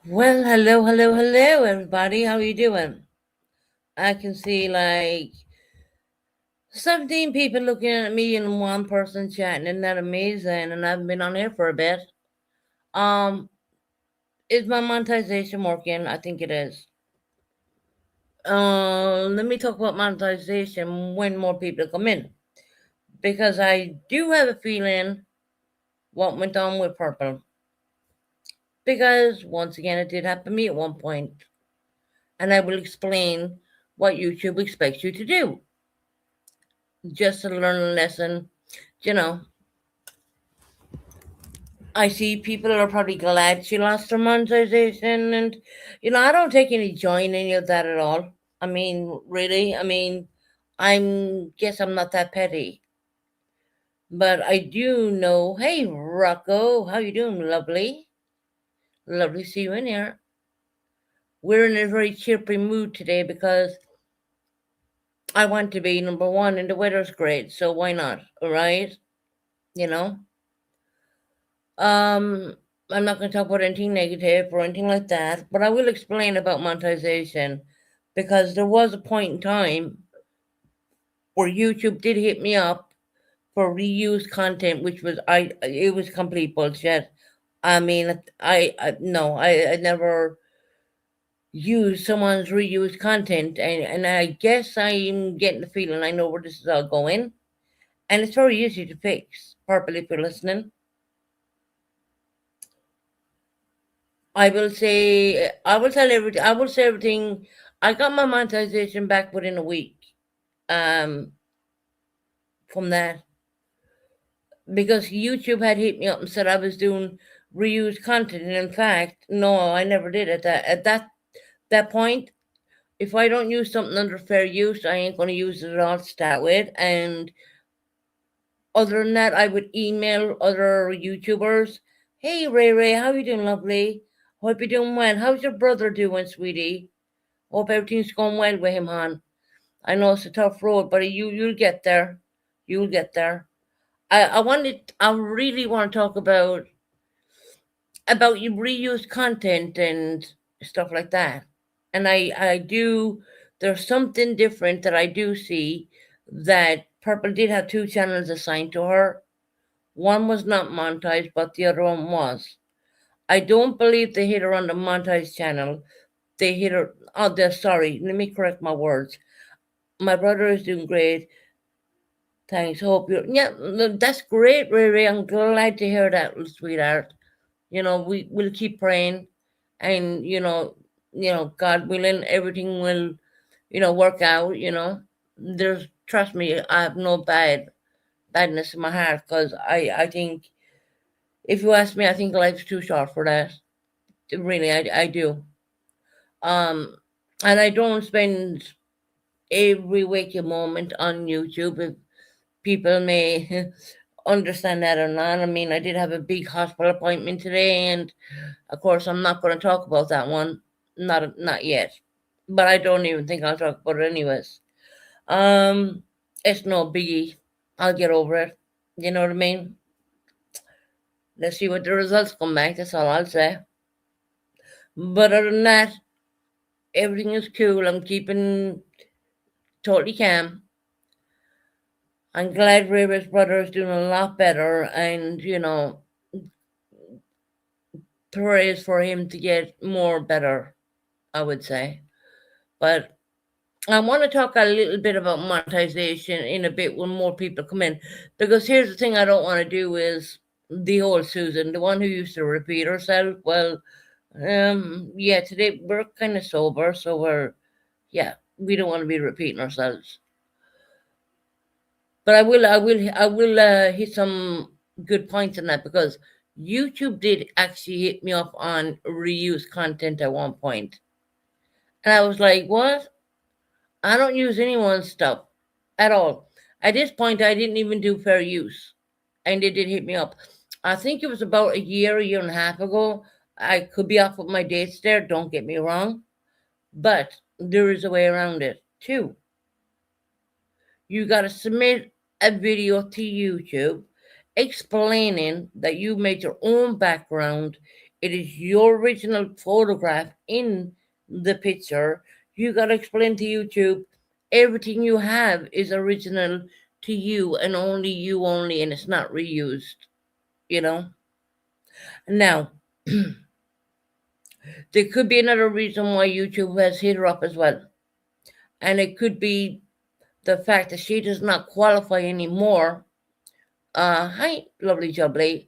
Well, hello, everybody. How you doing? I can see like 17 people looking at me and one person chatting. Isn't that amazing? And I've been on here for a bit. Um, is my monetization working? I think it is. Let me talk about monetization when more people come in. Because I do have a feeling what went on with Purple. Because once again, it did happen to me at one point. And I will explain what YouTube expects you to do just to learn a lesson. You know, I see people are probably glad she lost her monetization, and I don't take any joy in any of that at all. I mean, really, I'm not that petty, but I do know. Hey, Rocco, how you doing, lovely? Lovely to see you in here. We're in a very chirpy mood today because I want to be number one, and the weather's great, so why not? All right, you know. Um, I'm not going to talk about anything negative or anything like that, but I will explain about monetization because there was a point in time where YouTube did hit me up for reused content, which was it was complete bullshit. I mean, I no, I never used someone's reused content, and I guess I'm getting the feeling I know where this is all going, and it's very easy to fix. Purple, if you're listening. I will tell everything. I will say everything. I got my monetization back within a week. Um, from that because YouTube had hit me up and said I was doing reused content, and in fact, no, I never did at that point. If I don't use something under fair use, I ain't gonna use it at all to start with. And other than that, I would email other YouTubers. Hey Ray, how you doing, lovely? Hope you're doing well. How's your brother doing, sweetie? Hope everything's going well with him, hon. I know it's a tough road, but you'll get there. You'll get there. I really want to talk about you reuse content and stuff like that. And I do there's something different that I do see that Purple did have two channels assigned to her. One was not monetized, but the other one was. I don't believe they hit her on the monetized channel. They hit her. Oh, they're sorry. Let me correct my words. My brother is doing great. Thanks. Hope you. Yeah, that's great, Ray. I'm glad to hear that, sweetheart. We'll keep praying, and God willing, everything will, work out. There's trust me, I have no badness in my heart because I think if you ask me, I think life's too short for that. Really, I do. Um, and I don't spend every waking moment on YouTube. If people may understand that or not. I mean, I did have a big hospital appointment today, and of course, I'm not going to talk about that one. Not yet, but I don't even think I'll talk about it anyways. Um, it's no biggie. I'll get over it. You know what I mean? Let's see what the results come back. That's all I'll say. But other than that, everything is cool. I'm keeping totally calm. I'm glad Rivers brother is doing a lot better, and prayers for him to get more better. I would say, but I want to talk a little bit about monetization in a bit when more people come in, because here's the thing I don't want to do is the old Susan, the one who used to repeat herself. Well, yeah, today we're kind of sober, so yeah, we don't want to be repeating ourselves. But I will hit some good points on that because YouTube did actually hit me up on reuse content at one point, and I was like, what? I don't use anyone's stuff at all. At this point, I didn't even do fair use, and they did hit me up. I think it was about a year and a half ago. I could be off with my dates there, don't get me wrong, but there is a way around it too. You got to submit a video to YouTube explaining that you made your own background It is your original photograph in the picture. You got to explain to YouTube everything you have is original to you and you only, and it's not reused, you know? Now, there could be another reason why YouTube has hit her up as well. And it could be the fact that she does not qualify anymore. Hi, lovely jubbly.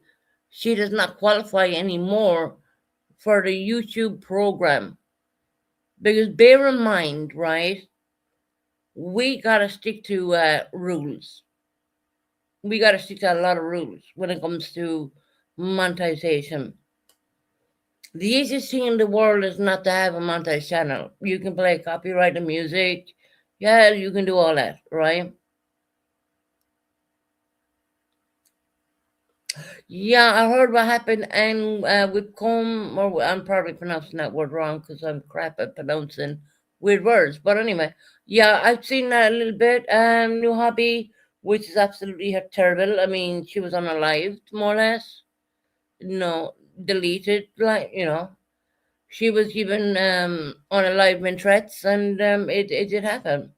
She does not qualify anymore for the YouTube program. Because bear in mind, right, we got to stick to rules. We got to stick to a lot of rules when it comes to monetization. The easiest thing in the world is not to have a monetized channel. You can play copyrighted music. Yeah, you can do all that, right? Yeah, I heard what happened, and with Com, or I'm probably pronouncing that word wrong because I'm crap at pronouncing weird words. But anyway, yeah, I've seen that a little bit. New hobby, which is absolutely terrible. I mean, she was on a live, more or less. No, deleted, like, she was given on a live in threats, and it did happen.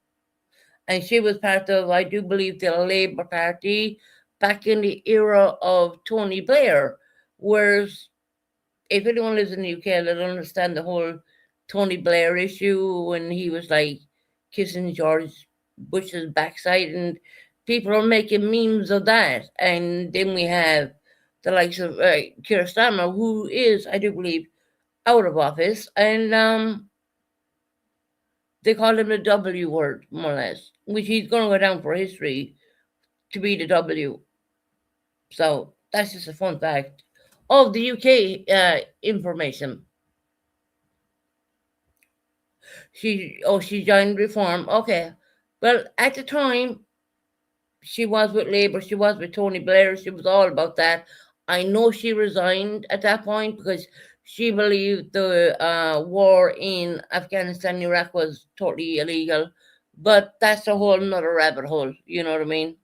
And she was part of, I do believe, the Labour Party back in the era of Tony Blair. Whereas, if anyone lives in the UK, they'll understand the whole Tony Blair issue when he was like kissing George Bush's backside, and people are making memes of that. And then we have the likes of Keir Starmer, who is, I do believe, out of office, and they call him the W word, more or less, which he's going to go down for history to be the W. So that's just a fun fact of the UK information. She joined Reform. Okay, well, at the time she was with Labour, she was with Tony Blair, she was all about that. I know she resigned at that point because she believed the war in Afghanistan, Iraq was totally illegal. But that's a whole nother rabbit hole, you know what I mean?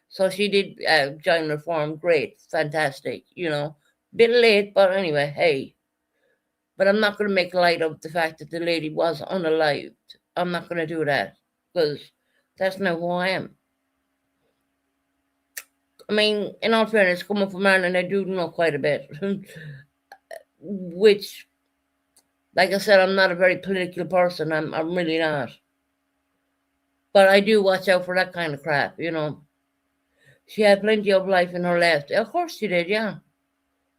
So she did join Reform. Great, fantastic, Bit late, but anyway, hey. But I'm not going to make light of the fact that the lady was unalived. I'm not going to do that because that's not who I am. I mean, in all fairness, coming from Ireland, I do know quite a bit. Which, like I said, I'm not a very political person. I'm really not. But I do watch out for that kind of crap, She had plenty of life in her left. Of course she did, yeah.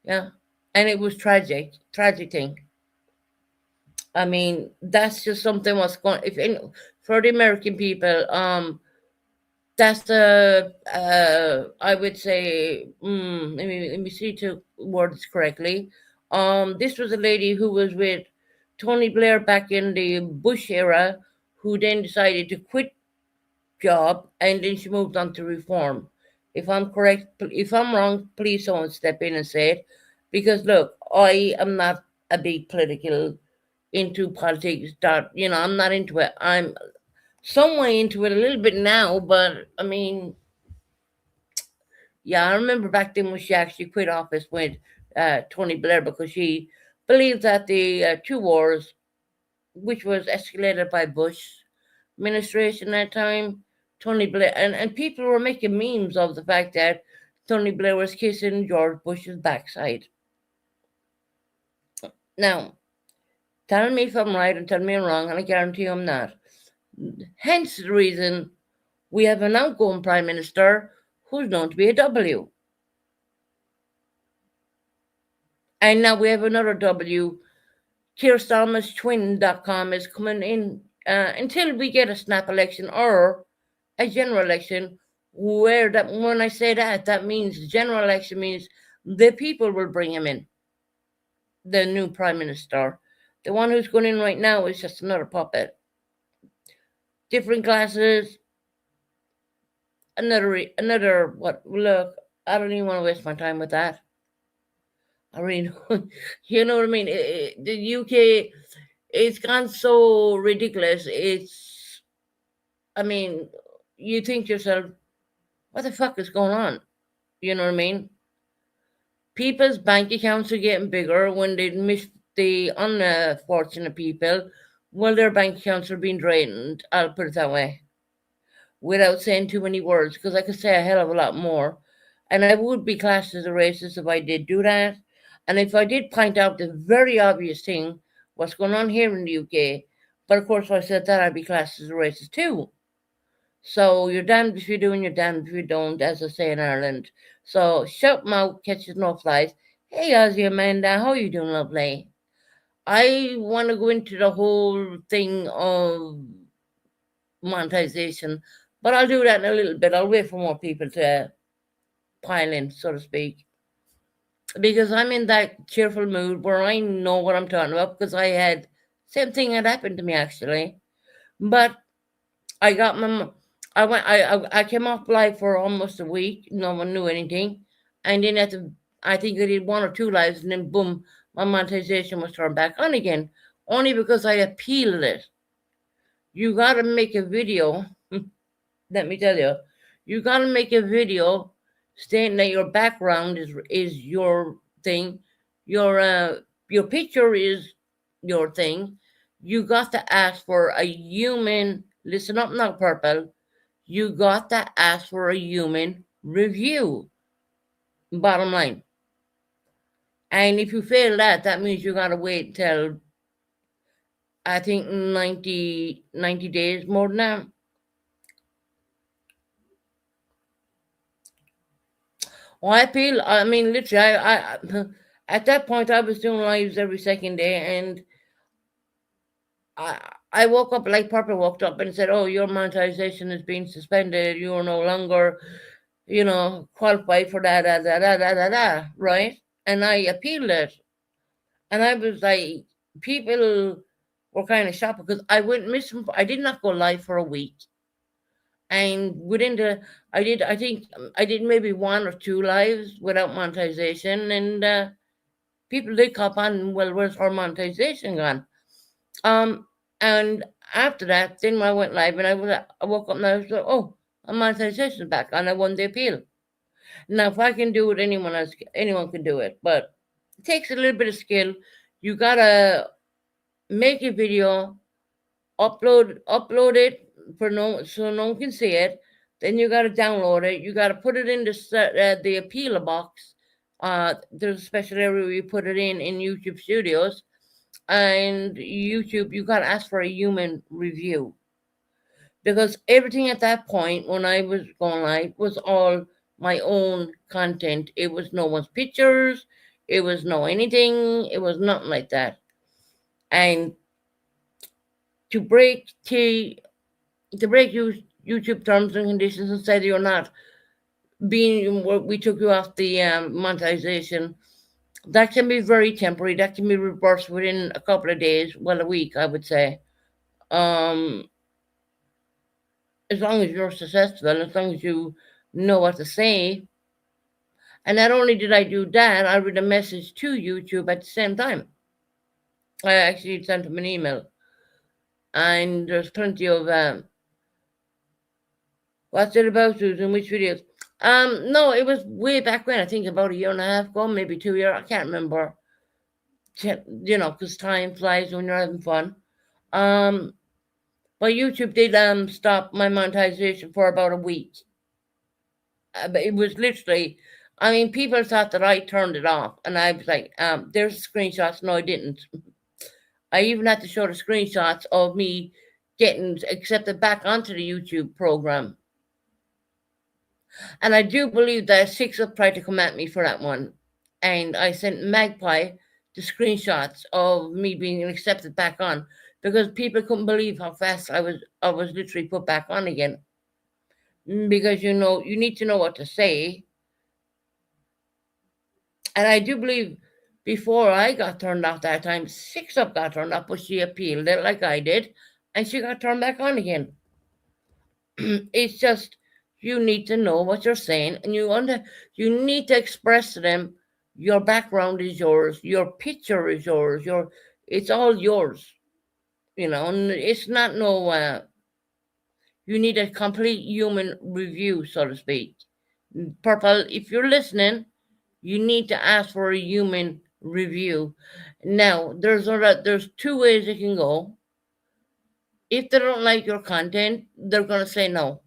Yeah. And it was tragic thing. I mean, that's just something what's going. For the American people, that's the I would say. Let me see to words correctly. This was a lady who was with Tony Blair back in the Bush era, who then decided to quit job, and then she moved on to Reform. If I'm correct, if I'm wrong, please someone step in and say it, because look, I am not a big political into politics. I'm not into it. I'm some way into it a little bit now, but I mean, yeah, I remember back then when she actually quit office with Tony Blair because she believed that the two wars, which was escalated by Bush administration at that time, Tony Blair, and people were making memes of the fact that Tony Blair was kissing George Bush's backside. Now, tell me if I'm right and tell me I'm wrong, and I guarantee I'm not. Hence the reason we have an outgoing prime minister who's known to be a W. And now we have another W. Keir Starmer's twin.com is coming in until we get a snap election or a general election, where that when I say that means general election means the people will bring him in, the new prime minister. The one who's going in right now is just another puppet. Different glasses, another what? Look, I don't even want to waste my time with that. I really, you know what I mean. The UK, it's gone so ridiculous. I mean, you think to yourself, what the fuck is going on? You know what I mean? people's bank accounts are getting bigger when they miss the unfortunate people. Well, their bank accounts are being drained. I'll put it that way, without saying too many words, because I could say a hell of a lot more. And I would be classed as a racist if I did do that. And if I did point out the very obvious thing, what's going on here in the UK, but of course, if I said that, I'd be classed as a racist too. So you're damned if you do and you're damned if you don't, as I say in Ireland. So shut mouth catches no flies. Hey, Ozzy Amanda, how you doing, lovely? I want to go into the whole thing of monetization, but I'll do that in a little bit. I'll wait for more people to pile in, so to speak, because I'm in that cheerful mood where I know what I'm talking about because I had same thing had happened to me actually, but I got my I came off live for almost a week. No one knew anything, and then I think I did one or two lives, and then boom, my monetization was turned back on again, only because I appealed it. You got to make a video. Let me tell you got to make a video stating that your background is your thing, your picture is your thing. You got to ask for a human. Listen up now, Purple. You got to ask for a human review. Bottom line. And if you fail that, that means you got to wait till I think 90 days more than that. Well, I mean, literally, at that point, I was doing lives every second day, and I woke up like Purple woke up and said, "Oh, your monetization is being suspended. You are no longer, qualified for that, right?" And I appealed it, and I was like, people were kind of shocked because I went missing. I did not go live for a week, and within the, I think I did maybe one or two lives without monetization, and people did cop on. Well, where's our monetization gone? Um, and after that, then when I went live, and I woke up and I was like, oh, my monetization is back, and I won the appeal. Now, if I can do it, anyone can do it, but it takes a little bit of skill. You gotta make a video, upload it for so no one can see it. Then you gotta download it. You gotta put it in the appeal box. There's a special area where you put it in YouTube Studios, and YouTube, you got to ask for a human review, because everything at that point when I was going live was all my own content. It was no one's pictures, it was no anything, it was nothing like that. And to break YouTube terms and conditions and say that you're not we took you off the monetization, that can be very temporary. That can be reversed within a couple of days, well, a week, I would say. Um, as long as you're successful, as long as you know what to say. And not only did I do that, I read a message to YouTube at the same time. I actually sent them an email. And there's plenty of what's it about, Susan? Which videos? No, it was way back when. I think about a year and a half ago, maybe 2 years. I can't remember. Because time flies when you're having fun. But YouTube did stop my monetization for about a week. But it was literally, I mean, people thought that I turned it off, and I was like, there's screenshots. No, I didn't. I even had to show the screenshots of me getting accepted back onto the YouTube program. And I do believe that SixUp tried to come at me for that one. And I sent Magpie the screenshots of me being accepted back on, because people couldn't believe how fast I was literally put back on again. Because you need to know what to say. And I do believe before I got turned off that time, SixUp got turned off, but she appealed it like I did, and she got turned back on again. It's just, you need to know what you're saying, and you need to express to them your background is yours, your picture is yours, it's all yours, and it's not you need a complete human review, so to speak. Purple, if you're listening, you need to ask for a human review. Now, there's two ways it can go. If they don't like your content, they're gonna say no,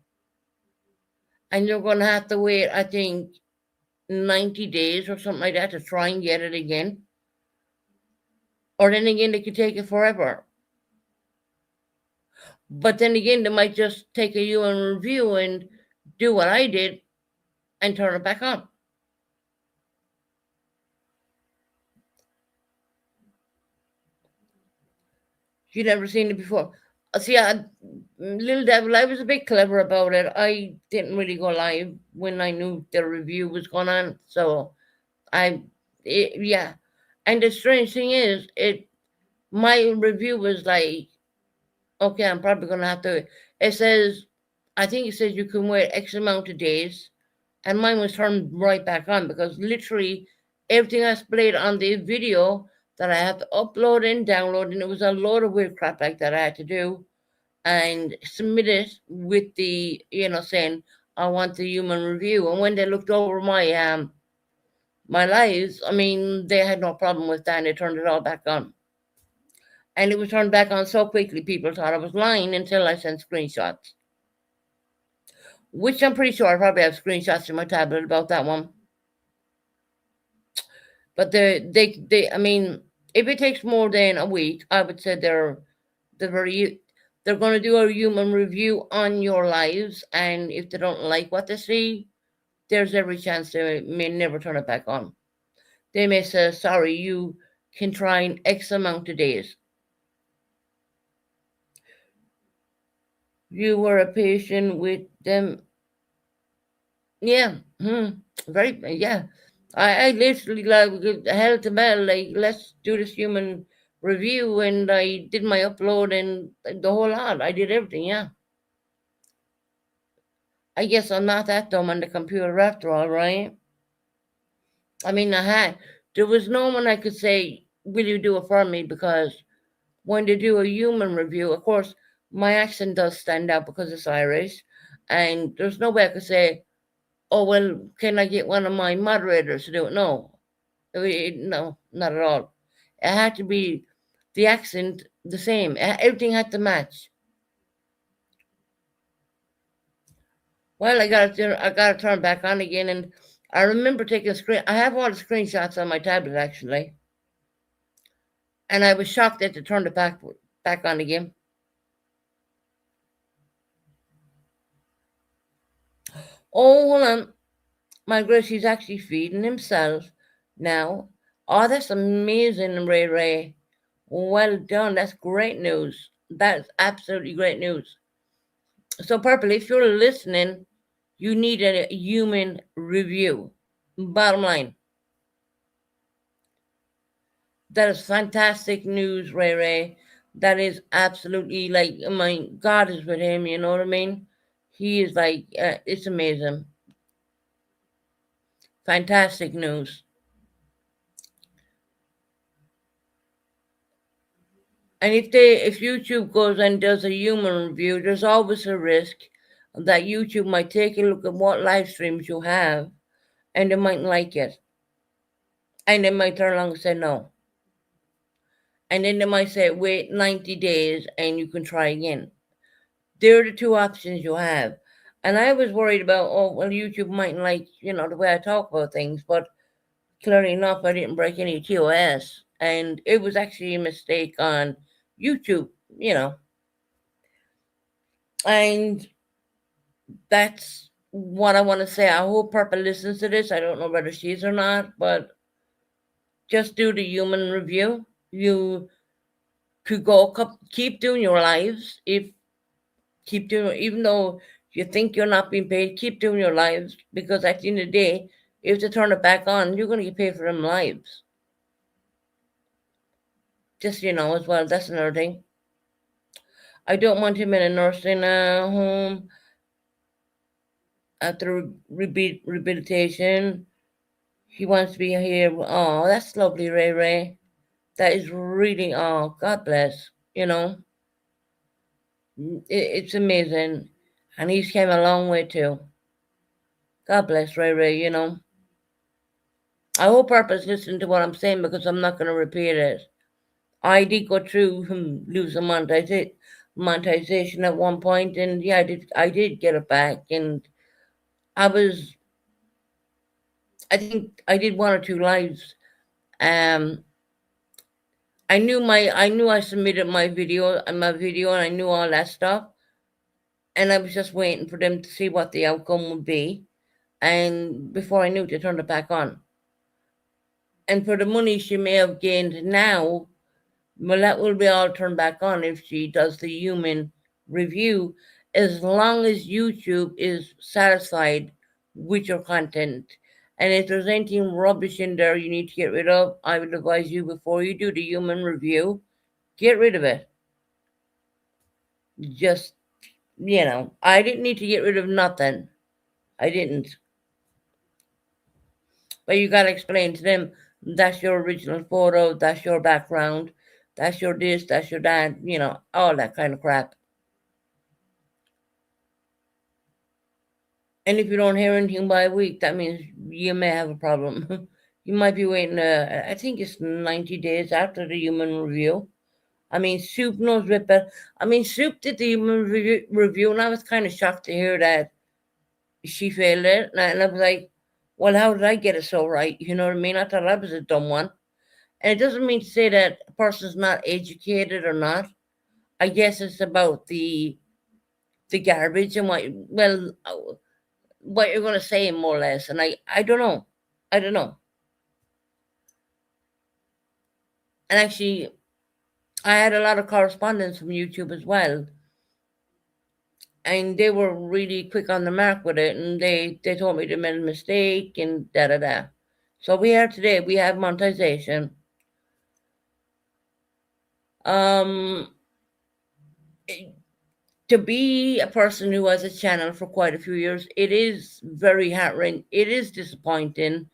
and you're gonna have to wait, I think, 90 days or something like that to try and get it again. Or then again, they could take it forever. But then again, they might just take a human review and do what I did and turn it back on. You never seen it before. See, Little Devil, I was a bit clever about it. I didn't really go live when I knew the review was going on. So yeah. And the strange thing is, my review was like, okay, I'm probably gonna have to. It says, I think it says you can wait X amount of days, and mine was turned right back on because literally everything I displayed on the video that I had to upload and download, and it was a load of weird crap like that I had to do and submit it with the, saying I want the human review. And when they looked over my lives, I mean, they had no problem with that, and they turned it all back on. And it was turned back on so quickly, people thought I was lying until I sent screenshots, which I'm pretty sure I probably have screenshots in my tablet about that one. But I mean, if it takes more than a week, I would say they're going to do a human review on your lives, and if they don't like what they see, there's every chance they may never turn it back on. They may say, sorry, you can try in X amount of days. You were a patient with them. Yeah. Very, yeah. I literally like hell to bell, like, let's do this human review, and I did my upload and the whole lot. I did everything, yeah. I guess I'm not that dumb on the computer after all, right? I mean, there was no one I could say, will you do it for me? Because when they do a human review, of course, my accent does stand out because it's Irish, and there's no way I could say, oh, well, can I get one of my moderators to do it? No, no, not at all. It had to be the accent the same. Everything had to match. Well, I got to turn back on again, and I remember taking a screen. I have all the screenshots on my tablet actually, and I was shocked that they turned it back on again. Oh, hold on, my grace, he's actually feeding himself now. Oh, that's amazing, Ray Ray. Well done. That's great news. That's absolutely great news. So, Purple, if you're listening, you need a human review. Bottom line. That is fantastic news, Ray Ray. That is absolutely like, I mean, God is with him, you know what I mean? He is like, it's amazing. Fantastic news. And if YouTube goes and does a human review, there's always a risk that YouTube might take a look at what live streams you have, and they mightn't like it. And they might turn around and say no. And then they might say, wait 90 days and you can try again. They're the two options you have. And I was worried about, oh, well, YouTube mightn't like, the way I talk about things, but clearly enough, I didn't break any TOS. And it was actually a mistake on YouTube, And that's what I want to say. I hope Purple listens to this. I don't know whether she is or not, but just do the human review. You could keep doing your lives. Keep doing, even though you think you're not being paid, keep doing your lives, because at the end of the day, if they turn it back on, you're going to get paid for them lives. Just, as well, that's another thing. I don't want him in a nursing home after rehabilitation. He wants to be here. Oh, that's lovely, Ray Ray. That is really, oh, God bless, It's amazing. And he's came a long way too. God bless Ray Ray, I hope Purpose listened to what I'm saying because I'm not going to repeat it. I did go through losing monetization at one point, and yeah, I did get it back, and I was, I think I did one or two lives. Um, I knew I submitted my video, and I knew all that stuff, and I was just waiting for them to see what the outcome would be, and before I knew it, they turned it back on. And for the money she may have gained now, well, that will be all turned back on if she does the human review, as long as YouTube is satisfied with your content. And if there's anything rubbish in there you need to get rid of, I would advise you before you do the human review, get rid of it. Just, I didn't need to get rid of nothing. I didn't. But you got to explain to them that's your original photo, that's your background, that's your this, that's your that, all that kind of crap. And if you don't hear anything by a week, that means you may have a problem. You might be waiting, I think it's 90 days after the human review. I mean, Soup knows a bit better. I mean, Soup did the human review, and I was kind of shocked to hear that she failed it. And I was like, well, how did I get it so right? You know what I mean? I thought I was a dumb one. And it doesn't mean to say that a person's not educated or not. I guess it's about the garbage and what you're going to say, more or less. And I don't know. I don't know. And actually, I had a lot of correspondence from YouTube as well. And they were really quick on the mark with it. And they told me they made a mistake and da da da. So we are today, we have monetization. Um, to be a person who has a channel for quite a few years, it is very heart-wrenching. It is disappointing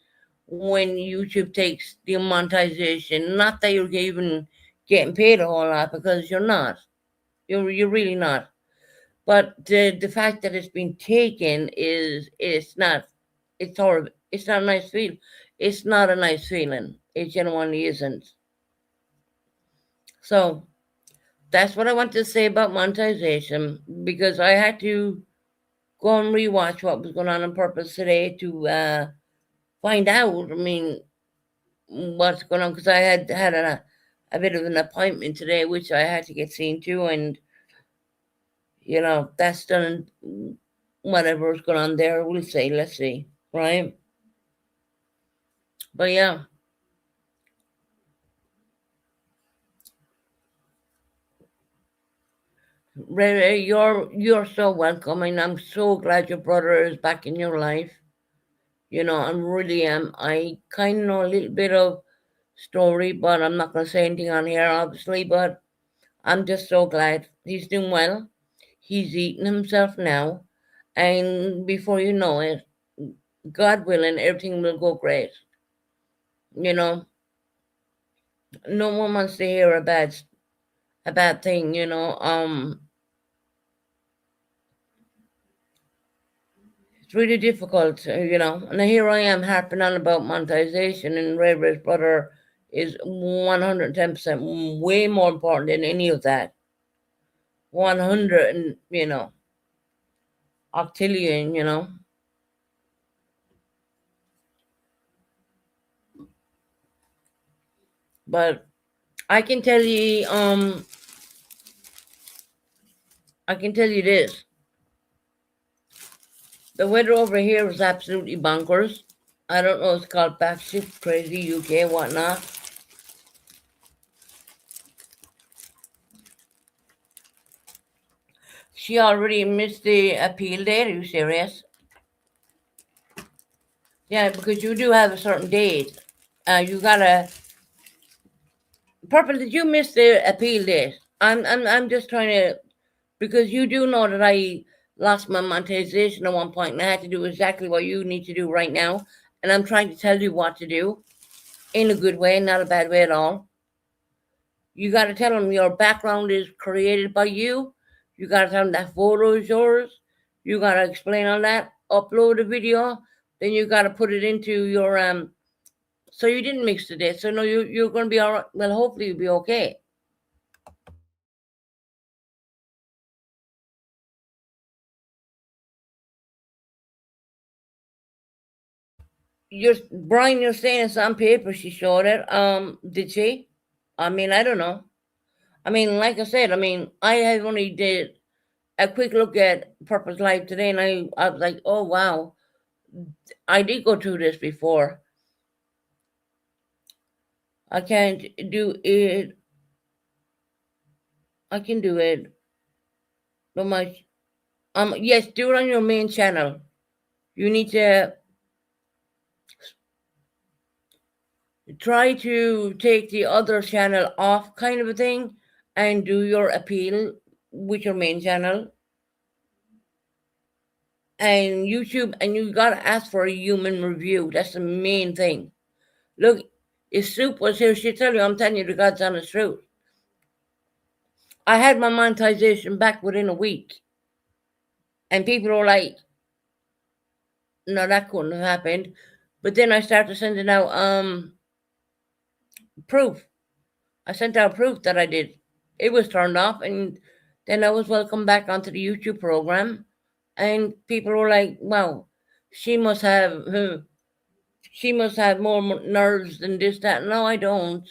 when YouTube takes the monetization. Not that you're even getting paid a whole lot, because you're not. You're really not. But the fact that it's been taken it's not. It's horrible. It's not a nice feeling. It's not a nice feeling. It genuinely isn't. So that's what I want to say about monetization, because I had to go and rewatch what was going on Purpose today to find out. I mean, what's going on, because I had a bit of an appointment today, which I had to get seen to, and that's done. Whatever's going on there, we'll see. Let's see, right? But yeah. Ray, Ray, you're so welcome, and I'm so glad your brother is back in your life. I'm really am. I kind of know a little bit of story, but I'm not going to say anything on here, obviously. But I'm just so glad he's doing well. He's eating himself now, and before you know it, God willing, everything will go great. You know, no one wants to hear a bad thing. It's really difficult. And here I am harping on about monetization, and Ray Ray's brother is 110% way more important than any of that. 100 and octillion. But I can tell you, this. The weather over here is absolutely bonkers. I don't know, it's called backshift crazy UK, whatnot. She already missed the appeal date. Are you serious? Yeah, because you do have a certain date. You gotta. Purple, did you miss the appeal date? I'm just trying to, because you do know that I lost my monetization at one point, and I had to do exactly what you need to do right now. And I'm trying to tell you what to do in a good way, not a bad way at all. You got to tell them your background is created by you. You got to tell them that photo is yours. You got to explain all that. Upload a video. Then you got to put it into your So you didn't mix today. So no, you're going to be all right. Well, hopefully you'll be okay. You're Brian. You're saying it's on paper. She showed it. Did she? I mean, I don't know. I mean, like I said, I mean, I have only did a quick look at Purpose Life today, and I was like, oh wow, I did go through this before. I can't do it. I can do it. No much. Yes, do it on your main channel. You need to try to take the other channel off, kind of a thing, and do your appeal with your main channel and YouTube. And you gotta ask for a human review. That's the main thing. Look, if Soup was here, she'd tell you. I'm telling you the God's honest truth. I had my monetization back within a week, and people were like, "No, that couldn't have happened." But then I started sending out proof. I sent out proof that I did. It was turned off, and then I was welcomed back onto the YouTube program, and people were like, "Wow, she must have, she must have more nerves than this, that." No, I don't.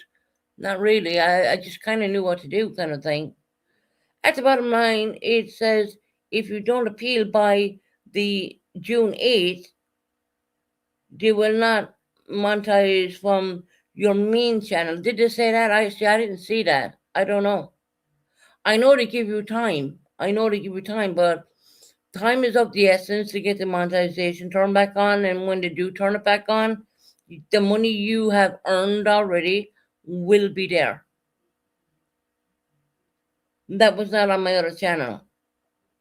Not really. I just kind of knew what to do, kind of thing. At the bottom line, it says if you don't appeal by the June 8th, they will not monetize from your main channel. Did they say that? I see. I didn't see that. I don't know. I know they give you time. I know they give you time, but time is of the essence to get the monetization turned back on. And when they do turn it back on, the money you have earned already will be there. That was not on my other channel.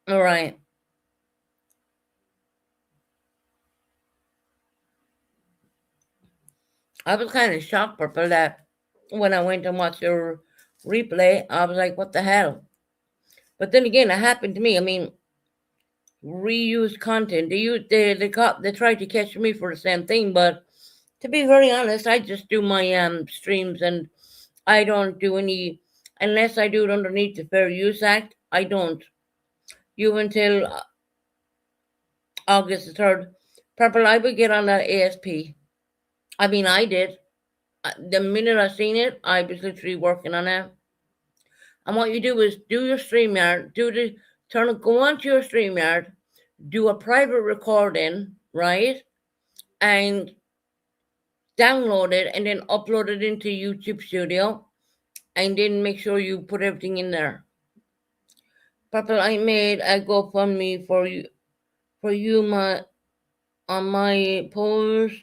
All right. I was kind of shocked, Purple, that when I went and watched your replay, I was like, what the hell? But then again, it happened to me. I mean, reused content. They tried to catch me for the same thing, but to be very honest, I just do my streams, and I don't do any unless I do it underneath the Fair Use Act. I don't. You until August the 3rd. Purple, I would get on that ASP. I mean, I did. The minute I seen it, I was literally working on it. And what you do is do your StreamYard, go onto your StreamYard, do a private recording, right? And download it and then upload it into YouTube Studio, and then make sure you put everything in there. Purple, I made a GoFundMe for you my on my post.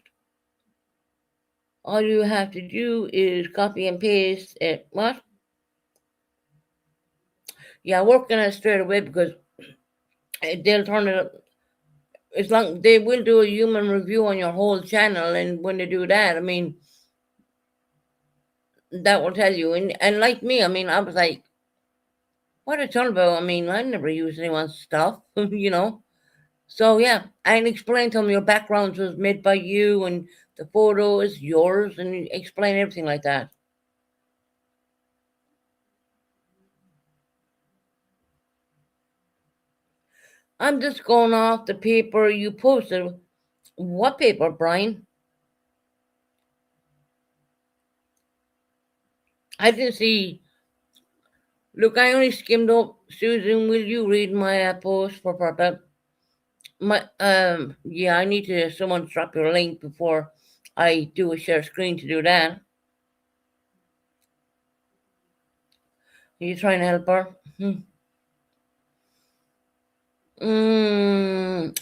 All you have to do is copy and paste it. What? Yeah, working on it straight away because they'll turn it. As long they will do a human review on your whole channel, and when they do that, I mean, that will tell you. And like me, I mean, I was like, what a about? I mean, I never use anyone's stuff, you know. So yeah, and explain to them your background was made by you, and the photo is yours, and explain everything like that. I'm just going off the paper you posted. What paper, Brian? I didn't see. Look, I only skimmed up. Susan, will you read my post for purpose? Yeah, I need to someone drop your link before I do a share screen to do that. Are you trying to help her?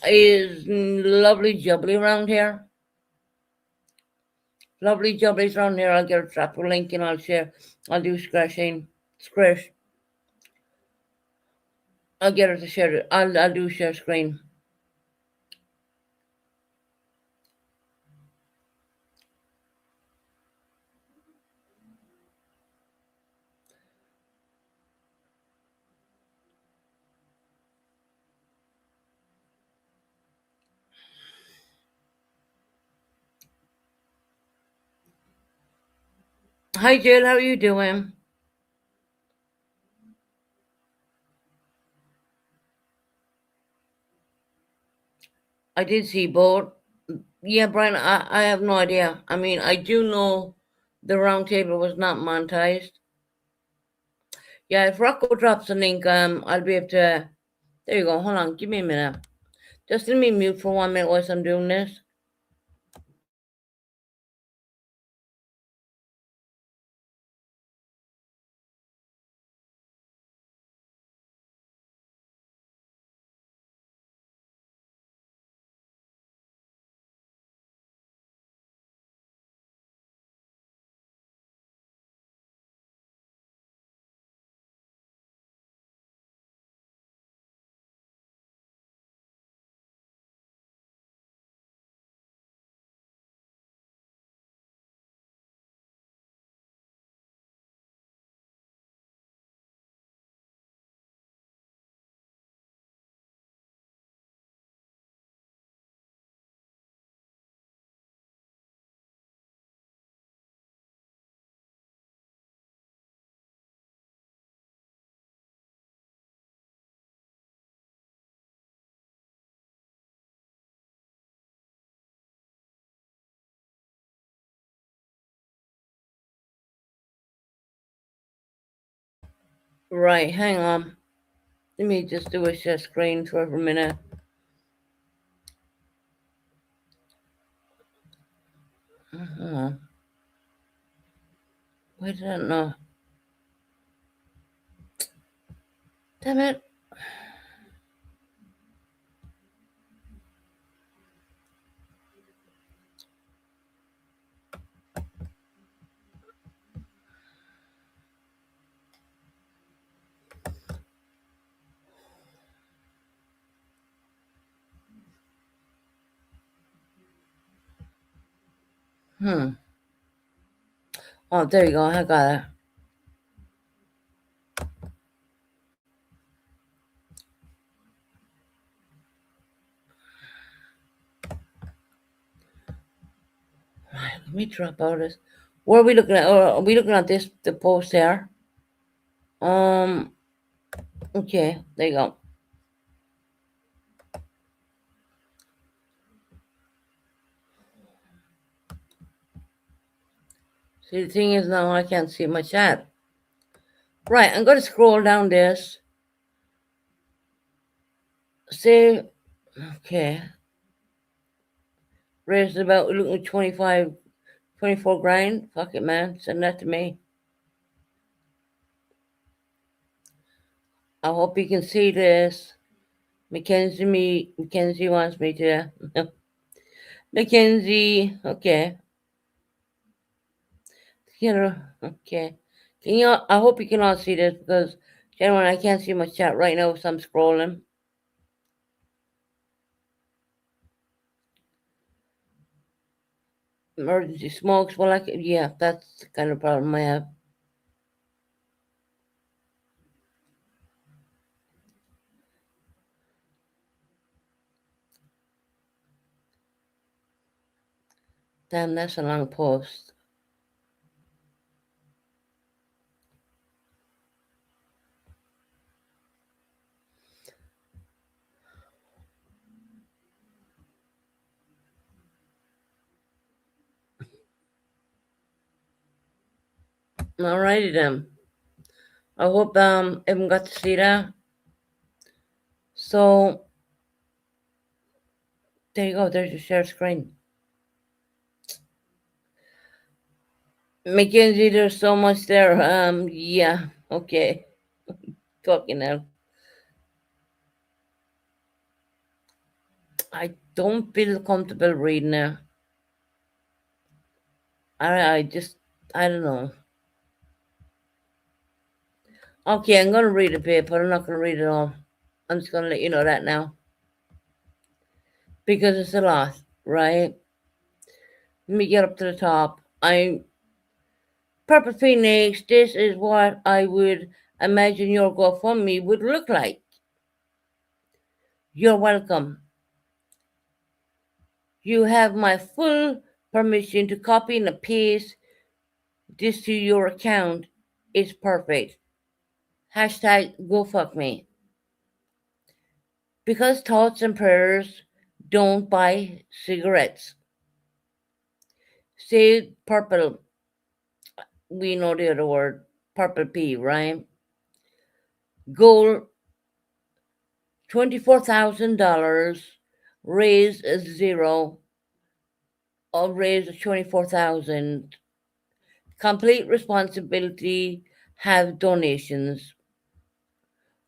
Is lovely jubbly around here? Lovely jubblies around here. I'll get a drop your link and I'll share. I'll do scratching. Scratch. I'll get her to share it. I'll do share screen. Hi, Jill. How are you doing? I did see both. Yeah, Brian, I have no idea. I mean, I do know the round table was not monetized. Yeah, if Rocco drops a link, I'll be able to. There you go. Hold on. Give me a minute. Just let me mute for 1 minute whilst I'm doing this. Right, hang on. Let me just do a share screen for a minute. Hold on. Why did I know? Damn it. Hmm. Oh, there you go. I got it. Right, let me drop out this. What are we looking at? Oh, are we looking at this, the post here? Um, okay, there you go. See, the thing is now I can't see my chat. Right, I'm going to scroll down this. See, okay. Raised about looking at 25, 24 grand. Fuck it, man. Send that to me. I hope you can see this. Mackenzie wants me to. Mackenzie, okay. Okay. Can you? I hope you can all see this because, gentlemen, I can't see my chat right now, so I'm scrolling. Emergency smokes. Well, yeah, that's the kind of problem I have. Damn, that's a long post. Alrighty then. I hope everyone got to see that. So there you go. There's your share screen. Mackenzie, there's so much there. Yeah. Okay. Talking now. I don't feel comfortable reading it. I just, I don't know. Okay, I'm gonna read a bit, but I'm not gonna read it all. I'm just gonna let you know that now because it's a lot, right? Let me get up to the top. I'm Purple Phoenix. This is what I would imagine your GoFundMe would look like. You're welcome. You have my full permission to copy and paste this to your account is perfect. Hashtag go fuck me. Because thoughts and prayers don't buy cigarettes. Say purple. We know the other word. Purple P, right? Goal $24,000. Raise a zero. Or raise 24,000. Complete responsibility. Have donations.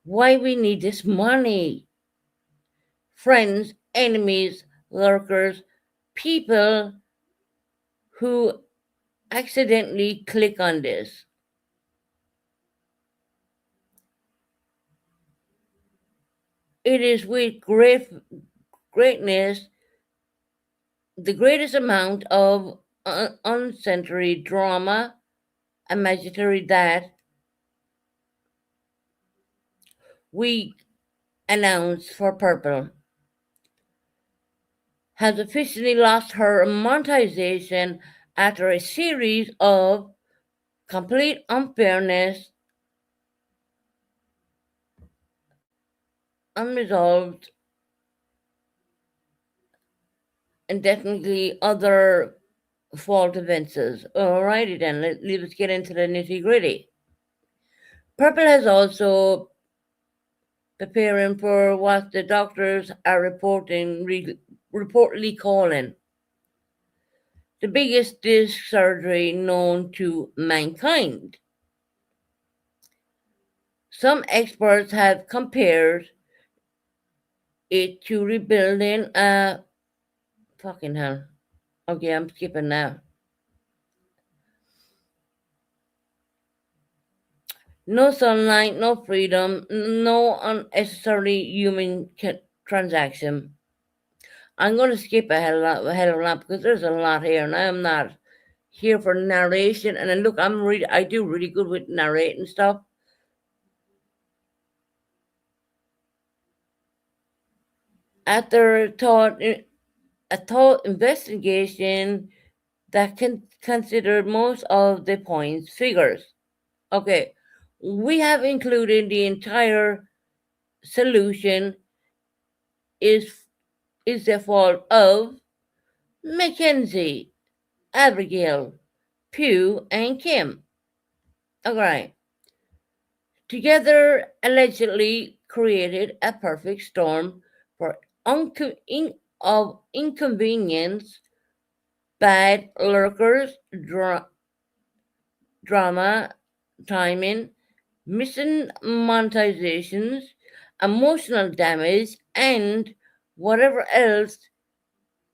Why we need this money? Friends, enemies, lurkers, people who accidentally click on this. It is with greatness, the greatest amount of uncensory drama, imaginary that we announce for Purple has officially lost her monetization after a series of complete unfairness, unresolved, and definitely other fault offenses. Alrighty then, let's get into the nitty gritty. Purple has also preparing for what the doctors are reportedly calling the biggest disc surgery known to mankind. Some experts have compared it to rebuilding a fucking hell. Okay, I'm skipping now. No sunlight, no freedom, no unnecessary human transaction. I'm going to skip a hell of a lot because there's a lot here, and I am not here for narration. And then look, I do really good with narrating stuff. After a thought investigation that can consider most of the points figures. Okay, we have included the entire solution is the fault of Mackenzie, Abigail, Pugh, and Kim. Alright. Together allegedly created a perfect storm for of inconvenience, bad lurkers, drama, timing, missing monetizations, emotional damage, and whatever else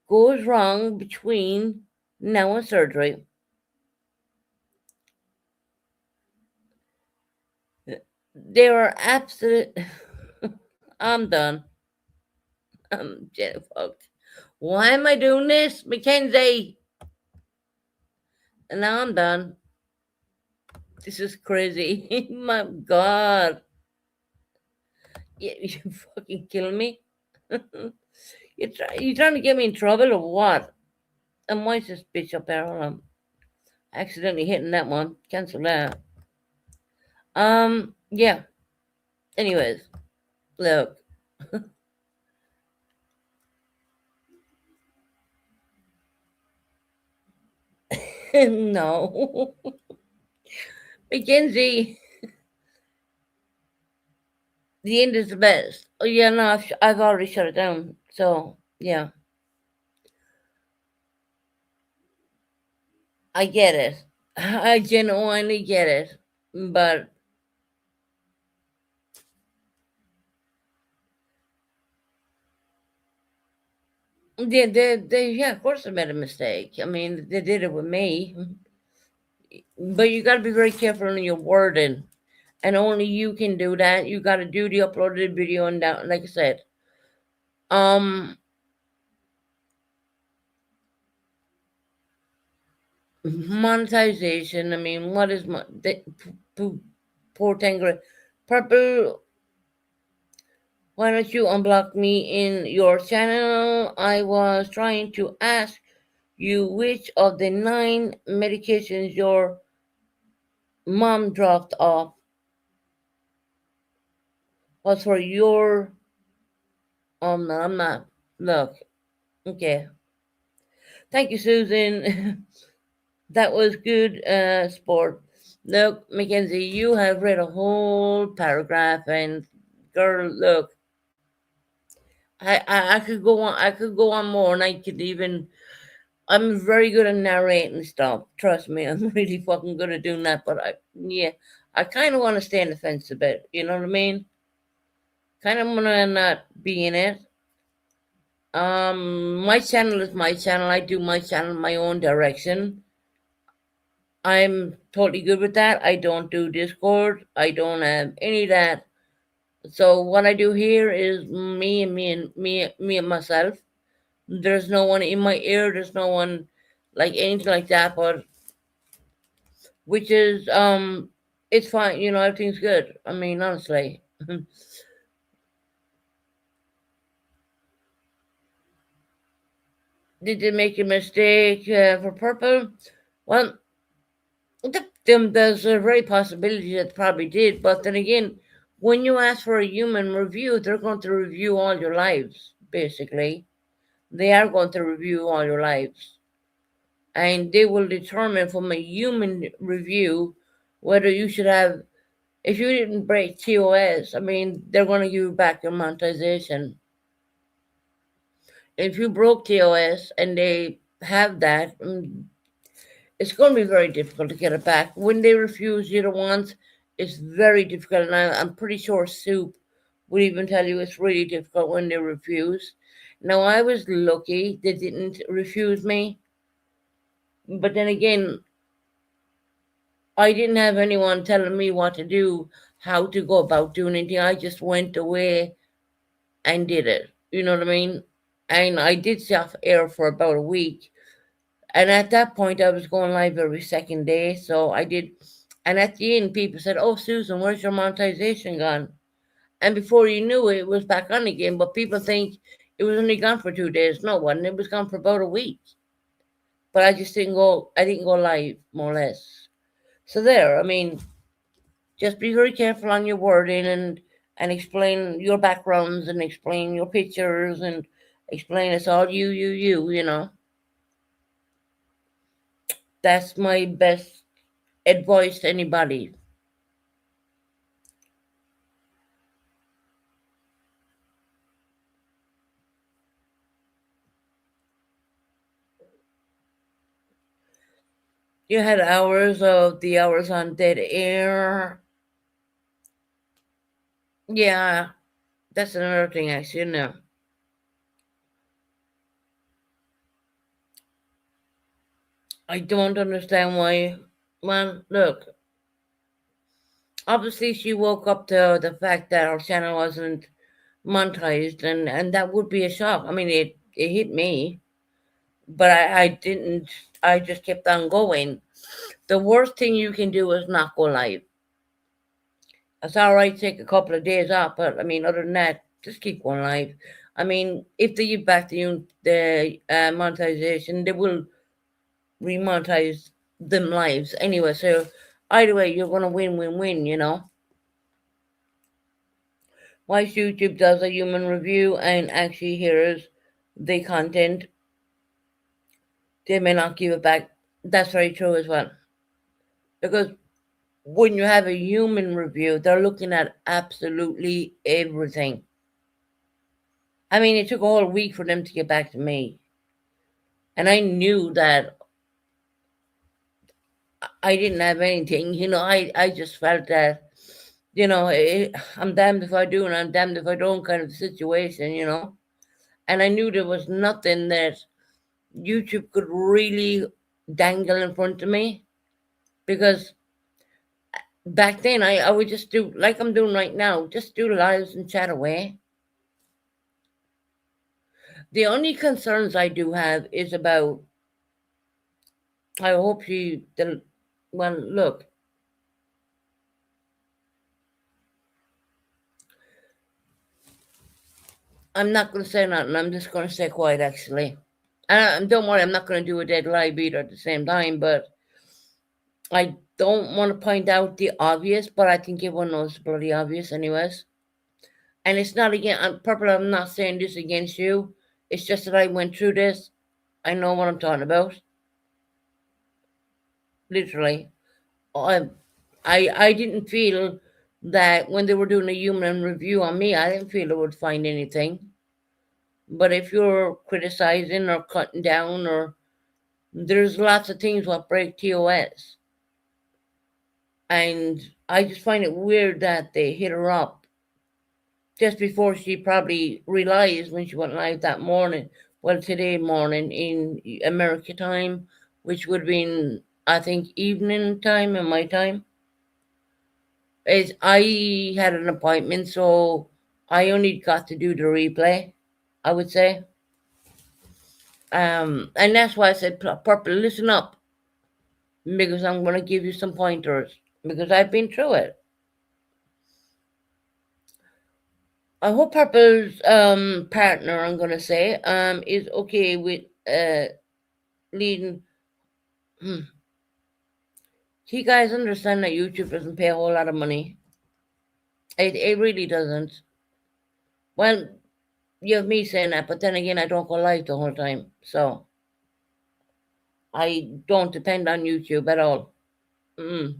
goes wrong between now and surgery. They are absolute. I'm done. I'm fuck. Why am I doing this, Mackenzie? And now I'm done. This is crazy. My God. You fucking kill me. You trying to get me in trouble or what? And why is this bitch up there? Hold on. Accidentally hitting that one. Cancel that. Yeah. Anyways, look. No. Mackenzie, the end is the best. Oh, yeah, no, I've already shut it down. So, yeah. I get it. I genuinely get it. But yeah, of course I made a mistake. I mean, they did it with me. But you got to be very careful in your wording. And only you can do that. You got to do the uploaded video and down, like I said. Monetization. I mean, what is poor Tangra? Purple, why don't you unblock me in your channel? I was trying to ask you which of the 9 medications your mom dropped off was for your no, I'm not. Look, okay. Thank you, Susan. That was good sport. Look, Mackenzie, you have read a whole paragraph, and girl, look, I could go on. I could go on more, and I could even. I'm very good at narrating stuff. Trust me, I'm really fucking good at doing that. But yeah, I kind of want to stay on the fence a bit. You know what I mean? Kind of want to not be in it. My channel is my channel. I do my channel in my own direction. I'm totally good with that. I don't do Discord. I don't have any of that. So what I do here is me and myself. There's no one in my ear. There's no one like anything like that. But which is it's fine. You know, everything's good. I mean, honestly. Did they make a mistake for purple? Well, there's a very possibility that probably did, but then again, when you ask for a human review, they're going to review all your lives, basically. They are going to review all your lives. And they will determine from a human review whether you should have, if you didn't break TOS, I mean, they're going to give you back your monetization. If you broke TOS and they have that, it's going to be very difficult to get it back. When they refuse you the once, it's very difficult. And I'm pretty sure Soup would even tell you it's really difficult when they refuse. Now, I was lucky they didn't refuse me. But then again, I didn't have anyone telling me what to do, how to go about doing anything. I just went away and did it. You know what I mean? And I did self air for about a week. And at that point, I was going live every second day. So I did. And at the end, people said, "Oh, Susan, where's your monetization gone?" And before you knew it, it was back on again. But people think it was only gone for 2 days. No, it wasn't. It was gone for about a week. But I just didn't go. I didn't go live, more or less. So there. I mean, just be very careful on your wording and explain your backgrounds and explain your pictures and explain it's all you. You know, that's my best advice to anybody. You had hours of the hours on dead air. Yeah, that's another thing, actually. No, I don't understand why. Well, look, obviously she woke up to the fact that her channel wasn't monetized, and that would be a shock. I mean, it hit me, but I didn't. I just kept on going. The worst thing you can do is not go live. It's all right, take a couple of days off, but I mean, other than that, just keep going live. I mean, if they give back to you the monetization, they will remonetize them lives anyway. So either way, you're gonna win. You know. Once YouTube does a human review and actually hears the content, they may not give it back. That's very true as well. Because when you have a human review, they're looking at absolutely everything. I mean, it took a whole week for them to get back to me. And I knew that I didn't have anything. You know, I just felt that, I'm damned if I do and I'm damned if I don't kind of situation, you know. And I knew there was nothing that YouTube could really dangle in front of me because back then I would just do like I'm doing right now, just do lives and chat away. The only concerns I do have is about I hope well look, I'm not gonna say nothing, I'm just gonna stay quiet actually. And don't worry, I'm not gonna do a dead live either at the same time, but I don't want to point out the obvious, but I think everyone knows the bloody obvious, anyways. And it's not again, Purple, I'm not saying this against you. It's just that I went through this. I know what I'm talking about. Literally. I, I didn't feel that when they were doing a human review on me, I didn't feel it would find anything. But if you're criticizing or cutting down, or there's lots of things what break TOS. And I just find it weird that they hit her up just before she probably realized when she went live that morning, well, today morning in America time, which would have been, I think, evening time in my time. Is I had an appointment, so I only got to do the replay, I would say. And that's why I said, Purple, listen up, because I'm going to give you some pointers, because I've been through it. I hope Purple's partner, I'm going to say, is okay with leading. You guys understand that YouTube doesn't pay a whole lot of money. It really doesn't. Well, you have me saying that, but then again, I don't go live the whole time. So I don't depend on YouTube at all. Mm.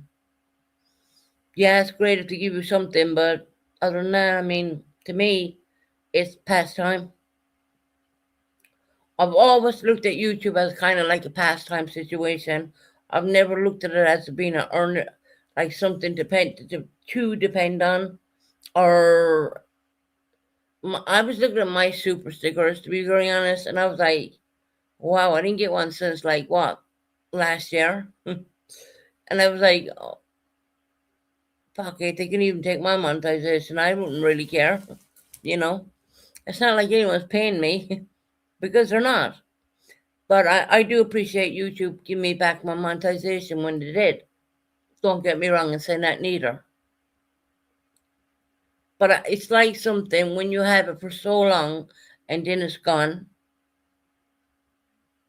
Yeah, it's great if they give you something, but other than that, I mean, to me, it's pastime. I've always looked at YouTube as kind of like a pastime situation. I've never looked at it as being an earner, like something to depend on, or I was looking at my super stickers, to be very honest, and I was like, wow, I didn't get one since like what, last year? And I was like, oh, fuck it, they can even take my monetization. I wouldn't really care, you know? It's not like anyone's paying me because they're not. But I do appreciate YouTube giving me back my monetization when they did. Don't get me wrong and say that neither. But it's like something when you have it for so long and then it's gone,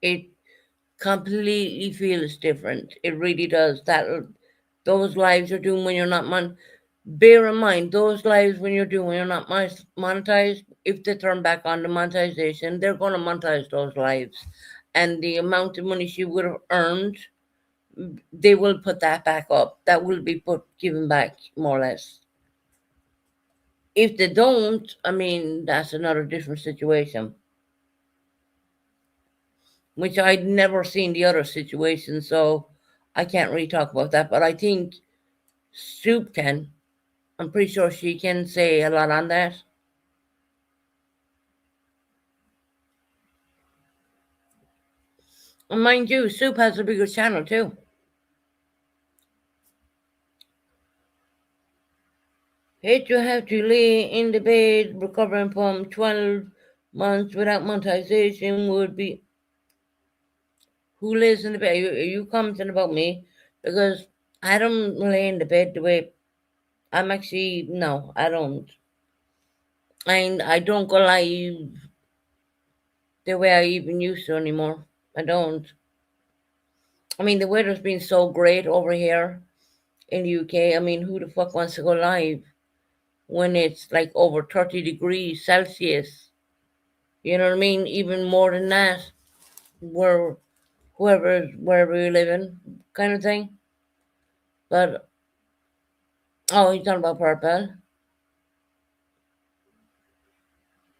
it completely feels different. It really does. Those lives you're doing when you're not bear in mind those lives when you're not monetized. If they turn back on the monetization, they're going to monetize those lives, and the amount of money she would have earned, they will put that back up. That will be given back more or less. If they don't, I mean, that's another different situation, which I'd never seen the other situation, so I can't really talk about that. But I think Soup can. I'm pretty sure she can say a lot on that. And mind you, Soup has a bigger channel too. Hate to have to lay in the bed recovering from 12 months without monetization would be. Who lays in the bed? Are you commenting about me? Because I don't lay in the bed the way I'm actually. No, I don't. And I don't go live the way I even used to anymore. I don't. I mean, the weather's been so great over here in the UK. I mean, who the fuck wants to go live when it's like over 30 degrees Celsius? You know what I mean? Even more than that, where wherever you live in, kind of thing. But oh, he's talking about purple.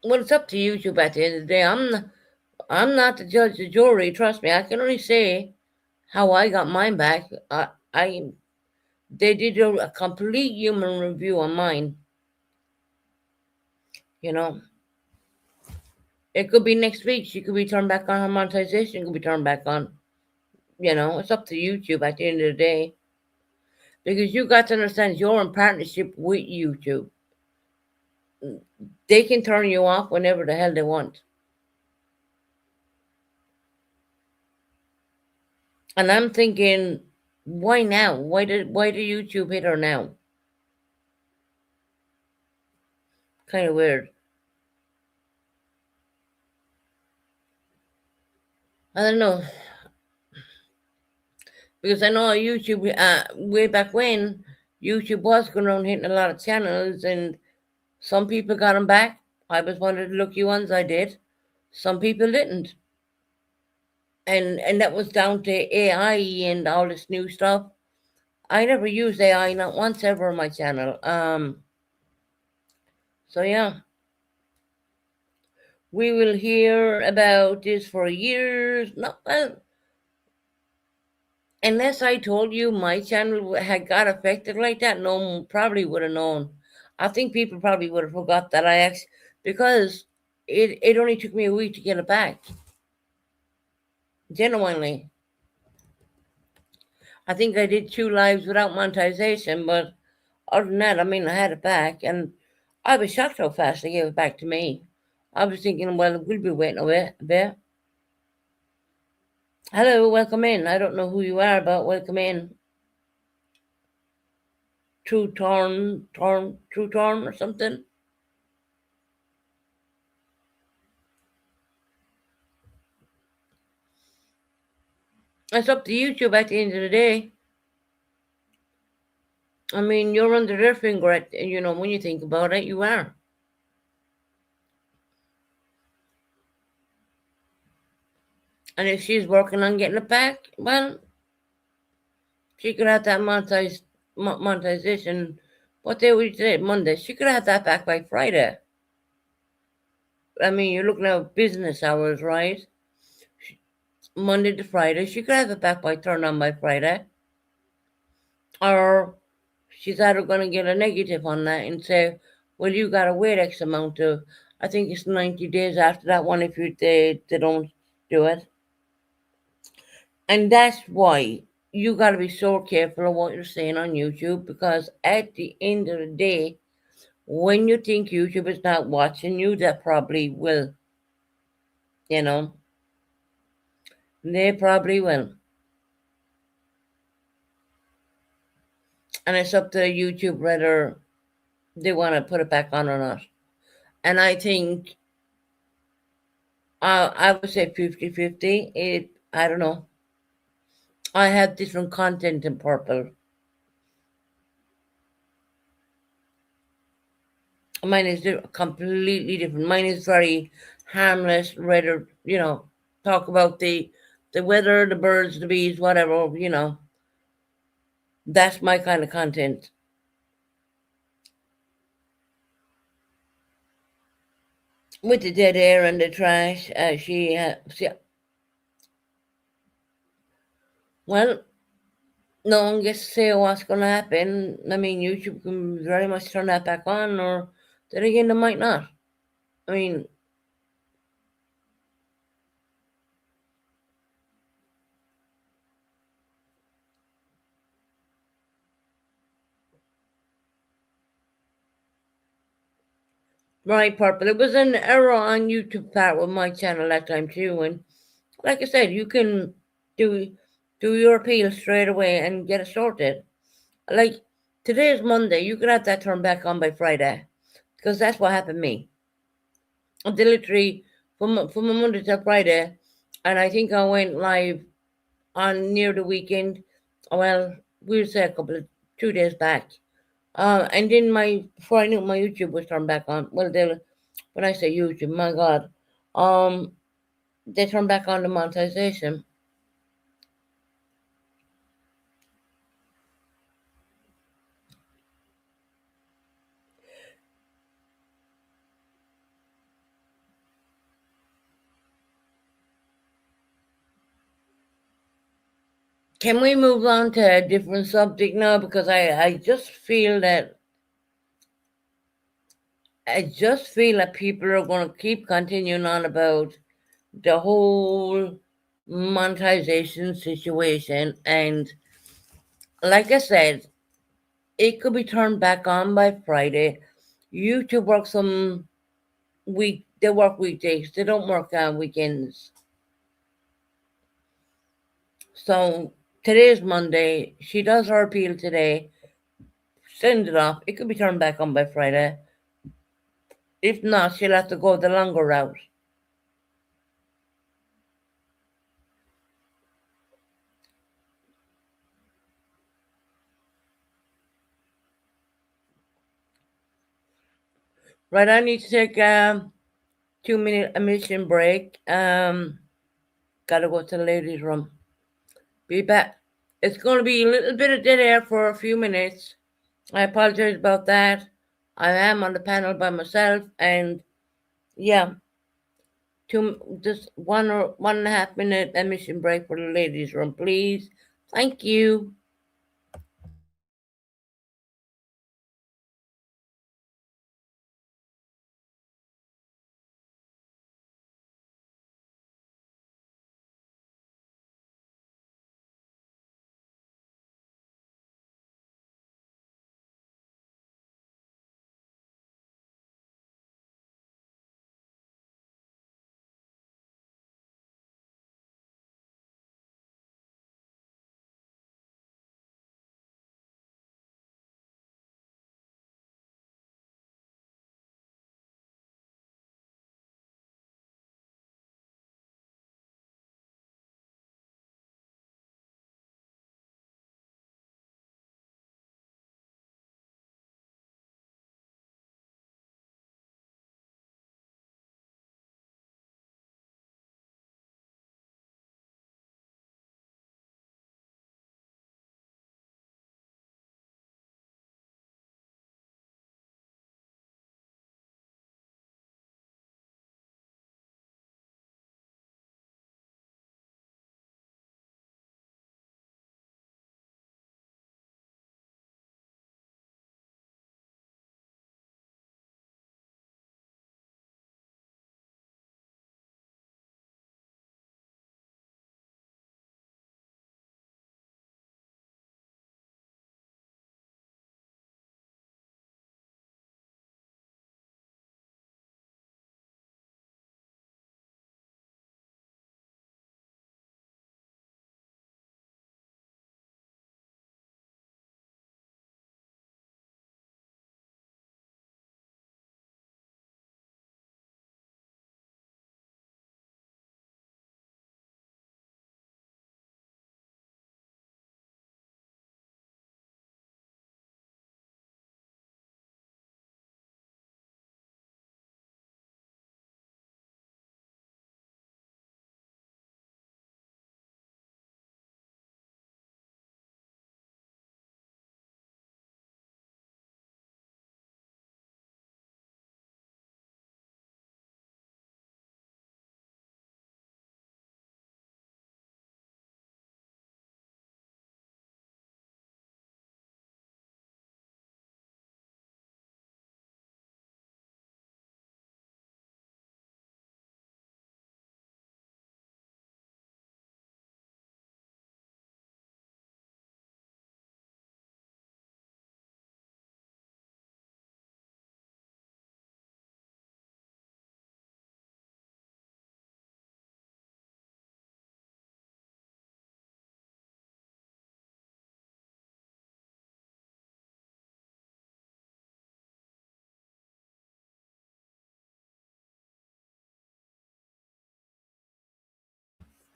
Well, it's up to YouTube at the end of the day. I'm not the judge, the jury. Trust me, I can only say how I got mine back. They did a complete human review on mine. You know, it could be next week. She could be turned back on. Her monetization could be turned back on. You know, it's up to YouTube at the end of the day, because you got to understand you're in partnership with YouTube. They can turn you off whenever the hell they want. And I'm thinking, why now? Why did YouTube hit her now? Kind of weird. I don't know. Because I know YouTube, way back when, YouTube was going around hitting a lot of channels, and some people got them back. I was one of the lucky ones. I did. Some people didn't, and that was down to AI and all this new stuff. I never used AI, not once ever on my channel. So yeah, we will hear about this for years. Not well, unless I told you my channel had got affected like that. No one probably would have known. I think people probably would have forgot that I actually, because it only took me a week to get it back. Genuinely, I think I did 2 lives without monetization, but other than that, I mean, I had it back, and I was shocked how fast they gave it back to me. I was thinking, well, we'll be waiting a bit. Hello, welcome in. I don't know who you are, but welcome in. True Torn, or something. It's up to YouTube at the end of the day. I mean, you're under their finger when you think about it, you are. And if she's working on getting it back, well, she could have that monetization. What day was today? Monday. She could have that back by Friday. I mean, you're looking at business hours, right? Monday to Friday. She could have it back by turn on by Friday. Or she's either going to get a negative on that and say, well, you got to wait X amount of, I think it's 90 days after that one if they don't do it. And that's why you got to be so careful of what you're saying on YouTube, because at the end of the day, when you think YouTube is not watching you, that probably will, you know, they probably will. And it's up to YouTube whether they want to put it back on or not. And I think I would say 50-50. I don't know. I have different content in Purple. Mine is completely different. Mine is very harmless, rather, talk about the weather, the birds, the bees, whatever. That's my kind of content. With the dead air and the trash, well, no one gets to say what's going to happen. I mean, YouTube can very much turn that back on, or then again, they might not. I mean, right, Purple. It was an error on YouTube part with my channel that time too, and like I said, you can do your appeal straight away and get it sorted. Like today is Monday, you could have that turned back on by Friday, because that's what happened to me. I did literally from a Monday to Friday, and I think I went live on near the weekend. Well, we'll say 2 days back. And then before I knew my YouTube was turned back on. Well, when I say YouTube, my God, they turned back on the monetization. Can we move on to a different subject now? Because I just feel that people are going to keep continuing on about the whole monetization situation, and like I said, it could be turned back on by Friday. YouTube works they work weekdays. They don't work on weekends. So today is Monday. She does her appeal today. Send it off. It could be turned back on by Friday. If not, she'll have to go the longer route. Right, I need to take a 2 minute emission break. Gotta go to the ladies' room. Be back. It's going to be a little bit of dead air for a few minutes. I apologize about that. I am on the panel by myself, and yeah, just 1.5 minute emission break for the ladies' room, please. Thank you.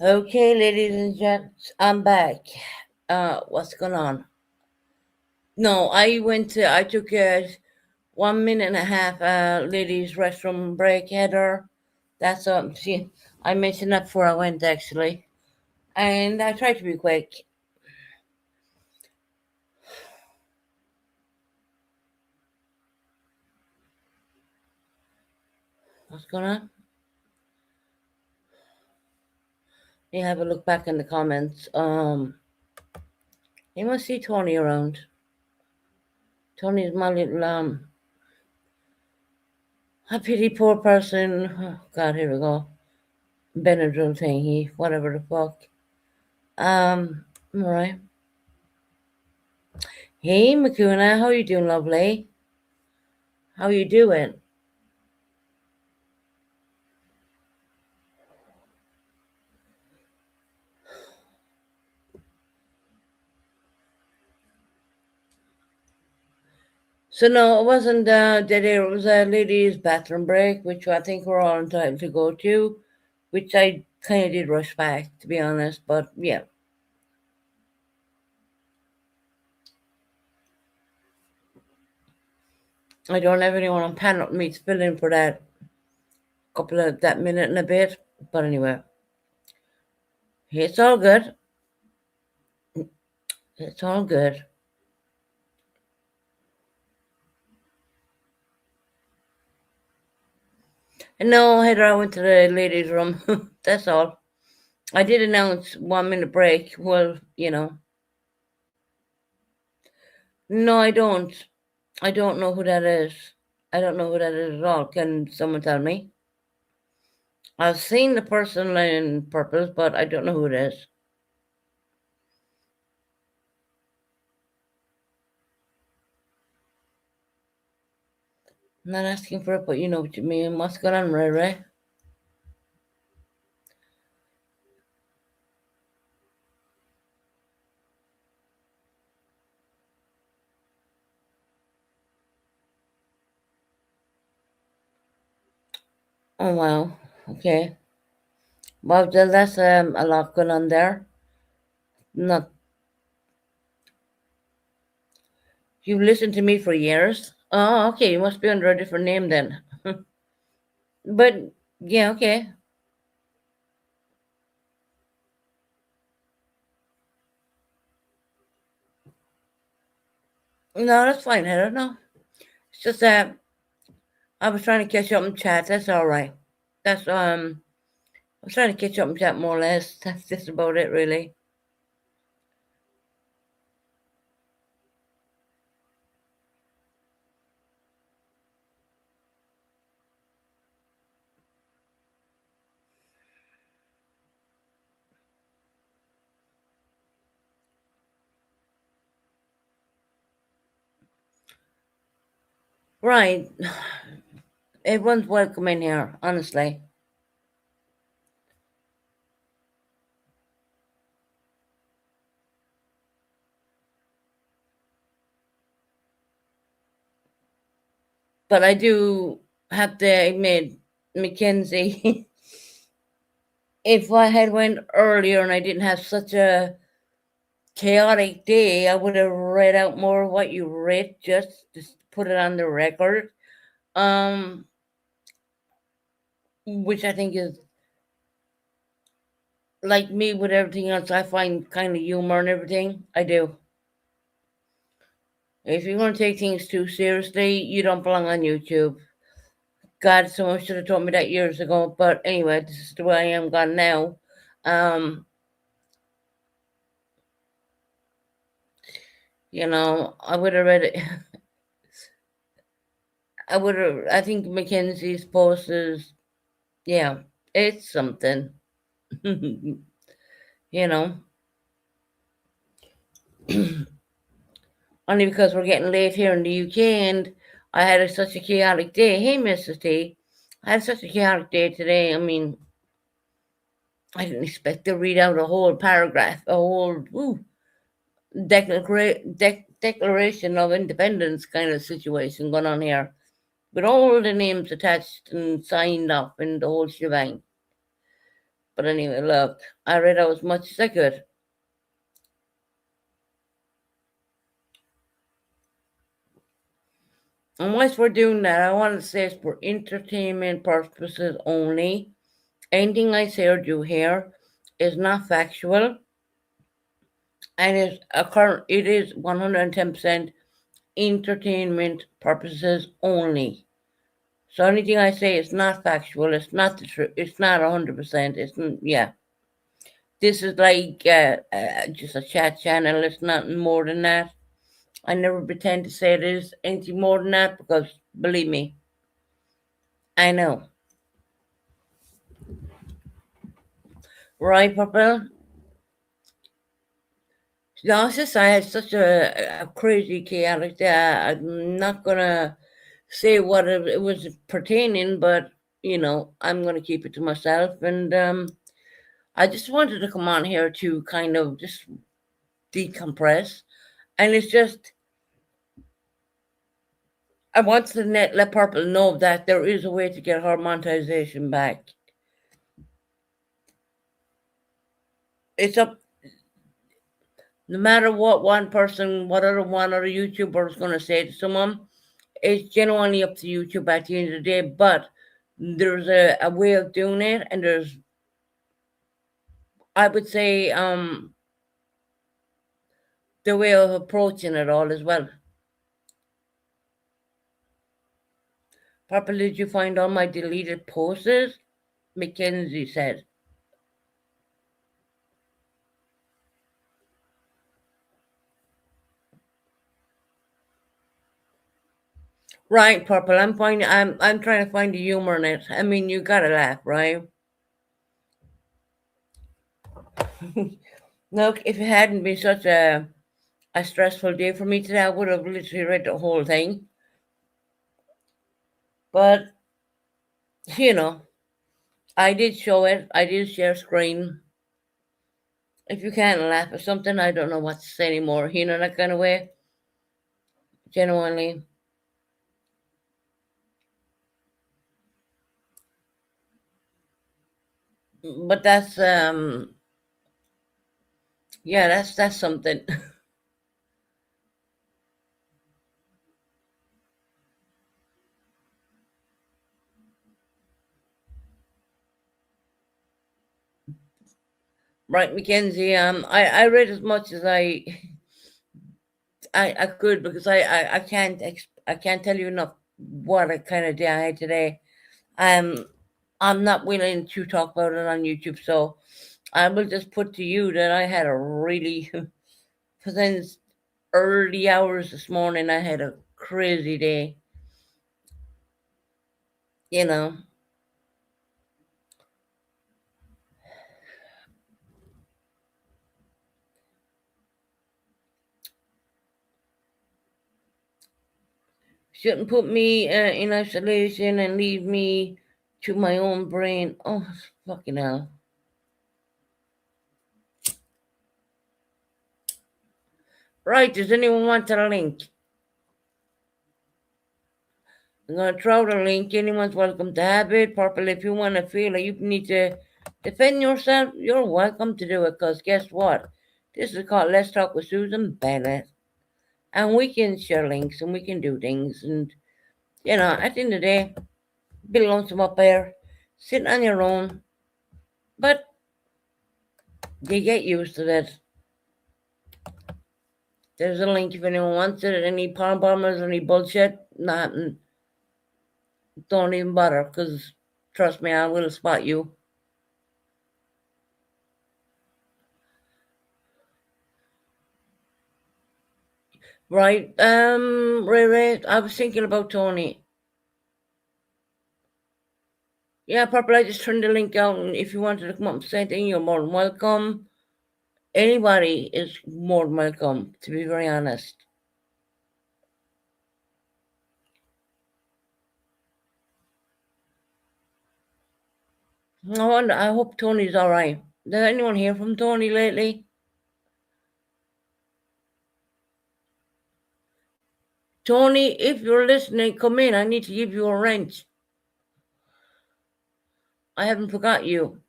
Okay, ladies and gents, I'm back. What's going on? No, I took a 1.5 minute ladies' restroom break, Heather. That's see, I mentioned that before I went actually, and I tried to be quick. What's going on? You have a look back in the comments. You must see Tony around. Tony's my little I pity poor person. Oh, God, here we go. Benadryl thingy, whatever the fuck. All right. Hey, Makuna, how you doing, lovely? How you doing? So no, it wasn't dead air. It was a ladies' bathroom break, which I think we're all entitled to go to, which I kind of did rush back, to be honest. But yeah. I don't have anyone on panel with me to fill in for that minute and a bit. But anyway, it's all good. It's all good. And no, Heather, I went to the ladies' room. That's all. I did announce 1 minute break. Well, no, I don't. I don't know who that is. I don't know who that is at all. Can someone tell me? I've seen the person in purple, but I don't know who it is. I'm not asking for it, but you know what you mean. What's going on, Ray Ray? Oh, wow. Okay. Well, that's a lot going on there. Not You've listened to me for years. Oh, okay. You must be under a different name then. But yeah, okay. No, that's fine, Heather. No, it's just that I was trying to catch up in chat. That's all right. That's I was trying to catch up in chat more or less. That's just about it, really. Right. Everyone's welcome in here, honestly. But I do have to admit, Mackenzie, if I had went earlier and I didn't have such a chaotic day, I would have read out more of what you read just to put it on the record. Um, which I think is like me with everything else. I find kind of humor and everything. I do. If you're going to take things too seriously, you don't belong on YouTube. God, someone should have told me that years ago. But anyway, this is the way I am gone now. Um, I would have read it. I would have. I think Mackenzie's post is, yeah, it's something. you know, only because we're getting late here in the UK and I had such a chaotic day. Hey, Mrs. T, I had such a chaotic day today. I mean, I didn't expect to read out a whole paragraph, a whole declaration of independence kind of situation going on here, with all the names attached and signed off and the whole shebang. But anyway, look, I read out as much as I could. And whilst we're doing that, I want to say it's for entertainment purposes only. Anything I say or do here is not factual, and it is 110% entertainment purposes only. So anything I say is not factual. It's not the truth. It's not 100%. Yeah. This is like just a chat channel. It's nothing more than that. I never pretend to say it is anything more than that because believe me, I know. Right, Purple? No, it's just I had such a crazy chaotic day. I'm not gonna say what it was pertaining, but I'm gonna keep it to myself. And I just wanted to come on here to kind of just decompress. And it's just I want to let Purple know that there is a way to get her monetization back. It's up. No matter what one other YouTuber is going to say to someone, It's genuinely up to YouTube at the end of the day, but there's a way of doing it, and there's, I would say, the way of approaching it all as well. Papa, did you find all my deleted posts? Mackenzie said. Right, Purple. I'm trying to find the humor in it. I mean, you gotta laugh, right? Look, if it hadn't been such a stressful day for me today, I would have literally read the whole thing. But you know, I did show it. I did share screen. If you can't laugh at something, I don't know what to say anymore. You know, that kind of way. Genuinely. But that's yeah, that's something. Right, Mackenzie. I read as much as I could, because I can't tell you enough what a kind of day I had today. Um, I'm not willing to talk about it on YouTube, so I will just put to you that I had a really since early hours this morning. I had a crazy day. You know, shouldn't put me in isolation and leave me to my own brain. Oh, fucking hell! Right? Does anyone want the link? I'm gonna throw the link. Anyone's welcome to have it. Purple, if you want to feel like you need to defend yourself, you're welcome to do it. Because guess what? This is called Let's Talk with Susan Bennett. And we can share links and we can do things. And, at the end of the day, be lonesome up there, sitting on your own. But you get used to that. There's a link if anyone wants it. Any palm bombers, any bullshit, nothing. Don't even bother, because trust me, I will spot you. Right. Ray, I was thinking about Tony. Yeah, Purple, I just turned the link out, and if you wanted to come up and say anything, you're more than welcome. Anybody is more than welcome, to be very honest. I hope Tony's all right. Did anyone hear from Tony lately? Tony, if you're listening, come in. I need to give you a wrench. I haven't forgot you.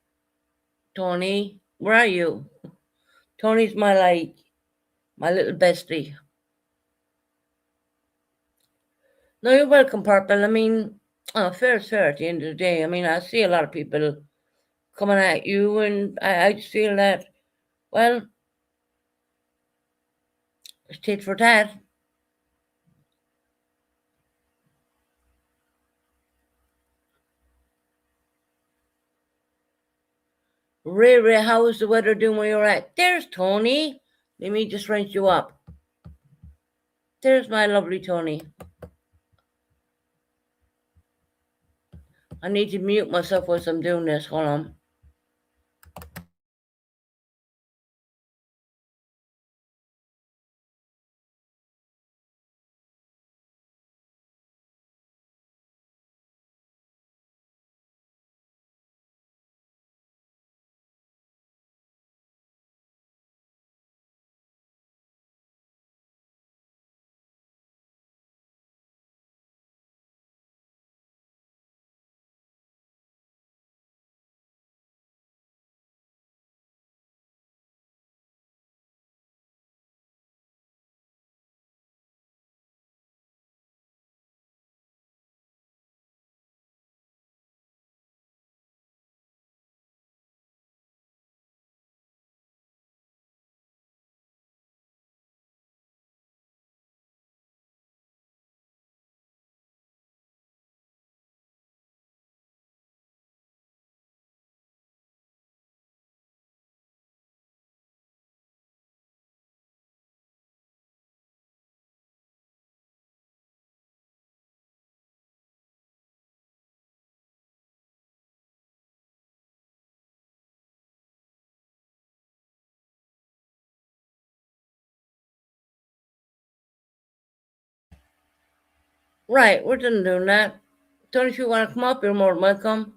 Tony, where are you? Tony's my little bestie. No, you're welcome, Purple. I mean, fair is fair at the end of the day. I mean, I see a lot of people coming at you, and I just feel that, well, it's tit for tat. Ray, how is the weather doing where you're at? There's Tony. Let me just wrench you up. There's my lovely Tony. I need to mute myself whilst I'm doing this. Hold on. Right, we're done doing that. Tony, if you want to come up, you're more than welcome.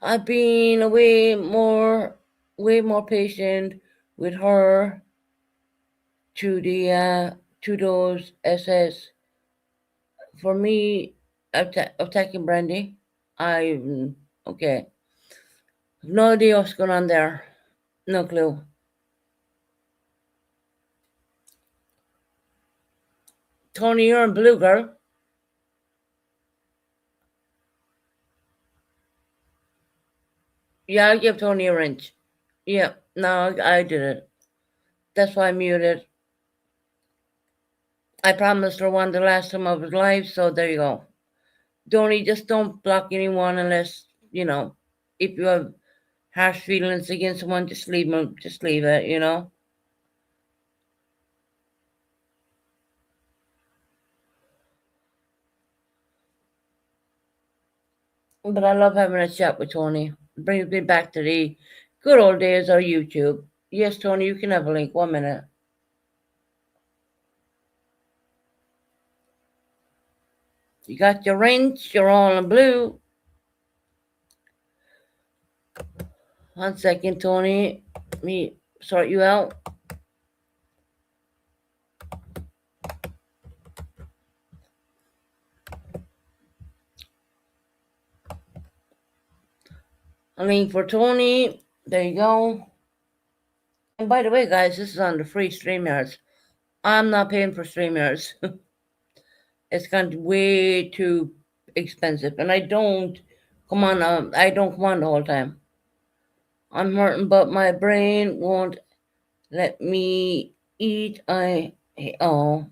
I've been way more patient with her to those SS. For me, attacking Brandy, I okay. No idea what's going on there. No clue. Tony, you're in blue, girl. Yeah, I give Tony a wrench. Yeah, no, I did it. That's why I muted. I promised her one the last time I was live, so there you go. Just don't block anyone unless, if you have harsh feelings against someone, just leave them, just leave it. But I love having a chat with Tony. Brings me back to the good old days of YouTube. Yes, Tony, you can have a link. 1 minute. You got your wrench, you're all in blue. 1 second, Tony. Let me sort you out. A link for Tony. There you go. And by the way, guys, this is on the free StreamYards. I'm not paying for StreamYards. It's gotten way too expensive, and I don't come on. I don't come on the whole time. I'm hurting, but my brain won't let me eat. Oh,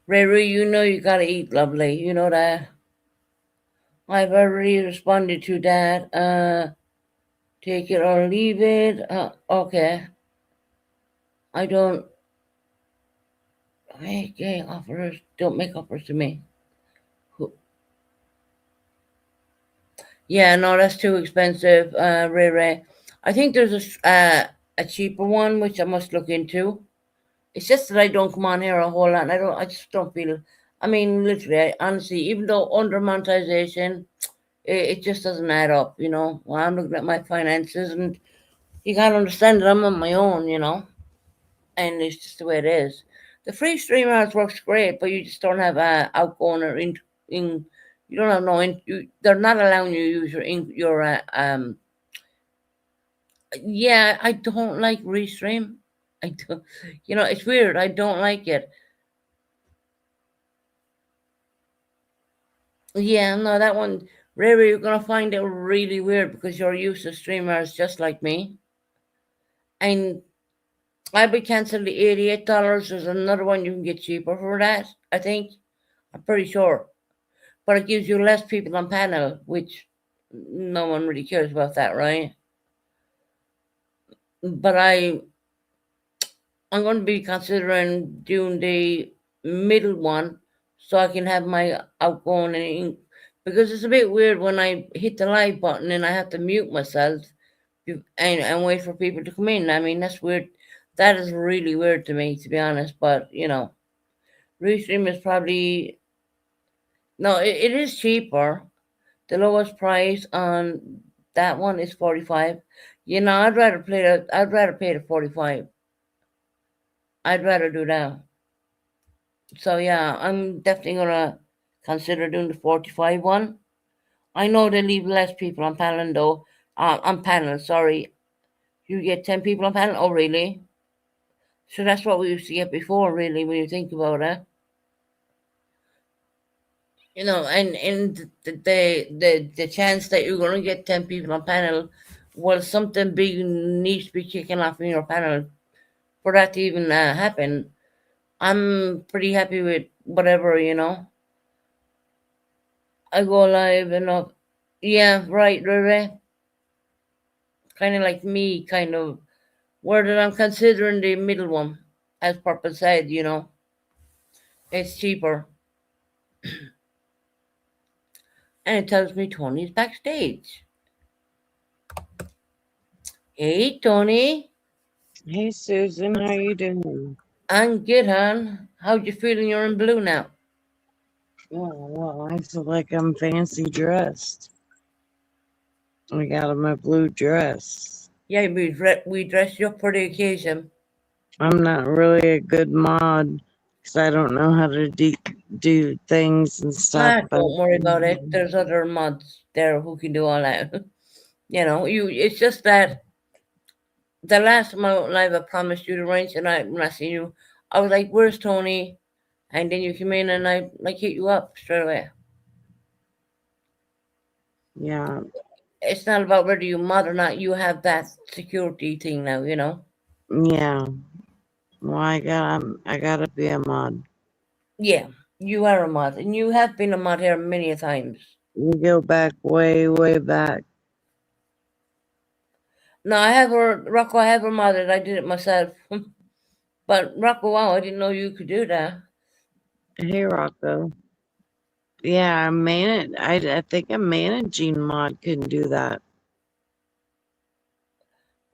Ray, you know you gotta eat, lovely. You know that. I've already responded to that. Take it or leave it. Okay. I don't make offers. Don't make offers to me. Yeah, no, that's too expensive, Ray. I think there's a cheaper one which I must look into. It's just that I don't come on here a whole lot. And I just don't feel. I mean, literally, honestly, even though under monetization, it just doesn't add up. When I'm looking at my finances, and you gotta understand that I'm on my own. And it's just the way it is. The free streamers works great, but you just don't have outgoing or in. You don't have no. They're not allowing you to use your Yeah, I don't like Restream. I don't. It's weird. I don't like it. Yeah, no, that one. Riri, you're gonna find it really weird because you're used to streamers just like me. And I would cancel the $88. There's another one you can get cheaper for that. I think. I'm pretty sure, but it gives you less people on panel, which no one really cares about that, right? But I'm going to be considering doing the middle one so I can have my outgoing because it's a bit weird when I hit the live button and I have to mute myself and wait for people to come in. I mean, that's weird. That is really weird to me, to be honest. But Restream is probably no, it is cheaper. The lowest price on that one is 45. I'd rather pay the 45. I'd rather do that. So yeah, I'm definitely gonna consider doing the 45 one. I know they leave less people on panel though. On panel, sorry. You get 10 people on panel. Oh, really? So that's what we used to get before, really, when you think about it. And the chance that you're gonna get 10 people on panel, well, something big needs to be kicking off in your panel for that to even happen. I'm pretty happy with whatever. I go live enough. Yeah, right. Kind of like me, kind of. Where that I'm considering the middle one, as Purple said. It's cheaper. And it tells me Tony's backstage. Hey, Tony. Hey Susan, how you doing? I'm good, hon. How you feeling? You're in blue now. Well, I feel like I'm fancy dressed. I got on my blue dress. Yeah, we dressed you up for the occasion. I'm not really a good mod because I don't know how to do things and stuff, Ah, but don't worry about it. There's other mods there who can do all that. You. It's just that the last time I went live, I promised you the range, and when I see you, I was like, "Where's Tony?" And then you came in, and I like hit you up straight away. yeah, It's not about whether you mod or not. You have that security thing now. yeah. Well, I gotta be a mod. Yeah, you are a mod, and you have been a mod here many a times. We go back way, way back. No, I have her, Rocco. I have her modded. I did it myself. But Rocco, wow, I didn't know you could do that. Hey Rocco. Yeah, I think a managing mod can do that.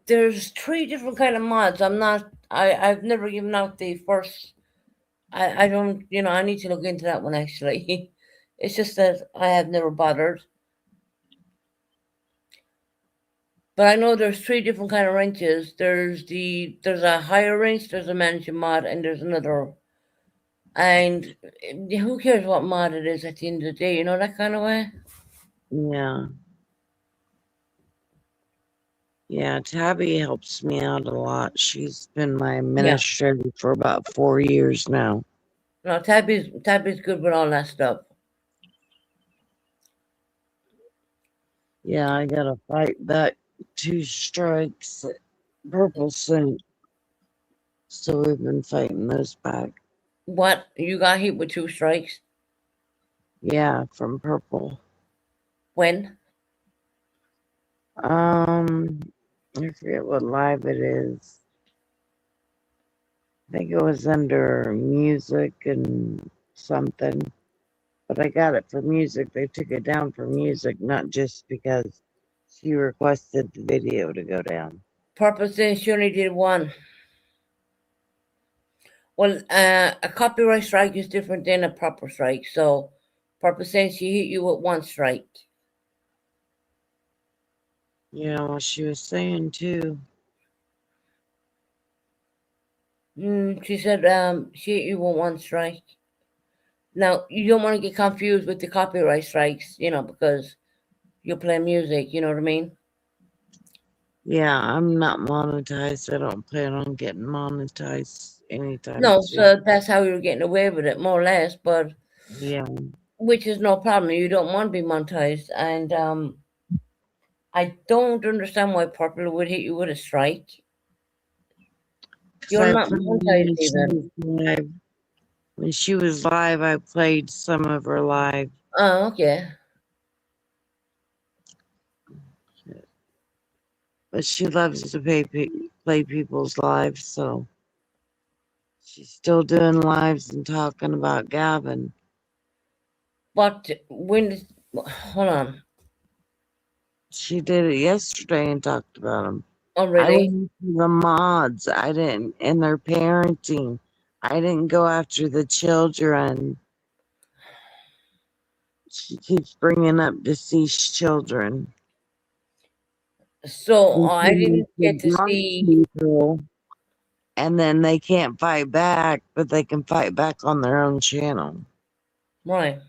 There's three different kind of mods. I'm not. I've never given out the first. I don't. I need to look into that one actually. It's just that I have never bothered. But I know there's three different kind of wrenches. There's a higher wrench, there's a managing mod, and there's another. And who cares what mod it is at the end of the day? That kind of way. Yeah. Yeah, Tabby helps me out a lot. She's been my Yeah. administrator for about 4 years now. No, Tabby's good with all that stuff. Yeah, I gotta fight back 2 strikes at Purple Suit. So we've been fighting those back. What, you got hit with 2 strikes? Yeah, from Purple. When? I forget what live it is. I think it was under music and something. But I got it for music. They took it down for music, not just because she requested the video to go down. Purpose says she only did one. Well, a copyright strike is different than a proper strike. So, Purpose says she hit you with 1 strike. Yeah, well, she was saying too. She said she hit you with 1 strike. Now, you don't want to get confused with the copyright strikes, because you play music, you know what I mean? Yeah, I'm not monetized. I don't plan on getting monetized anytime No, soon. so that's how you're getting away with it, more or less, but Yeah, which is no problem. You don't want to be monetized. And I don't understand why Purple would hit you with a strike. because You're I not played monetized when she even. was live. When she was live, I played some of her live. Oh, okay. But she loves to play people's lives, so she's still doing lives and talking about Gavin. But hold on. She did it yesterday and talked about him. Oh, I really? went after the mods. I didn't, and their parenting. I didn't go after the children. She keeps bringing up deceased children. So And I she didn't get needs to to mock see. people, and then they can't fight back, but they can fight back on their own channel. Right.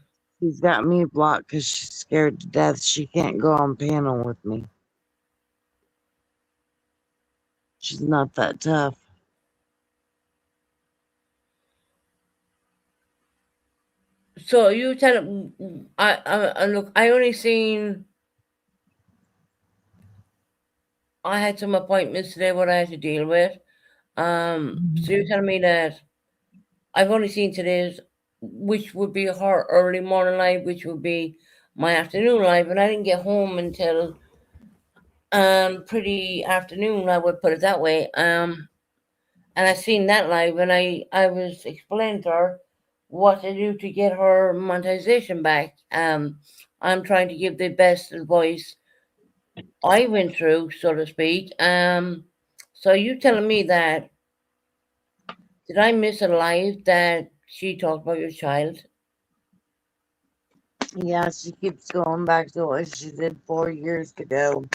She's got me blocked because she's scared to death. She can't go on panel with me. She's not that tough. So you tell him. I look. I only seen. I had some appointments today. What I had to deal with. So you're telling me that I've only seen today's, which would be her early morning live, which would be my afternoon live, and I didn't get home until pretty afternoon. I would put it that way. And I seen that live, and I was explaining to her what to do to get her monetization back. I'm trying to give the best advice I went through, so to speak. So you telling me that did I miss a live that she talked about your child? Yeah, she keeps going back to what she did 4 years ago.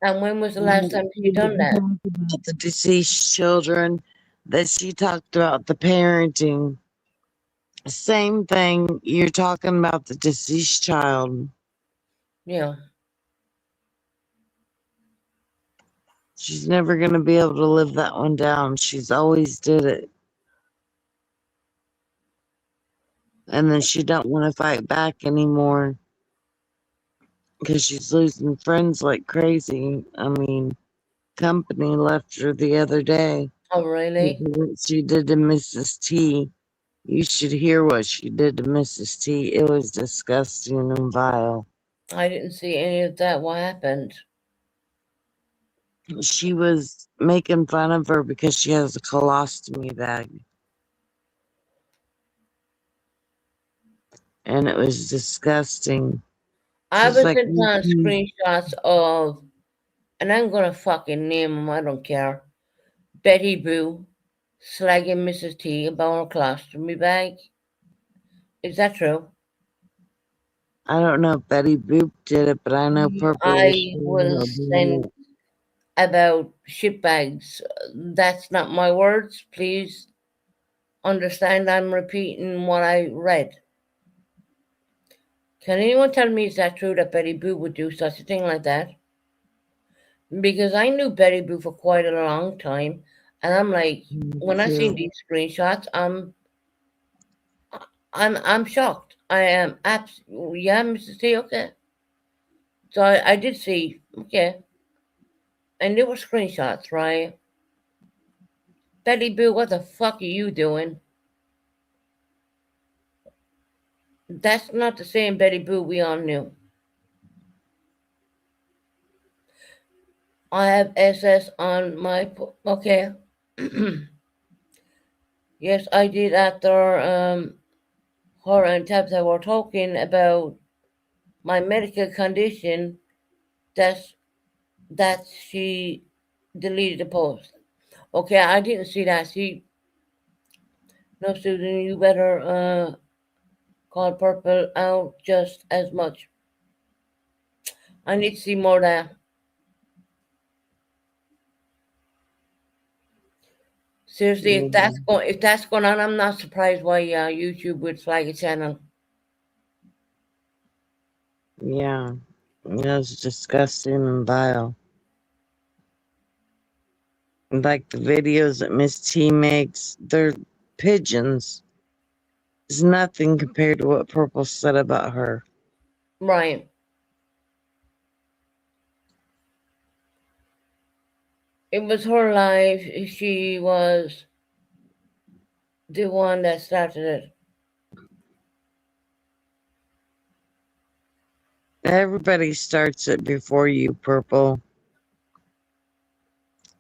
And when was the last time she done that? About the deceased children, that she talked about the parenting. Same thing, you're talking about the deceased child. Yeah. She's never gonna be able to live that one down. She's always did it. And then she don't want to fight back anymore because she's losing friends like crazy. I mean, company left her the other day. Oh, really? What she did to Mrs. T. You should hear what she did to Mrs. T. It was disgusting and vile. I didn't see any of that. What happened? She was making fun of her because she has a colostomy bag. And it was disgusting. I She's was like, sent on screenshots of, and I'm gonna fucking name them. I don't care. Betty Boo slagging Mrs. T about her colostomy bag. Is that true? I don't know if Betty Boop did it, but I know Purple was I was sent about shit bags. That's not my words. Please understand I'm repeating what I read. Can anyone tell me is that true that Betty Boo would do such a thing like that? Because I knew Betty Boo for quite a long time, and I'm like, when I seen these screenshots, I'm shocked. I am yeah, Mrs. T, okay. So I did see, okay, and there were screenshots, right? Betty Boo, what the fuck are you doing? That's not the same Betty Boo we all knew. I have SS on my okay. Yes, I did after her and Tabitha were talking about my medical condition. That's that she deleted the post. Okay, I didn't see that. See, no, Susan, you better call Purple out just as much. I need to see more of that. Seriously, if that's going on, I'm not surprised why YouTube would flag a channel. Yeah, that's disgusting and vile. Like the videos that Miss T makes, they're pigeons. It's nothing compared to what Purple said about her. Right. It was her life. She was the one that started it. Everybody starts it before you, Purple.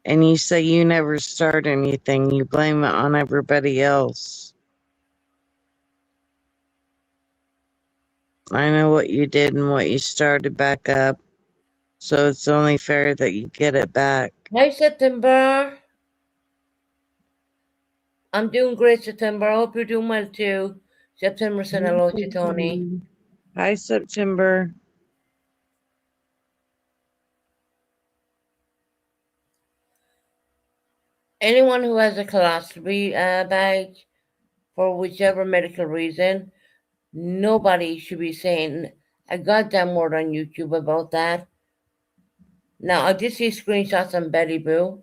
And you say you never start anything, you blame it on everybody else. I know what you did and what you started back up, so it's only fair that you get it back. Hi, September. I'm doing great, September. I hope you're doing well too. September said hello to Tony. Hi, September. Anyone who has a colostomy bag for whichever medical reason, nobody should be saying a goddamn word on YouTube about that. Now, I did see screenshots on Betty Boo.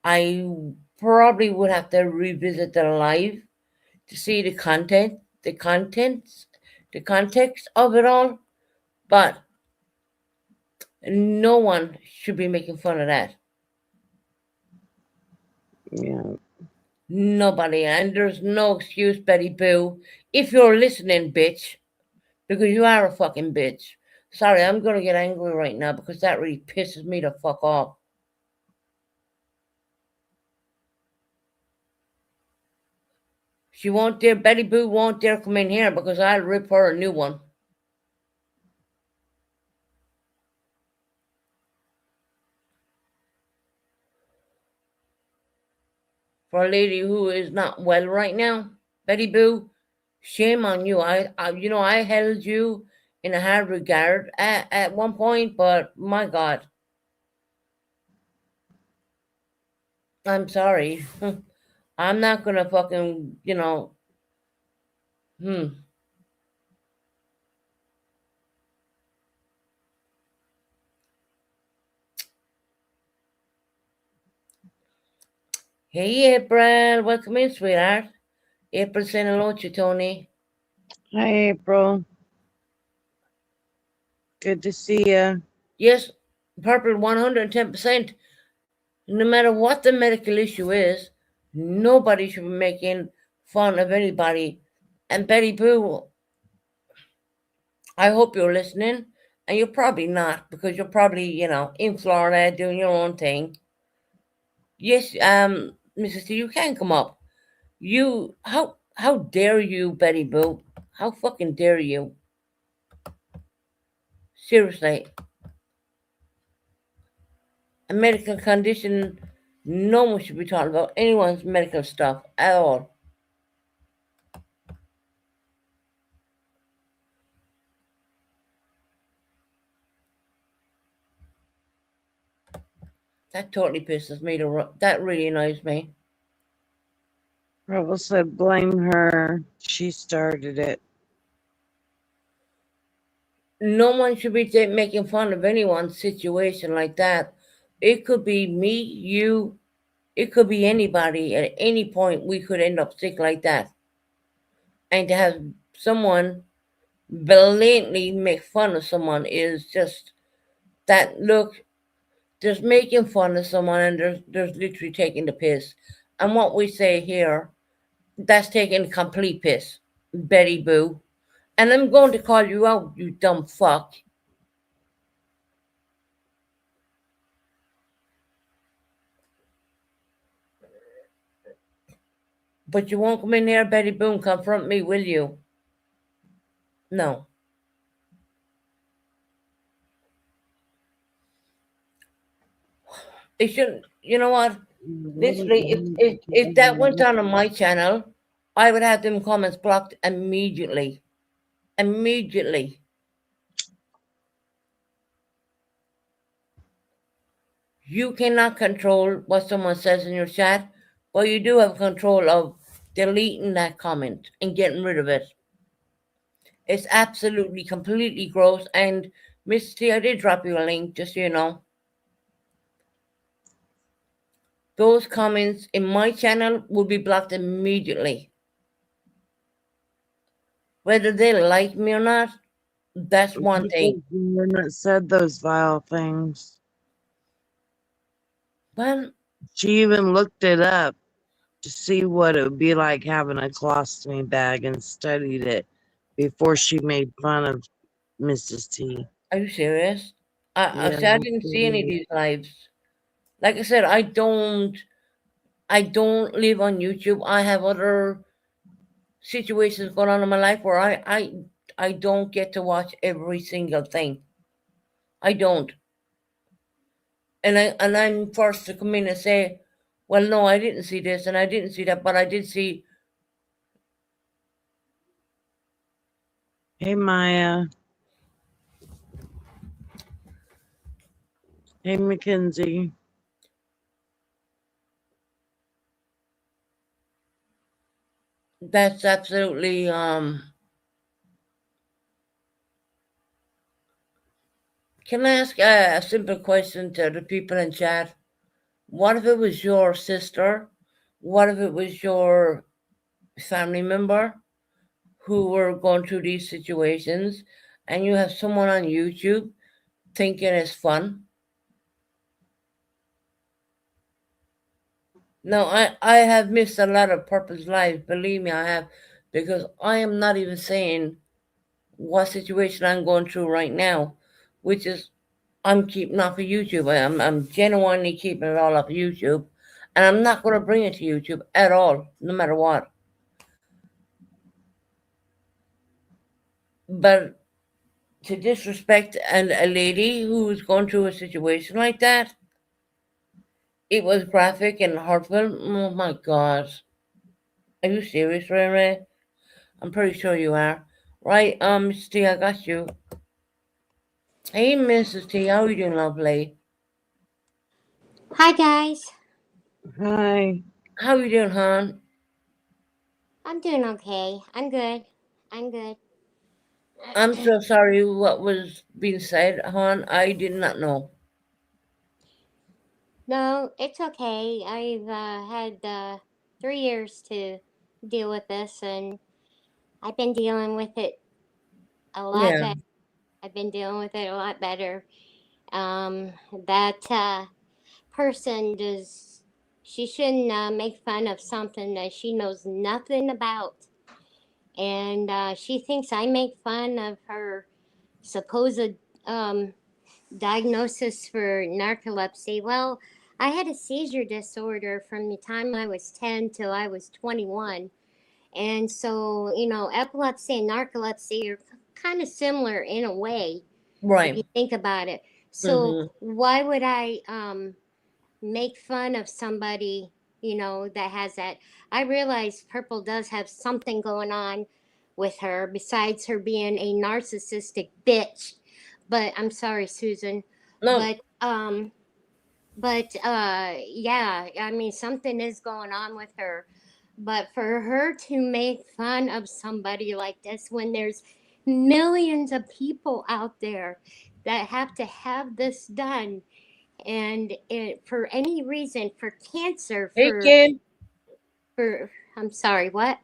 I probably would have to revisit the live to see the context of it all. But no one should be making fun of that. Yeah. Nobody. And there's no excuse, Betty Boo, if you're listening, bitch, because you are a fucking bitch. Sorry, I'm going to get angry right now because that really pisses me the fuck off. Betty Boo won't dare come in here because I'll rip her a new one. for a lady who is not well right now, Betty Boo, shame on you. I held you in a high regard at one point, but my God, I'm sorry. I'm not gonna fucking, hmm. Hey, April, welcome in, sweetheart. April saying hello to Tony. Hi, April. Good to see you. Yes, Purple 110%. No matter what the medical issue is, nobody should be making fun of anybody. And Betty Boo, I hope you're listening. And you're probably not, because you're probably, in Florida doing your own thing. Yes, Mrs. T, you can come up. How dare you, Betty Boo? How fucking dare you? Seriously. A medical condition, no one should be talking about anyone's medical stuff at all. That totally pisses me that really annoys me. Rebel said blame her. She started it. No one should be making fun of anyone's situation like that. It could be me, you, it could be anybody. At any point, we could end up sick like that. And to have someone blatantly make fun of someone is just that look, just making fun of someone, and there's literally taking the piss. And what we say here, that's taking complete piss, Betty Boo. And I'm going to call you out, you dumb fuck. But you won't come in here, Betty Boo, and confront me, will you? No. It shouldn't. You know what? Literally, if that went on my channel, I would have them comments blocked immediately. Immediately. You cannot control what someone says in your chat, but you do have control of deleting that comment and getting rid of it. It's absolutely, completely gross. And Miss T, I did drop you a link, just so you know. Those comments in my channel will be blocked immediately. Whether they like me or not, that's one thing. You're not said those vile things. Well, She even looked it up to see what it would be like having a colostomy bag and studied it before she made fun of Mrs. T. are you serious? Yeah, I didn't see any of these lives. Like I said, I don't live on YouTube. I have other situations going on in my life where I don't get to watch every single thing. I don't. And I'm forced to come in and say, well, no, I didn't see this and I didn't see that, but I did see. Hey, Maya. Hey, Mackenzie. That's absolutely Can I ask a simple question to the people in chat? What if it was your sister? What if it was your family member who were going through these situations, and you have someone on YouTube thinking it's fun? No, I have missed a lot of Purple's lives. Believe me, I have, because I am not even saying what situation I'm going through right now, which is I'm keeping off of YouTube. I'm genuinely keeping it all off of YouTube, and I'm not going to bring it to YouTube at all, no matter what. But to disrespect a lady who's going through a situation like that It was graphic and hurtful. Oh my god. Are you serious, Ray Ray? I'm pretty sure you are. Right, Mrs. T, I got you. Hey, Mrs. T, how are you doing, lovely? Hi guys, Hi. How are you doing, hon? I'm doing okay. I'm good. I'm good. I'm so sorry what was being said, hon. I did not know. No, it's okay. I've had 3 years to deal with this, and I've been dealing with it a lot Yeah, better. I've been dealing with it a lot better. That person does. She shouldn't make fun of something that she knows nothing about, and she thinks I make fun of her supposed um, diagnosis for narcolepsy. Well, I had a seizure disorder from the time I was 10 till I was 21. And so, epilepsy and narcolepsy are kind of similar in a way if right. you think about it. So, Mm-hmm. why would I make fun of somebody, that has that? I realize Purple does have something going on with her besides her being a narcissistic bitch. But I'm sorry, Susan. No, But yeah, I mean something is going on with her. But for her to make fun of somebody like this when there's millions of people out there that have to have this done, and for any reason, for cancer, hey, Kim. for I'm sorry, what,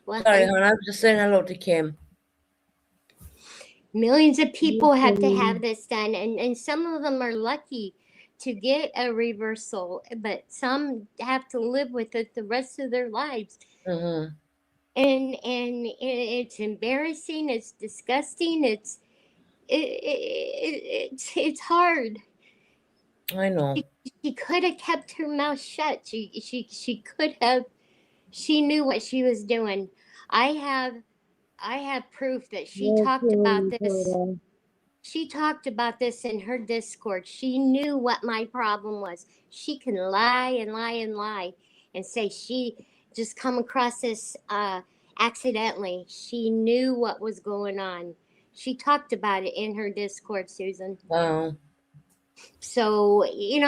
Sorry, honey? hon. I was just saying hello to Kim. Millions of people have to have Okay. this done, and some of them are lucky to get a reversal, but some have to live with it the rest of their lives. Mm-hmm. And it's embarrassing, it's disgusting, it's hard. I know. She could have kept her mouth shut. She could have. She knew what she was doing. I have i have proof that she talked about Okay, this. Toto. She talked about this in her Discord. She knew what my problem was. She can lie and lie and lie and say she just come across this accidentally. She knew what was going on. She talked about it in her Discord, Susan. Wow. So, you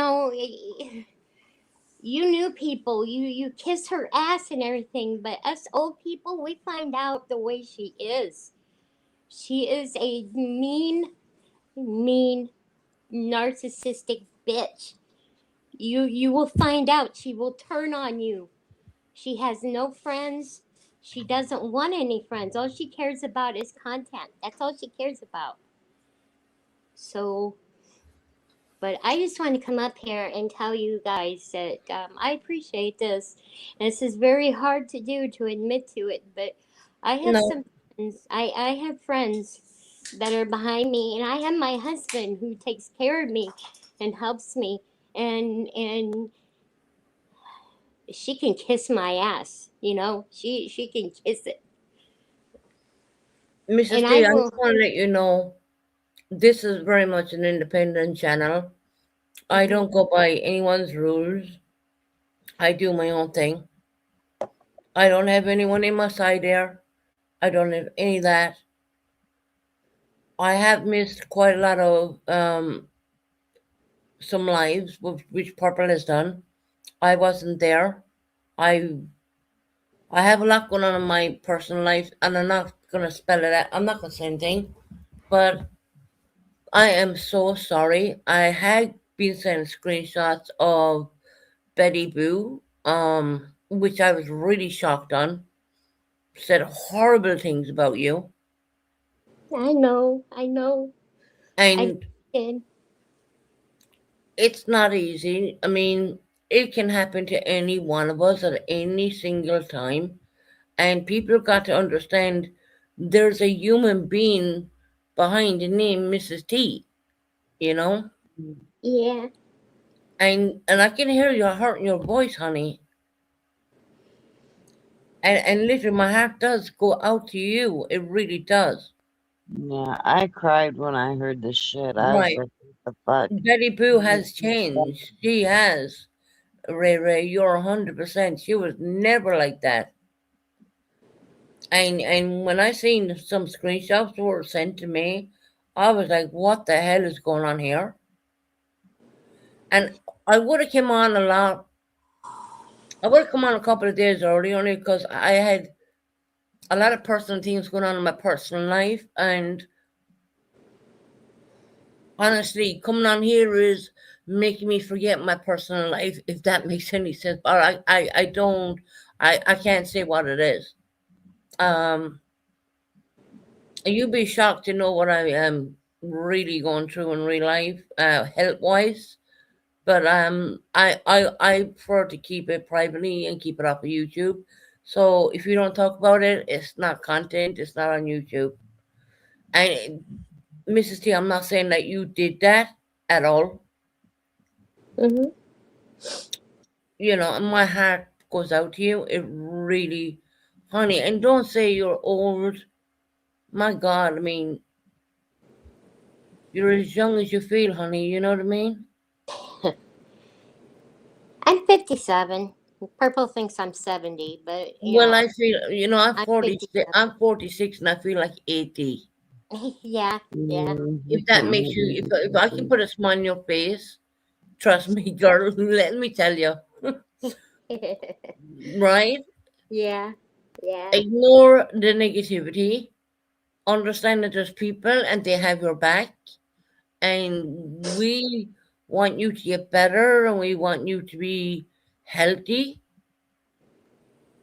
knew people. You kiss her ass and everything, but us old people, we find out the way she is. She is a mean narcissistic bitch. You will find out. She will turn on you. She has no friends. She doesn't want any friends. All she cares about is content. That's all she cares about. So, but I just want to come up here and tell you guys that I appreciate this. And this is very hard to do, to admit to it, but I have No, some friends. I have friends that are behind me, and I have my husband who takes care of me and helps me. And she can kiss my ass, she can kiss it, Mrs. and I T, I will. just want to let you know this is very much an independent channel. I Mhm. don't go by anyone's rules. I do my own thing. I don't have anyone in my side there. I don't have any of that. I have missed quite a lot of some lives which Purple has done. I wasn't there. I I have a lot going on in my personal life, and I'm not gonna spell it out. I'm not gonna say anything, but I am so sorry. I had been sent screenshots of Betty Boo, which I was really shocked on. Said horrible things about you, I know, I and did. it's not easy. I mean, it can happen to any one of us at any single time. And people got to understand there's a human being behind the name Mrs. T, you know? Yeah, And I can hear your heart in your voice, honey. And literally my heart does go out to you. It really does. Yeah, I cried when I heard this shit. I was Right. like, what the fuck? Betty Boo has changed. She has. Ray, you're 100%. She was never like that. And when I seen some screenshots were sent to me, I was like, what the hell is going on here? And I would have come on a lot. I would have come on a couple of days early only because I had a lot of personal things going on in my personal life. And honestly, coming on here is making me forget my personal life, if that makes any sense. But I don't, I can't say what it is. You'd be shocked to know what I am really going through in real life, health wise. But I prefer to keep it privately and keep it off of YouTube. So if you don't talk about it, it's not content. It's not on YouTube. And Mrs. T, I'm not saying that you did that at all. Mm-hmm. You know, and my heart goes out to you. It really, honey. And don't say you're old. My God, I mean, you're as young as you feel, honey. You know what I mean? I'm 57. Purple thinks I'm 70, but Well, I feel, I'm I'm 46. 57. I'm 46, and I feel like 80. Yeah, yeah. If that makes you, if I can put a smile on your face, trust me, girl. Let me tell you, right? Yeah, yeah. Ignore the negativity. Understand that there's people and they have your back, and we want you to get better, and we want you to be healthy.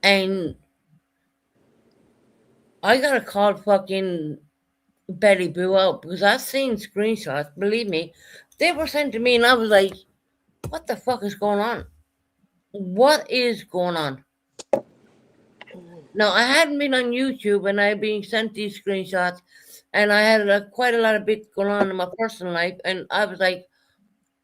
And I gotta call fucking Betty Boo out because I've seen screenshots. Believe me, they were sent to me, and I was like, "What the fuck is going on? What is going on?" Now I hadn't been on YouTube, and I've been sent these screenshots, and I had quite a lot of bits going on in my personal life, and I was like,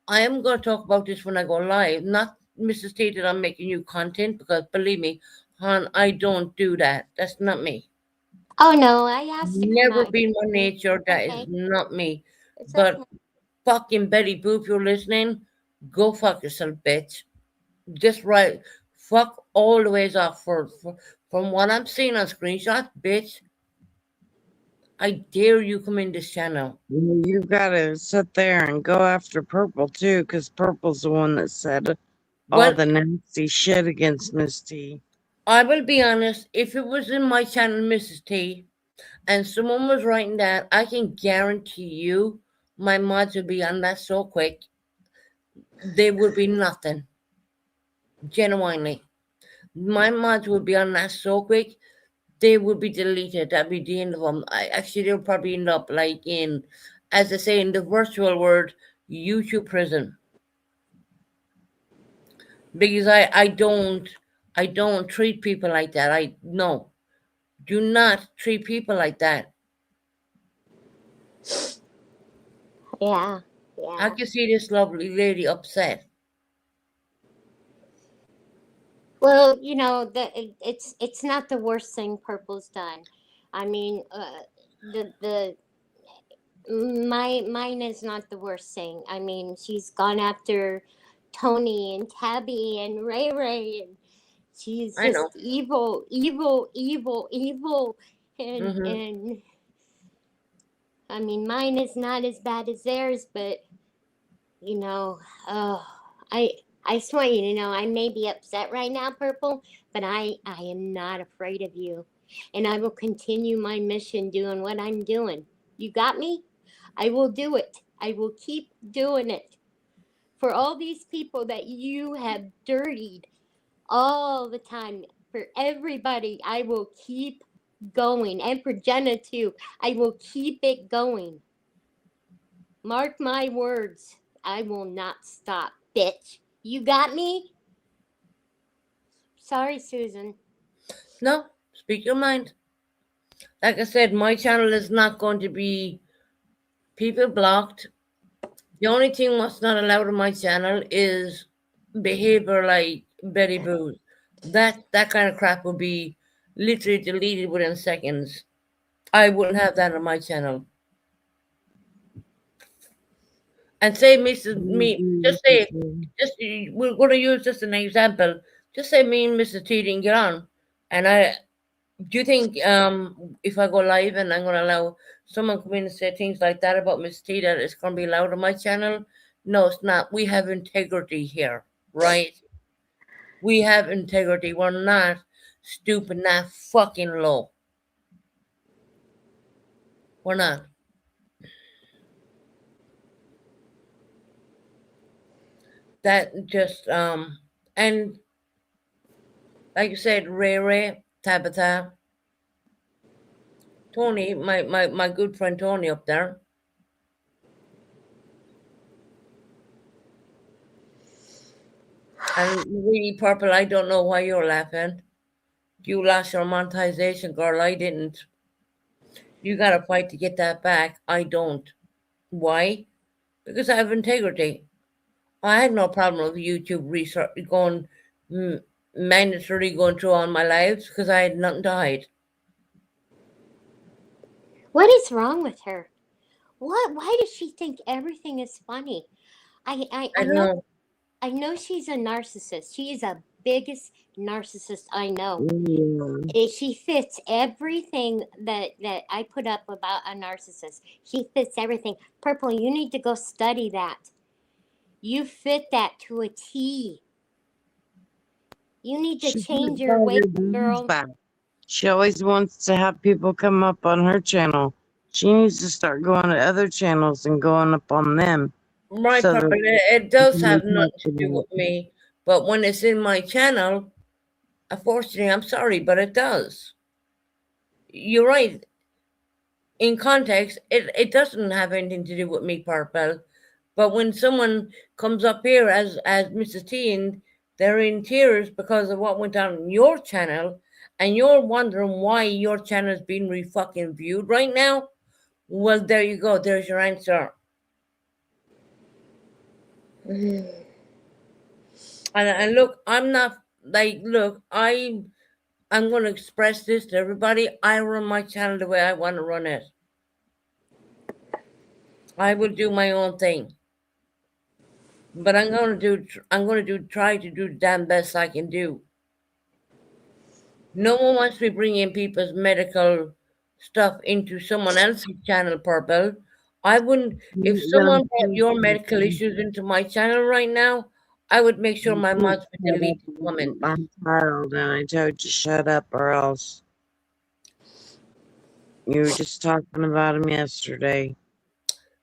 "I am going to talk about this when I go live." Not Mrs. T that I'm making you content because believe me, hon, I don't do that. That's not me. Oh no, I asked to come Never out been my here. nature. It's That is okay. not me. It's But okay. fucking Betty Boo, if you're listening, go fuck yourself, bitch. Just right, fuck all the ways off for from what I'm seeing on screenshots, bitch. I dare you come in this channel. You gotta sit there and go after Purple too, because Purple's the one that said all Well, the nasty shit against Miss T. I will be honest. If it was in my channel, Mrs. T, and someone was writing that, I can guarantee you, my mods would be on that so quick. There would be nothing. Genuinely, my mods would be on that so quick. They would be deleted. That'd be the end of them. They'll probably end up like in, as they say in the virtual world, YouTube prison. Because I don't treat people like that. I no, do not treat people like that. Yeah, I yeah. can see this lovely lady upset. Well, it's not the worst thing Purple's done. I mean, the mine is not the worst thing. I mean, she's gone after Tony and Tabby and Ray Ray, and she's I know. just evil, evil, evil, evil. And Hmm. and I mean, mine is not as bad as theirs, but you know, oh, I I just want you to know I may be upset right now, Purple, but I am not afraid of you, and I will continue my mission doing what I'm doing. You got me? I will do it. I will keep doing it for all these people that you have dirtied all the time. For everybody, I will keep going, and for Jenna too. I will keep it going. Mark my words. I will not stop, bitch. You got me? Sorry, Susan. No, speak your mind. Like I said, my channel is not going to be people blocked. The only thing what's not allowed on my channel is behavior like Betty Boo. That kind of crap will be literally deleted within seconds. I wouldn't have that on my channel. and say Mrs. Me, just say, we're going to use just an example. Just say me and Mrs. T didn't get on, and do you think if I go live and I'm going to allow someone come in and say things like that about Miss T that it's going to be allowed on my channel? No, it's not. We have integrity here, right? We have integrity. We're not stupid, not fucking low. We're not. That just and like you said, Ray, Tabitha, Tony, my good friend Tony up there. And really, Purple, I don't know why you're laughing. You lost your monetization, girl. I didn't. You got to fight to get that back. I don't. Why? Because I have integrity. I had no problem with YouTube research going mandatory going through all my lives because I had nothing to hide. What is wrong with her? What? Why does she think everything is funny? I know she's a narcissist. She is the biggest narcissist I know. Yeah. She fits everything that I put up about a narcissist. She fits everything. Purple, you need to go study that. You fit that to a T. You need to change your way, girl. She always wants to have people come up on her channel. She needs to start going to other channels and going up on them. Right, So Purple, it does have nothing to do with me. But when it's in my channel, unfortunately, I'm sorry, but it does. You're right. In context, it doesn't have anything to do with me, Purple. But when someone comes up here as Mrs. T and they're in tears because of what went on your channel, and you're wondering why your channel is being re-fucking viewed right now, well, there you go. There's your answer. And look, I'm not like, look, I'm going to express this to everybody. I run my channel the way I want to run it. I will do my own thing. But I'm going to try to do the damn best I can do. No one wants me bringing people's medical stuff into someone else's channel, Purple. I wouldn't, if someone brought your medical issues into my channel right now, I would make sure my mods would delete the comment. I'm tired and I told you shut up or else. You were just talking about him yesterday.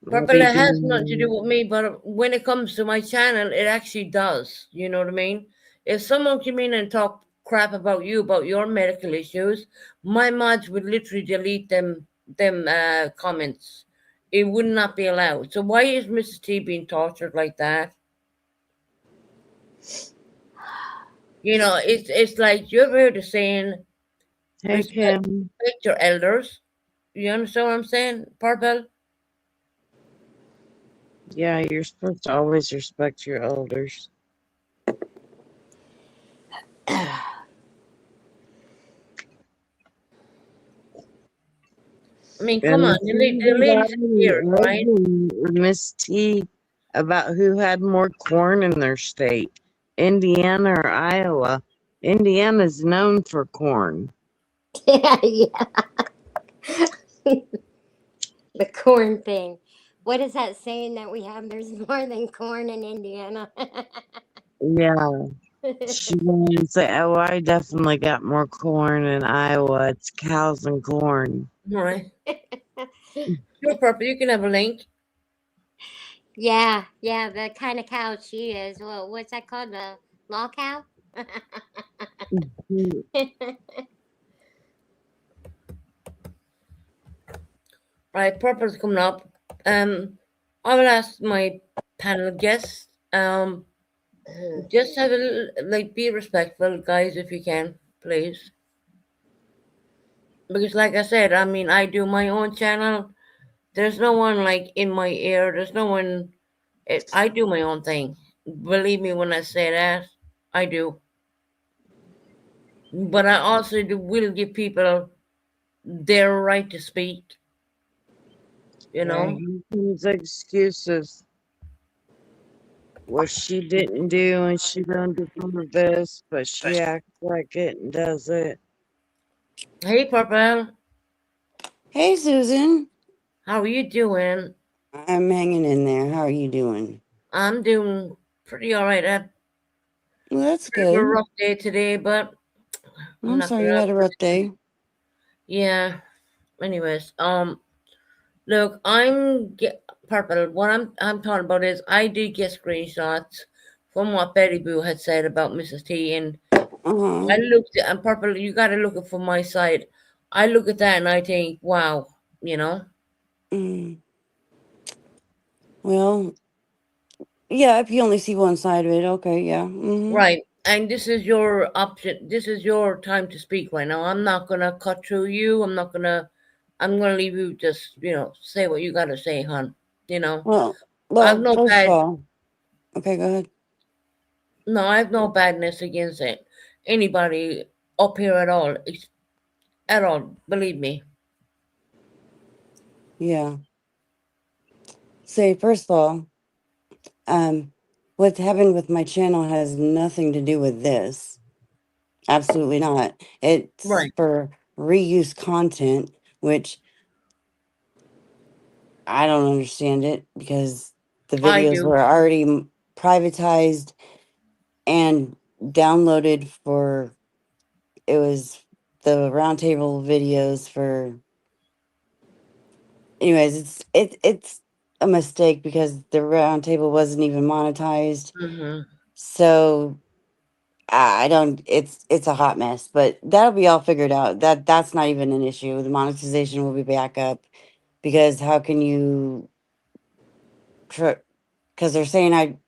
Purple, it has nothing to do with me, but when it comes to my channel, it actually does. You know what I mean? If someone came in and talked crap about you, about your medical issues, my mods would literally delete them comments. It would not be allowed. So why is Mrs. T being tortured like that? You know, it's like you ever heard the saying, respect your elders. You understand what I'm saying, Purple? Yeah, you're supposed to always respect your elders. I mean, come on, the lady's here, right? Miss T about who had more corn in their state, Indiana or Iowa. Indiana's known for corn. Yeah. The corn thing. What is that saying that we have? There's more than corn in Indiana. Yeah. She wanted to say, oh, I definitely got more corn in Iowa. It's cows and corn. Right. Sure, Purple, you can have a link. Yeah, the kind of cow she is. Well, what's that called? The law cow? Right, Purple's coming up. I will ask my panel guests. Just have be respectful, guys, if you can, please. Because, like I said, I mean, I do my own channel. There's no one like in my ear. There's no one. I do my own thing. Believe me when I say that, I do. But I also will give people their right to speak. You know, Excuses. what she didn't do and she learned to do this, but she acts like it and does it. Hey, Purple. Hey, Susan. How are you doing? I'm hanging in there. How are you doing? I'm doing pretty all right. I had Well, that's a bit of a good. rough day today, but I'm I'm not sorry you gonna. had a rough day. Yeah. Anyways, look, Purple. What I'm talking about is I did get screenshots from what Betty Boo had said about Mrs. T, and Uh-huh. I looked at and Purple. You got to look at from my side. I look at that and I think, wow, you know. Mm. Well, yeah, if you only see one side of it, okay, yeah. Mm-hmm. Right. And this is your option. This is your time to speak right now. I'm not gonna cut through you. I'm gonna leave you just, say what you gotta say, hon. You know. I've Well, no first of bad all, okay, go ahead. no, I have no badness against it. Anybody up here at all. At all, believe me. Yeah. Say, first of all, what happened with my channel has nothing to do with this. Absolutely not. It's Right. for reuse content, which I don't understand it because the I videos do. were already privatized and downloaded for it was the roundtable videos for anyways it's a mistake because the roundtable wasn't even monetized, Mm-hmm. so I don't it's a hot mess, but that'll be all figured out. That's not even an issue. The monetization will be back up because how can you because they're saying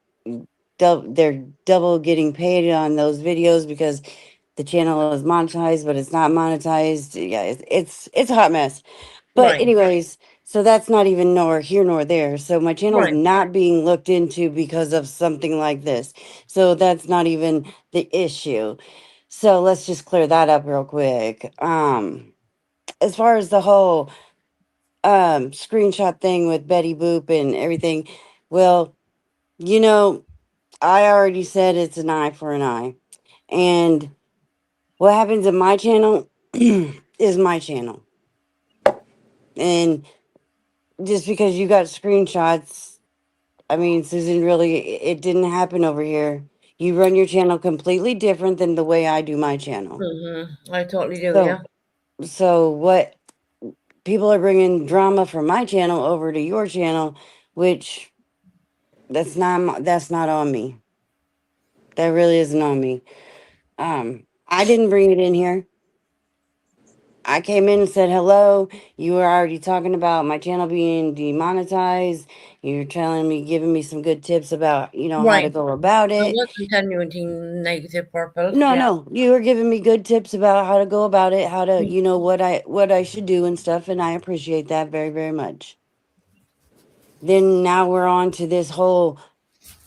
they're double getting paid on those videos because the channel is monetized, but it's not monetized. Yeah, it's a hot mess. But Right. anyways, so that's not even nor here nor there. So my channel's Right. not being looked into because of something like this. So that's not even the issue. So let's just clear that up real quick. As far as the whole screenshot thing with Betty Boop and everything, well, you know, I already said it's an eye for an eye. And what happens in my channel is my channel. And just because you got screenshots, I mean, Susan, really, it didn't happen over here. You run your channel completely different than the way I do my channel. Mm-hmm. I totally do, So, yeah. so what people are bringing drama from my channel over to your channel, which that's not on me. That really isn't on me. I didn't bring it in here. I came in and said hello. You were already talking about my channel being demonetized. You're telling me, giving me some good tips about, how to Right. go about I it. wasn't telling you anything negative, Purple. No, Yeah. no, you were giving me good tips about how to go about it, how to, what I should do and stuff, and I appreciate that very, very much. Then now we're on to this whole,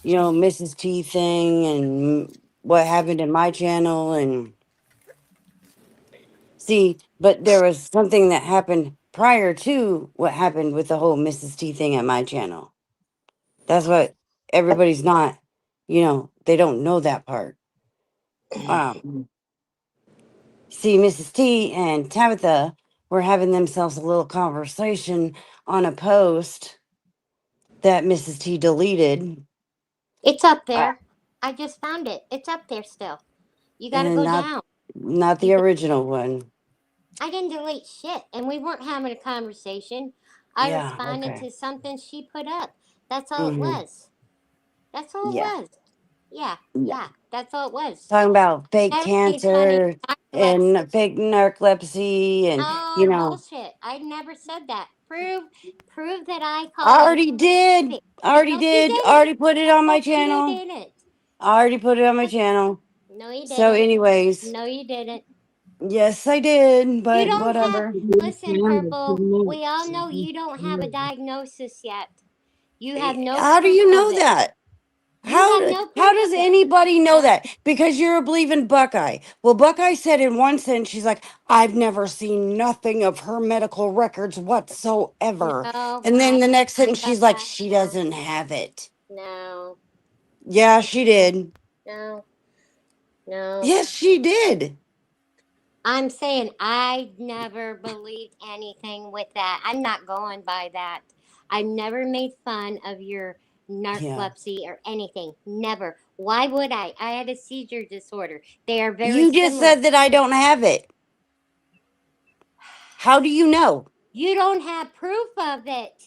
Mrs. T thing and what happened in my channel and see, but there was something that happened prior to what happened with the whole Mrs. T thing at my channel. That's what everybody's not, they don't know that part. See, Mrs. T and Tabitha were having themselves a little conversation on a post that Mrs. T deleted. It's up Uh, there. I just found it. It's up there still. You gotta and go not down. not You the go, original one. I didn't delete shit, and we weren't having a conversation. I Yeah, responded okay. to something she put up. That's all it Mm-hmm. was. That's all it Yeah. was. Yeah, Yeah. yeah, that's all it was. Talking about fake Everybody's trying to cancer narcolepsy. and fake narcolepsy and Oh, bullshit! I never said that. Prove that I I called you. already did. I already No, you did. I didn't. already put it on my No, you channel. didn't. I already put it on my channel. No, you So, didn't. anyways, No, you didn't. yes, I did, You but don't have. whatever. Listen, Purple. We all know you don't have a diagnosis yet. You have no How do proof you of know it. that? You have no How proof does of it. anybody know that? Because you're a believing Buckeye. Well, Buckeye said in one sentence, she's like, I've never seen nothing of her medical records whatsoever. No, And I then the next see sentence, she's like, Buckeye. she doesn't have it. No. Yeah, she did. No, no. Yes, she did. I'm saying I never believed anything with that. I'm not going by that. I've never made fun of your narcolepsy or anything. Never. Why would I? I had a seizure disorder. They are very You just similar. said that I don't have it. How do you know? You don't have proof of it.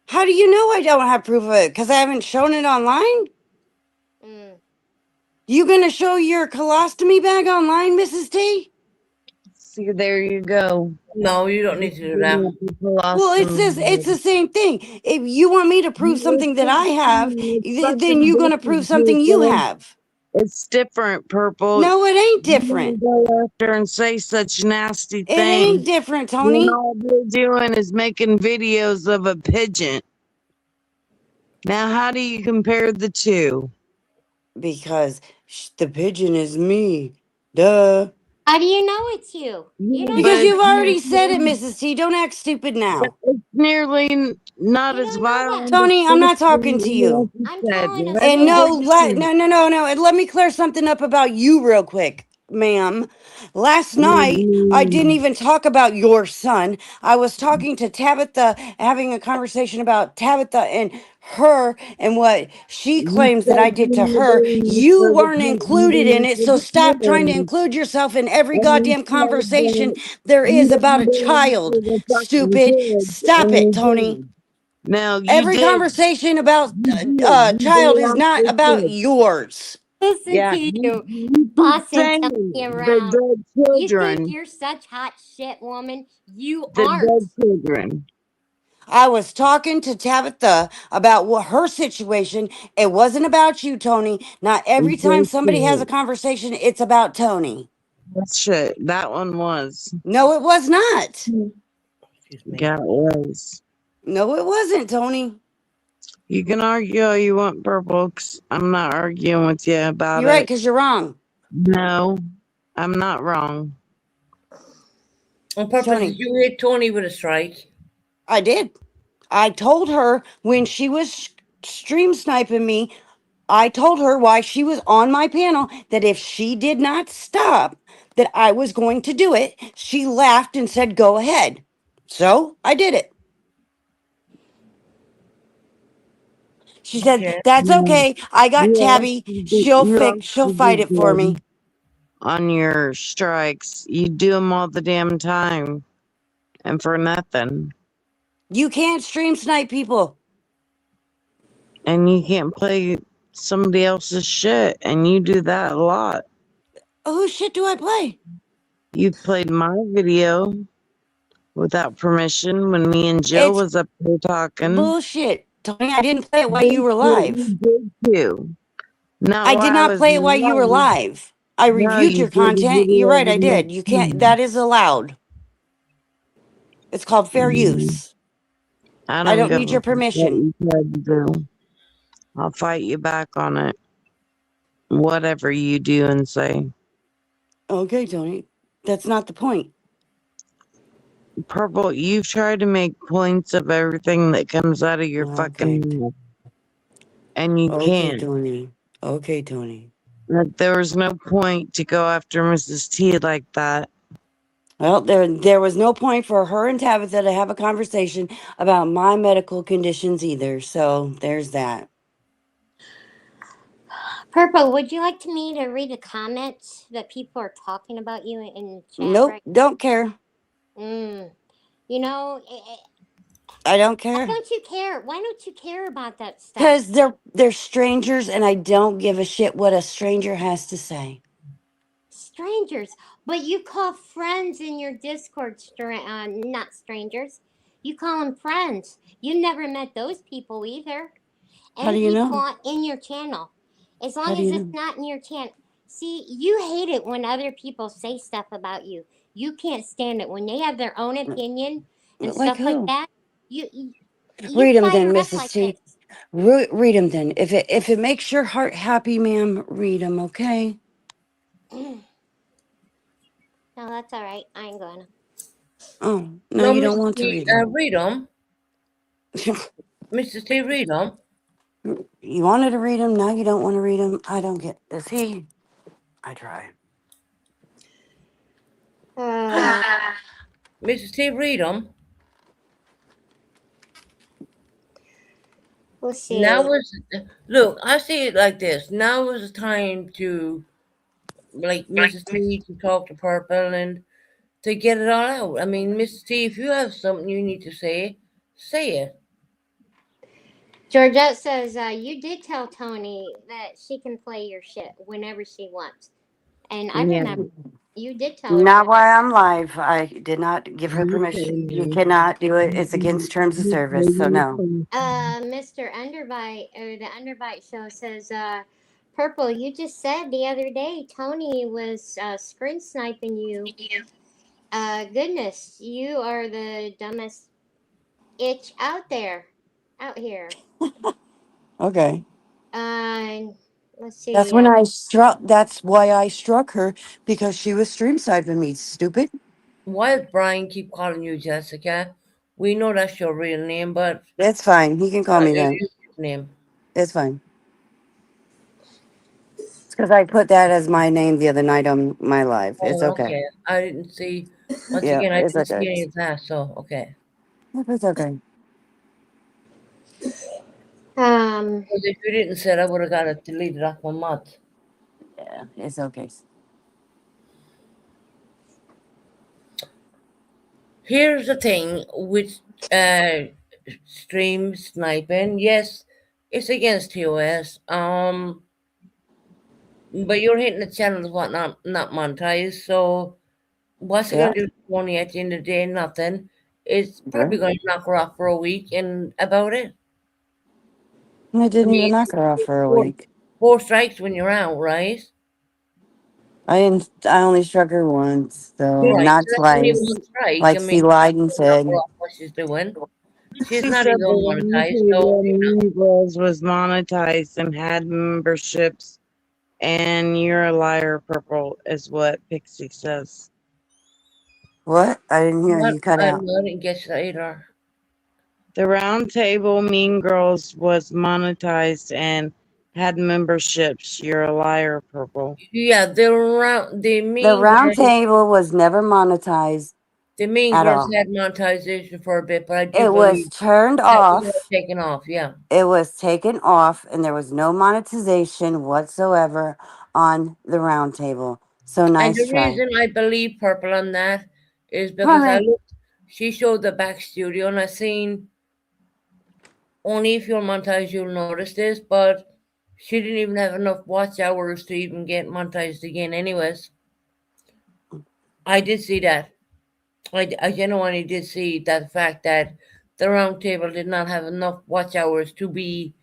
How do you know I don't have proof of it? Because I haven't shown it online? Mm. You gonna show your colostomy bag online, Mrs. T? See, there you go. No, you don't need to do that. Well, it's the same thing. If you want me to prove something that I have, then you're gonna prove something you have. It's different, Purple. No, it ain't You different. don't go after and say such nasty It things. ain't different, When Tony. all they're doing is making videos of a pigeon. Now, how do you compare the two? Because the pigeon is me. Duh. How do you know it's you? You don't Because know you've it's already you. said it, Mrs. T. Don't act stupid now. It's nearly not You as don't know that. violent. Tony, I'm not talking to you. I'm telling us And now. no. And let me clear something up about you real quick, ma'am. Last night, I didn't even talk about your son. I was talking to Tabitha, having a conversation about Tabitha and her and what she claims that I did to her. You weren't included in it, so stop trying to include yourself in every goddamn conversation there is about a child. Stupid. Stop it, Tony. Now, you Every did. conversation about You child did is not after about this. yours. Listen Yeah, to you, keep bossing saying Tony the around. dead You think children. you're such hot shit, woman? You The aren't. dead children. I was talking to Tabitha about what her situation. It wasn't about you, Tony. Not every time somebody has a conversation, it's about Tony. That's shit. That one was. No, it was not. Excuse me. Yeah, it was. No, it wasn't, Tony. You can argue all you want, Purple, 'cause I'm not arguing with you about You're right, it. because you're wrong. No, I'm not wrong. On purpose, Tony. did you hit Tony with a strike? I did. I told her when she was stream sniping me, I told her while she was on my panel that if she did not stop, that I was going to do it. She laughed and said, "Go ahead." So I did it. She said, Okay. "That's okay. I got Tabby. She'll You fight it for me." on your strikes. You do them all the damn time. And for nothing. You can't stream snipe people. And you can't play somebody else's shit. And you do that a lot. Whose shit do I play? You played my video without permission when me and Jill It's was up there talking. bullshit. Tony, I didn't play it while you were live. You did too. Not I while did not was play it while you were live. I No, reviewed you your did a content. video You're right, I with did. my You can't, son. that is allowed. It's called fair use. I I don't give need a your fuck what permission. you tried to do. I'll fight you back on it. Whatever you do and say. Okay, Tony. That's not the point. Purple, you've tried to make points of everything that comes out of your Okay. fucking mouth. And you Okay, can't. Tony. Okay, Tony. That there was no point to go after Mrs. T like that. Well, there was no point for her and Tabitha to have a conversation about my medical conditions either. So there's that. Purple, would you like me to read the comments that people are talking about you in the chat? Nope, Right? don't care. You know, I don't why care. don't you care? Why don't you care about that stuff? Because they're strangers and I don't give a shit what a stranger has to say. Strangers, but you call friends in your Discord not strangers. You call them friends. You never met those people either. How And do you know? people in your channel, as How long do as you it's know? not in your channel. See, you hate it when other people say stuff about you. You can't stand it when they have their own opinion and Like stuff like who? that. You Read them fire then, up Mrs. like T. this. Read them then. If it makes your heart happy, ma'am, read them, okay? No, that's all right. I ain't gonna. Oh, no, you don't Mrs. want to T, read them. read them. Mrs. T, read them. You wanted to read them, now you don't want to read them. I don't get. Is he? I try. Uh, Mrs. T, read them. let's see. Now is look. I see it like this. Now is the time to, like Mrs. T, to talk to Purple and to get it all out. I mean, Mrs. T, if you have something you need to say it. Georgette says, you did tell Tony that she can play your shit whenever she wants. And I Yeah. remember you did tell her Not that. while I'm live. I did not give her You permission. You can, cannot do it. It's against terms of service. So no. Mr. Underbite, or the Underbite Show says, Purple, you just said the other day Tony was screen sniping you. Goodness, you are the dumbest itch out here. Okay. Let's see. That's when I struck. That's why I struck her, because she was stream sniping me. Stupid. Why does Brian keep calling you Jessica? We know that's your real name, but It's fine. He can call not me your then. name. It's fine. It's because I put that as my name the other night on my live. It's Oh, okay. okay. I didn't see. Once Yeah, again, I it's didn't see okay. any of that. So okay. It's okay. Because if you didn't say it, I would have got it deleted off my month. Yeah, it's okay. Here's the thing with stream sniping. Yes, it's against TOS. But you're hitting the channels what not monetized. So what's it Yeah. gonna do to money at the end of the day? Nothing. It's probably Okay. gonna knock her off for a week and about it. I didn't mean, even knock her off for a four, week. 4 strikes when you're out, right? I didn't. I only struck her once, so Right. not So that's only twice, one strike. like I mean, C. Lyden said. what she's doing. She's She not said even the round monetized, so table Mean Girls was monetized and had memberships, and you're a liar, Purple, is what Pixie says. What? I didn't hear what you cut I out. didn't get that either. The round table Mean Girls was monetized and had memberships. You're a liar, Purple. Yeah, the The mean round girls table was never monetized the mean at girls all. had monetization for a bit, but I do It was believe turned that was all off. taken off, yeah. It was taken off, and there was no monetization whatsoever on the round table. So And nice the try. reason I believe Purple on that is Come on, because I man. looked she showed the back studio and I seen only if you're monetized you'll notice this, but she didn't even have enough watch hours to even get monetized again anyways. I did see that. I genuinely did see that fact that the round table did not have enough watch hours to be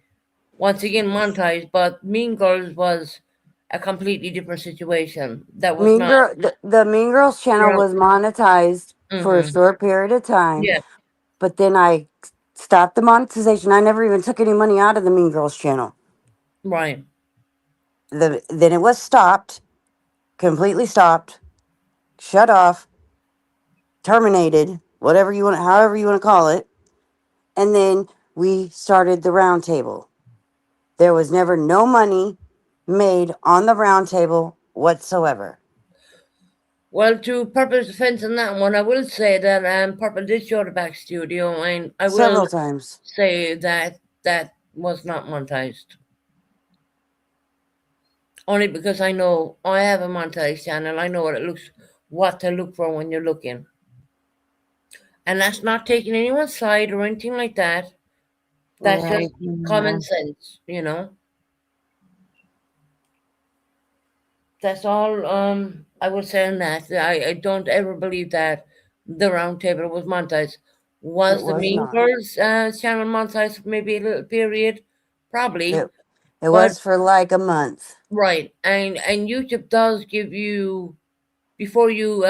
once again monetized, but Mean Girls was a completely different situation. That was not The Mean Girls channel round. was monetized for a short period of time, Yeah, but then I stopped the monetization. I never even took any money out of the Mean Girls channel. right. Then it was stopped, completely stopped, shut off, terminated, whatever you want, however you want to call it. And then we started the round table. There was never no money made on the round table whatsoever. Well, to Purple's defense on that one, I will say that Purple did show the back studio, and I will Several times. say that that was not monetized. Only because I know I have a monetized channel. I know what to look for when you're looking. And that's not taking anyone's side or anything like that. That's Right. just common sense, you know. That's all I would say on that. I don't ever believe that the round table was monetized. It Was the was Mean not. Girls channel monetized for maybe a little period? Probably. It But was for like a month. right. And YouTube does give you before you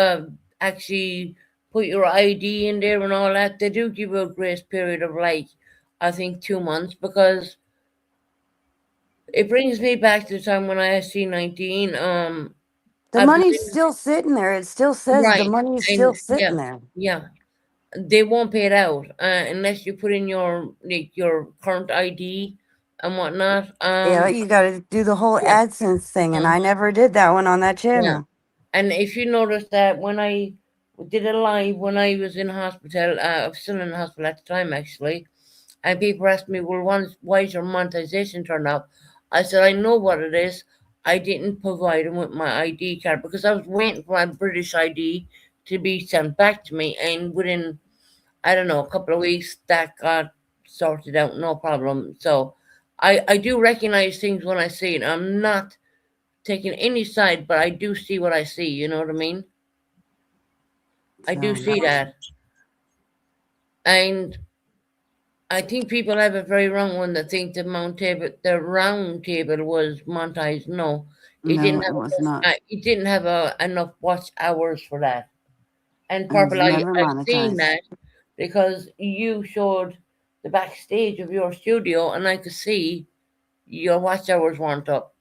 actually put your ID in there and all that, they do give you a grace period of like I think 2 months because it brings me back to the time when I was C19. The I money's believe still sitting there. It still says the right. money's still And sitting there. yeah. They won't pay it out unless you put in your like your current ID and whatnot. Yeah, you got to do the whole Yeah. AdSense thing, and Mhm. I never did that one on that Yeah. channel. And if you notice that when I did a live when I was in hospital, I was still in the hospital at the time actually, and people asked me, well, why is your monetization turned off? I said, I know what it is. I didn't provide them with my ID card because I was waiting for my British ID to be sent back to me. And within, I don't know, a couple of weeks, that got sorted out, no problem. So I do recognize things when I see it. I'm not taking any side, but I do see what I see. You know what I mean? I do So, see that. And I think people have it very wrong when they think the round table was monetized. No, it no, didn't it have was not. it didn't have enough watch hours for that. And It was Purple, never I've seen monetized. that because you showed the backstage of your studio, and I could see your watch hours weren't up.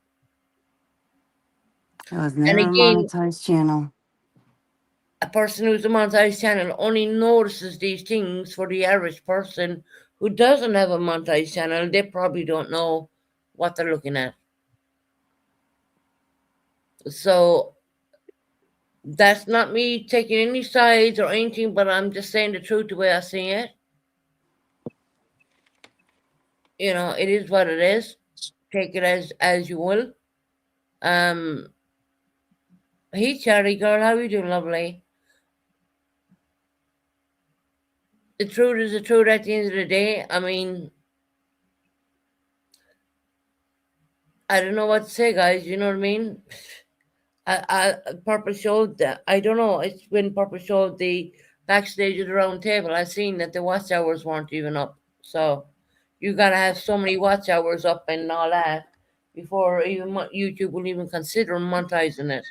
It was And never a again, monetized channel. a person who's a monetized channel only notices these things. For the average person who doesn't have a monetized channel, they probably don't know what they're looking at. So that's not me taking any sides or anything, but I'm just saying the truth the way I see it. You know, it is what it is. Take it as you will. Um, hey Charlie girl, how you doing, lovely? The truth is the truth at the end of the day. I mean, I don't know what to say, guys. You know what I mean? Purple showed that. I don't know. It's when Purple showed the backstage of the round table. I seen that the watch hours weren't even up. So you gotta have so many watch hours up and all that before even YouTube will even consider monetizing it.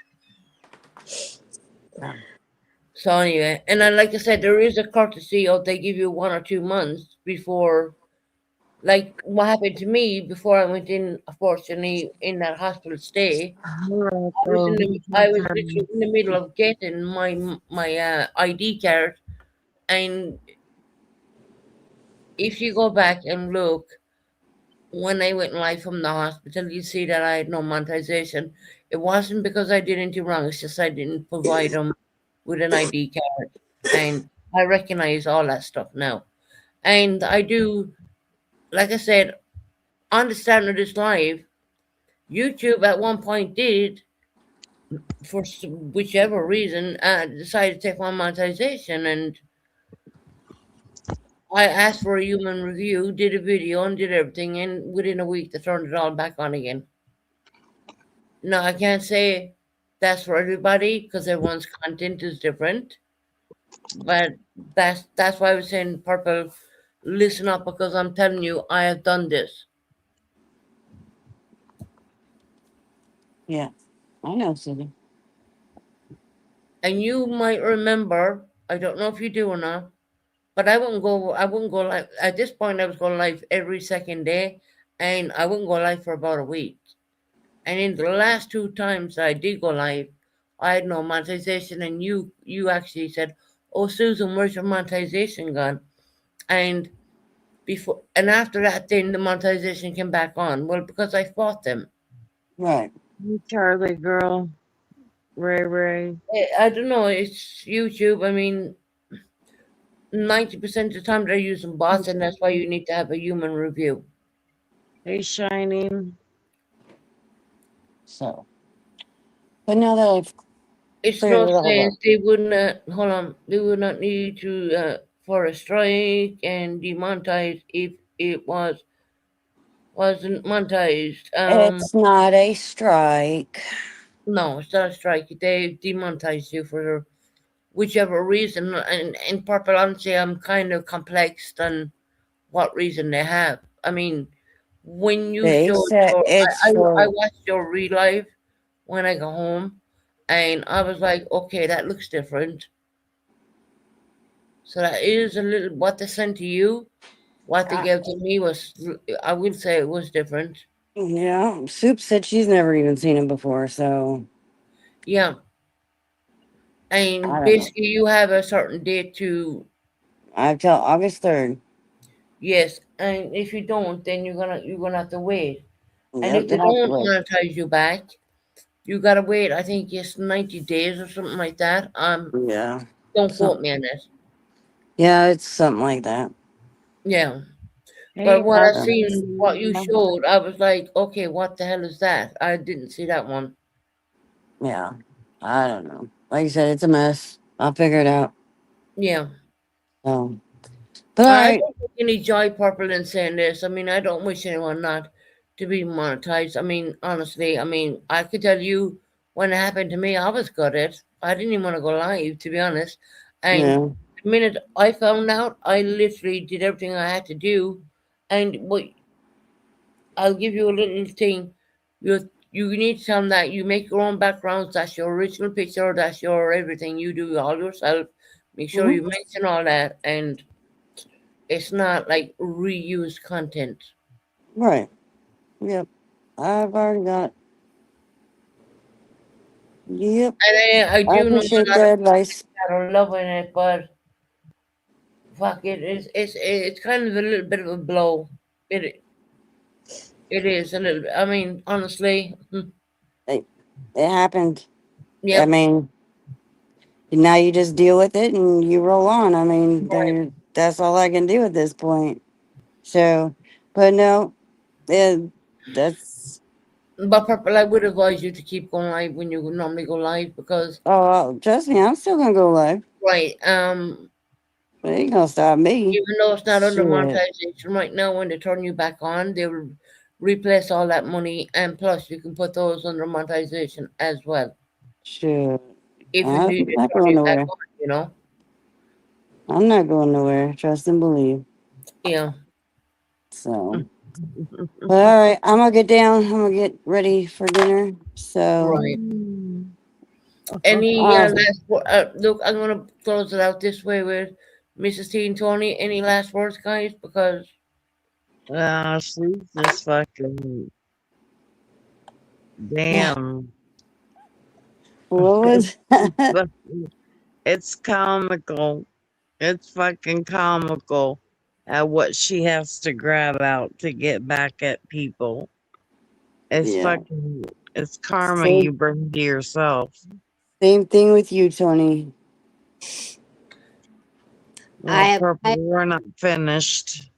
So anyway, and then like I said, there is a courtesy of they give you 1 or 2 months before. Like what happened to me before I went in, unfortunately, in that hospital stay. Alright, I was literally in the middle of getting my ID card, and if you go back and look, when I went live from the hospital, you see that I had no monetization. It wasn't because I did anything wrong. It's just I didn't provide them with an ID card, and I recognize all that stuff now. And I do, like I said, understand that this live. YouTube at one point did, for whichever reason, decided to take my monetization, and I asked for a human review, did a video, and did everything, and within a week they turned it all back on again. Now I can't say that's for everybody because everyone's content is different, but that's why I was saying, Purple, listen up because I'm telling you, I have done this. Yeah, I know, Cindy. And you might remember, I don't know if you do or not, but I wouldn't go live at this point. I was going live every second day, and I wouldn't go live for about a week. And in the last 2 times I did go live, I had no monetization, and you actually said, "Oh, Susan, where's your monetization gone?" And before and after that, then the monetization came back on. Well, because I fought them. Right. Charlie girl, Ray. I don't know. It's YouTube. I mean, 90% of the time they're using bots, and that's why you need to have a human review. Hey, Shining. So, but now that I've It's cleared no it all sense. up, They would not hold on. They would not need to for a strike and demonetize if it wasn't monetized. it's not a strike. No, it's not a strike. They demonetized you for whichever reason. And Purple, honestly, I'm kind of complex on what reason they have. I mean, when you They showed said your, it's I for, watched your real life when I got home, and I was like, okay, that looks different. So that is a little what they sent to you. What they gave to me was, I will say, it was different. yeah, Soup said she's never even seen him before, so Yeah, I and don't know. basically you have a certain date to, I have till August 3rd. yes, and if you don't, then you're gonna have to wait. And Yep, if they they have to don't wait. monetize you back, you gotta wait. I think it's 90 days or something like that. Yeah. Don't So, quote me on it. yeah, it's something like that. Yeah. But Hey, when I So, seen what you showed, I was like, okay, what the hell is that? I didn't see that one. yeah. I don't know. Like I said, it's a mess. I'll figure it out. Yeah. So, but all I right. don't take any joy purple in saying this. I mean, I don't wish anyone not to be monetized. I mean, honestly, I mean, I could tell you when it happened to me, I was gutted. I didn't even want to go live, to be honest. And Yeah. the minute I found out, I literally did everything I had to do. And what I'll give you a little thing. You need to tell them that you make your own backgrounds. That's your original picture. That's your everything. You do all yourself. Make sure Hmm. you mention all that, and it's not like reused content. Right. Yep. I've already got. Yep. And I I do know a appreciate lot of the people advice. that are loving it, but fuck it, it's kind of a little bit of a blow. It it is a little. I mean, honestly, It happened. I yep, mean, now you just deal with it and you roll on. I mean, right. that's all I can do at this point. So, but no, that's. But purple, I would advise you to keep going live when you normally go live because Oh, trust me, I'm still gonna go live. right, It ain't gonna stop me. even though it's not under Shit. monetization right now, when they turn you back on, they will replace all that money, and plus you can put those under monetization as well Shit. if you I'm need to not turn going it back nowhere. on. You know, I'm not going nowhere. Trust and believe. yeah, So, but all right, I'm gonna get down. I'm gonna get ready for dinner. So, right. Any uh, last look? I'm gonna close it out this way with Mrs. T and Tony. Any last words, guys? Because she's just fucking damn. what It's, was? it's comical. It's fucking comical at what she has to grab out to get back at people. It's Yeah. fucking, it's karma you Same, bring to yourself. same thing with you, Tony. Well, I, Purple, we're not finished.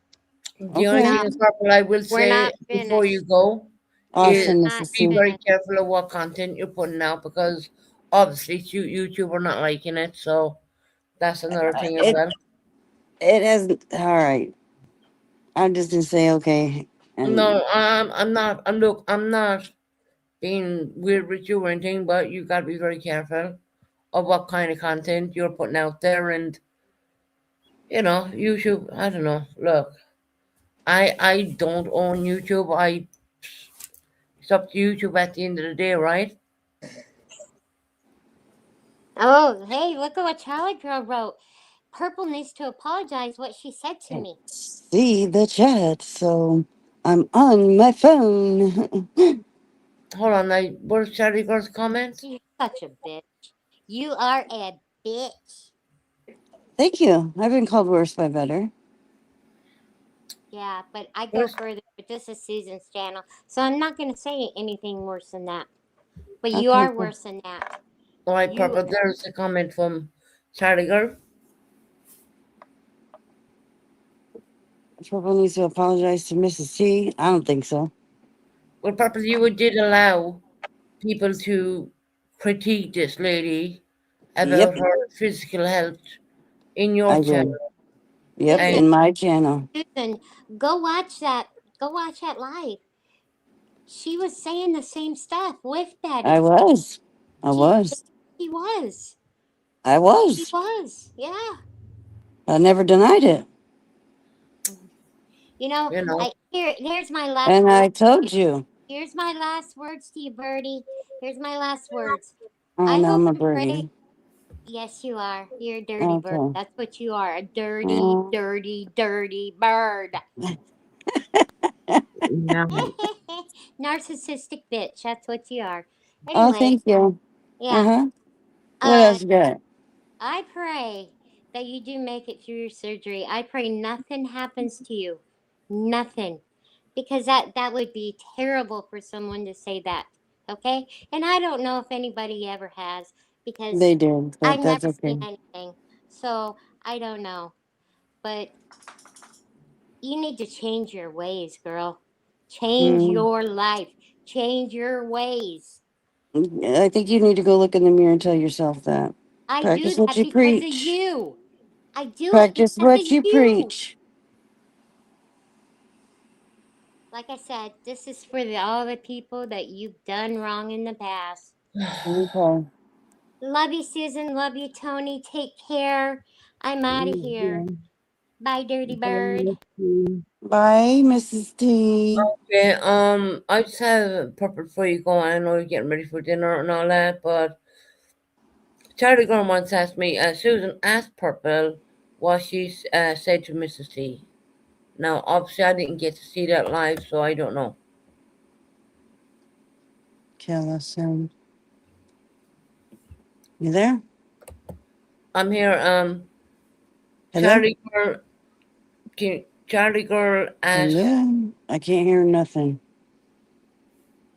the only Okay. thing no, is, Purple, I will we're say not before you finished. go is Awesome, Not Mrs. be C. very finished. careful of what content you're putting out because obviously YouTube are not liking it. So that's another thing as It well. it hasn't. All right. I'm just gonna say okay. And No, I'm not. I'm not being weird with you or anything, but you got to be very careful of what kind of content you're putting out there. And YouTube. I don't know. Look, I don't own YouTube. It's up to YouTube at the end of the day, right? Oh, hey, look at what Charlie Girl wrote. Purple needs to apologize what she said to me. see the chat. So I'm on my phone. Hold on, where's Charlie Girl's comment? You're such a bitch. You are a bitch. Thank you. I've been called worse by better. Yeah, but I go Where's further. But this is Susan's channel, so I'm not going to say anything worse than that. But you Okay, are cool. worse than that. all right, You Purple? There's a comment from Charlie Girl. Purple needs to apologize to Mrs. T. I don't think so. Well, Purple, you did allow people to critique this lady Yep, about her physical health in your I channel, did. Yep, and Susan, in my channel. Susan, go watch that. Go watch that live. She was saying the same stuff with I Betty. was. I She was. she was. I She was. was. Yeah. I never denied it. You know, you know, here's my last And word. I told you. Here's my last words to you, Birdie. Here's my last words. Oh, I no, hope I'm a and pray. birdie. Yes, you are. You're a dirty bird. Okay. That's what you are. A dirty, Oh, dirty, dirty bird. Yeah. Narcissistic bitch. That's what you are. oh, Anyway, thank you. Uh yeah. huh. What Uh, else you got? I pray that you do make it through your surgery. I pray nothing happens to you. Nothing. Because that would be terrible for someone to say that. Okay? And I don't know if anybody ever has because They did, I but that's never okay. seen anything. So I don't know. But you need to change your ways, girl. Change Mm. your life. Change your ways. I think you need to go look in the mirror and tell yourself that. I do Practice what that you because of preach. you. I do it Practice because of what you you. preach. Like I said, this is for all the people that you've done wrong in the past. Okay. Love you, Susan. Love you, Tony. Take care. I'm out of here. Bye, Dirty Bird. Bye, Mrs. T. Okay, I just have purple before you go. I know you're getting ready for dinner and all that, but Charlie Girl once asked me, Susan asked Purple what she said to Mrs. T. Now, obviously, I didn't get to see that live, so I don't know. Kellison. You there? I'm here. Hello? Charlie Girl asked Hello? I can't hear nothing.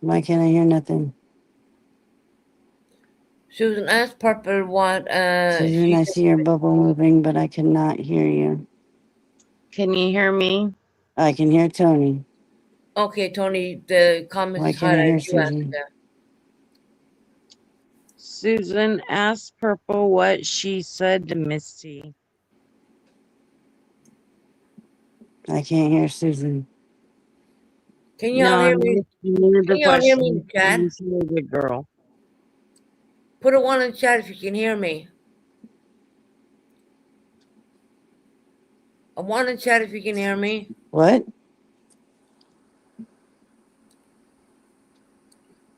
Why can't I hear nothing? Susan asked Purple what Susan, she I said. see your bubble moving, but I cannot hear you. Can you hear me? I can hear Tony. Okay, Tony, the comments Why is can't I hear highlighted. You answered Susan? that. Susan asked Purple what she said to Misty. I can't hear Susan. Can No, y'all hear I'm me? asking you Can the y'all hear me in question. the chat? You say good girl. Put a 1 in the chat if you can hear me. A 1 in the chat if you can hear me. What?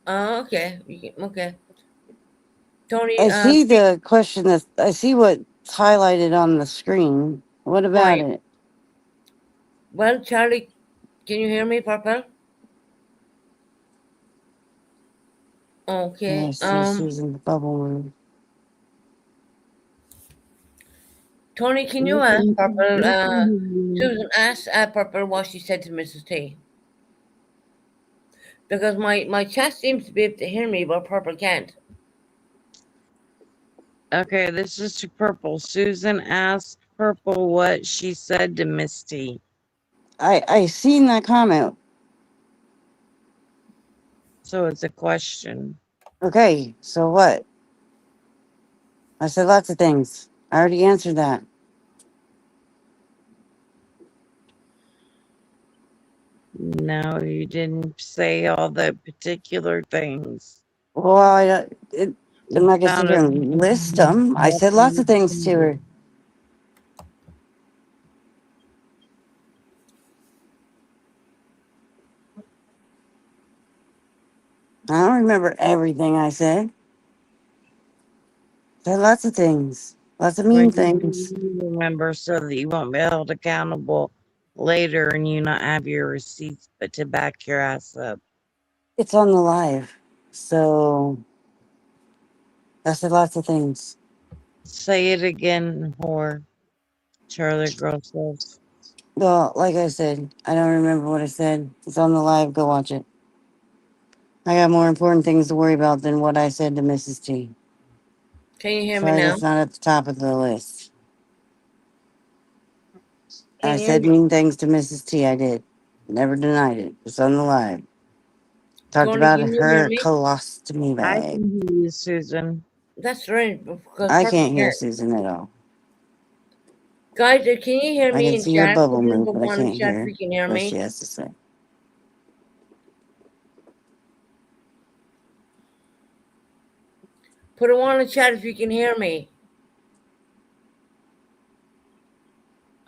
Okay. Okay. Tony, I see the question that I see what's highlighted on the screen. What about right. it? Well, Charlie, can you hear me, Purple? Yeah, I Okay. see Susan's bubble move. Tony, can you ask Purple? Susan asked Purple what she said to Mrs. T. Because my chat seems to be able to hear me, but Purple can't. Okay, this is to Purple. Susan asked Purple what she said to Misty. I seen that comment. So it's a question. Okay, so what? I said lots of things. I already answered that. No, you didn't say all the particular things. Well, I'm not gonna sit Found here it. and list them. I said lots of things to her. I don't remember everything I said. Said lots of things. Lots of mean things. Remember, so that you won't be held accountable later and you not have your receipts, but to back your ass up. It's on the live. So I said lots of things. Say it again, whore. Charlie Girl says. Well, like I said, I don't remember what I said. It's on the live. Go watch it. I got more important things to worry about than what I said to Mrs. T. Can you hear me Sorry, now? that's not at the top of the list. Can I you hear said me? mean things to Mrs. T. I did. Never denied it. It's on the live. Talked Tony, about can you hear her me? colostomy I bag. can hear you, Susan. That's right, because I Purple can't hear can't. Susan at all. Guys, can you hear I me can in see her chat? bubble Put move, number but I 1 in can't chat if hear you can hear what she me. has to say. Put a 1 in chat if you can hear me.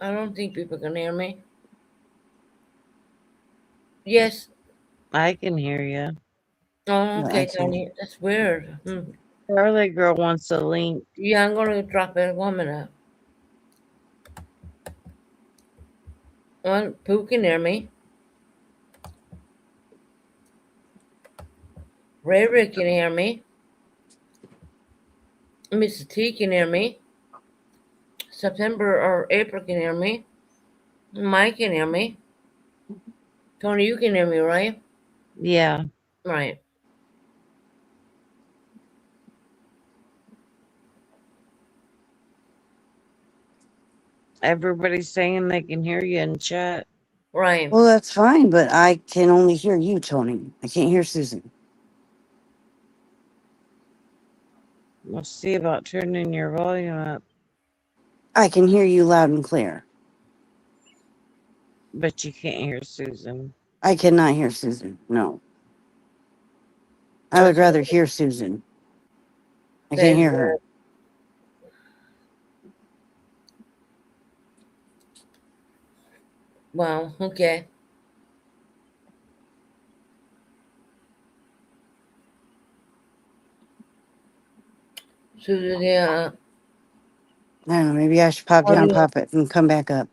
I don't think people can hear me. Yes. I can hear you. Oh, No, I okay, can't. Tony. That's weird. Charlie Girl wants a link. Yeah, I'm gonna drop it 1 minute. Well, Pooh can hear me. Ray can hear me. Mr. T can hear me. September or April can hear me. Mike can hear me. Tony, you can hear me, right? Yeah. Right. Everybody's saying they can hear you in chat. Right. Well, that's fine, but I can only hear you, Tony. I can't hear Susan. We'll see about turning your volume up, I can hear you loud and clear. but you can't hear Susan. I cannot hear Susan. No. I would That's rather hear Susan. I can't There's hear her. Wow, okay. Susan, yeah. I don't know. Maybe I should pop Oh, down, yeah. pop it, and come back up.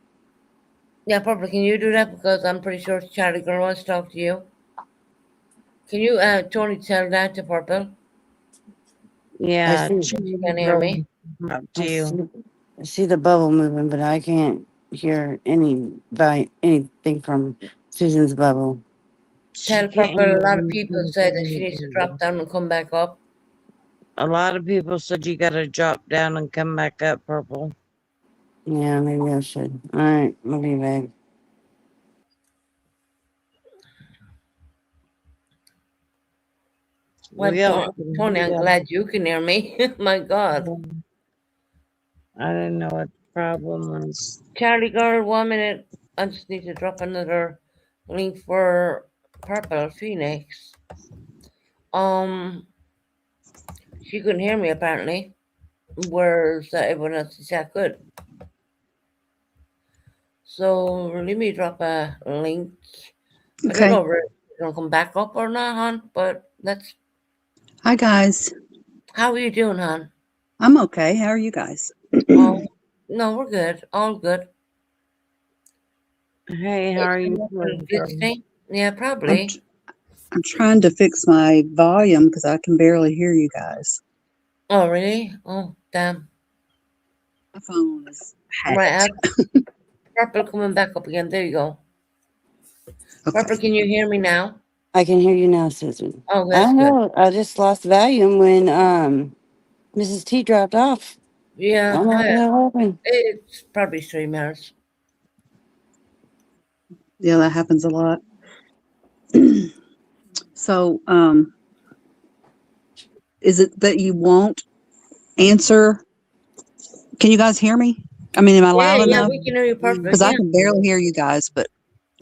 Yeah, Purple, can you do that? Because I'm pretty sure Charlie Girl wants to talk to you. Can you, Tony, tell that to Purple? Yeah, see. She can hear me. up I to you. see, I see the bubble moving, but I can't hear anything from Susan's bubble. Tell She can't Purple, hear a lot of people anything said that from she needs to the drop down and come back up. A lot of people said you gotta drop down and come back up, Purple. Yeah, maybe I should. All right, I'll be back. Well, We all can Tony, hear I'm you. glad you can hear me. My God. I didn't know what the problem was. Charlie Girl, 1 minute. I just need to drop another link for Purple Phoenix. She couldn't hear me apparently. Whereas everyone else is that good. So let me drop a link. I don't Okay. know if it's gonna come back up or not, hon. But let's. Hi, guys. How are you doing, hon? I'm okay. How are you guys? Oh, no, we're good. All good. Hey, how are you doing? Visiting? Yeah, I'm, probably. tr- I'm trying to fix my volume because I can barely hear you guys. Oh, really? Oh, damn. My phone is Right, hacked. Purple coming back up again. There you go. Okay. Purple, can you hear me now? I can hear you now, Susan. Oh, I that's don't good. know. I just lost volume when Mrs. T dropped off. I Yeah, don't know what the hell happened. it's probably streamers. Yeah, that happens a lot. So, is it that you won't answer? Can you guys hear me? I mean, am I loud Yeah, enough? we can hear you perfect. Because I Yeah. can barely hear you guys. But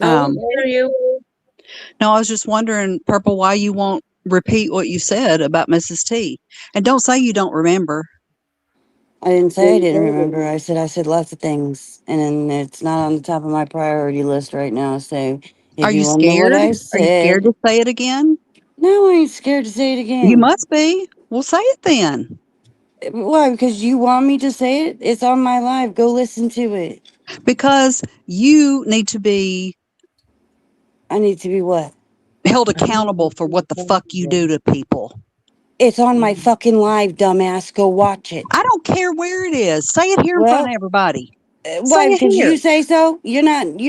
No, we can hear you. no, I was just wondering, Purple, why you won't repeat what you said about Mrs. T, and don't say you don't remember. I didn't say I didn't remember. I said lots of things, and then it's not on the top of my priority list right now. So Are if you you want to know what scared? I Are you scared said, to say it again? no, I ain't scared to say it again. You must be. Well, say it then. Why? Because you want me to say it? It's on my live. Go listen to it. Because you need to be I need to be what? held accountable for what the fuck you do to people. It's on my fucking live, dumbass. Go watch it. I don't care where it is. Say it here in front of everybody. Say Why? it Because here. you say so. You're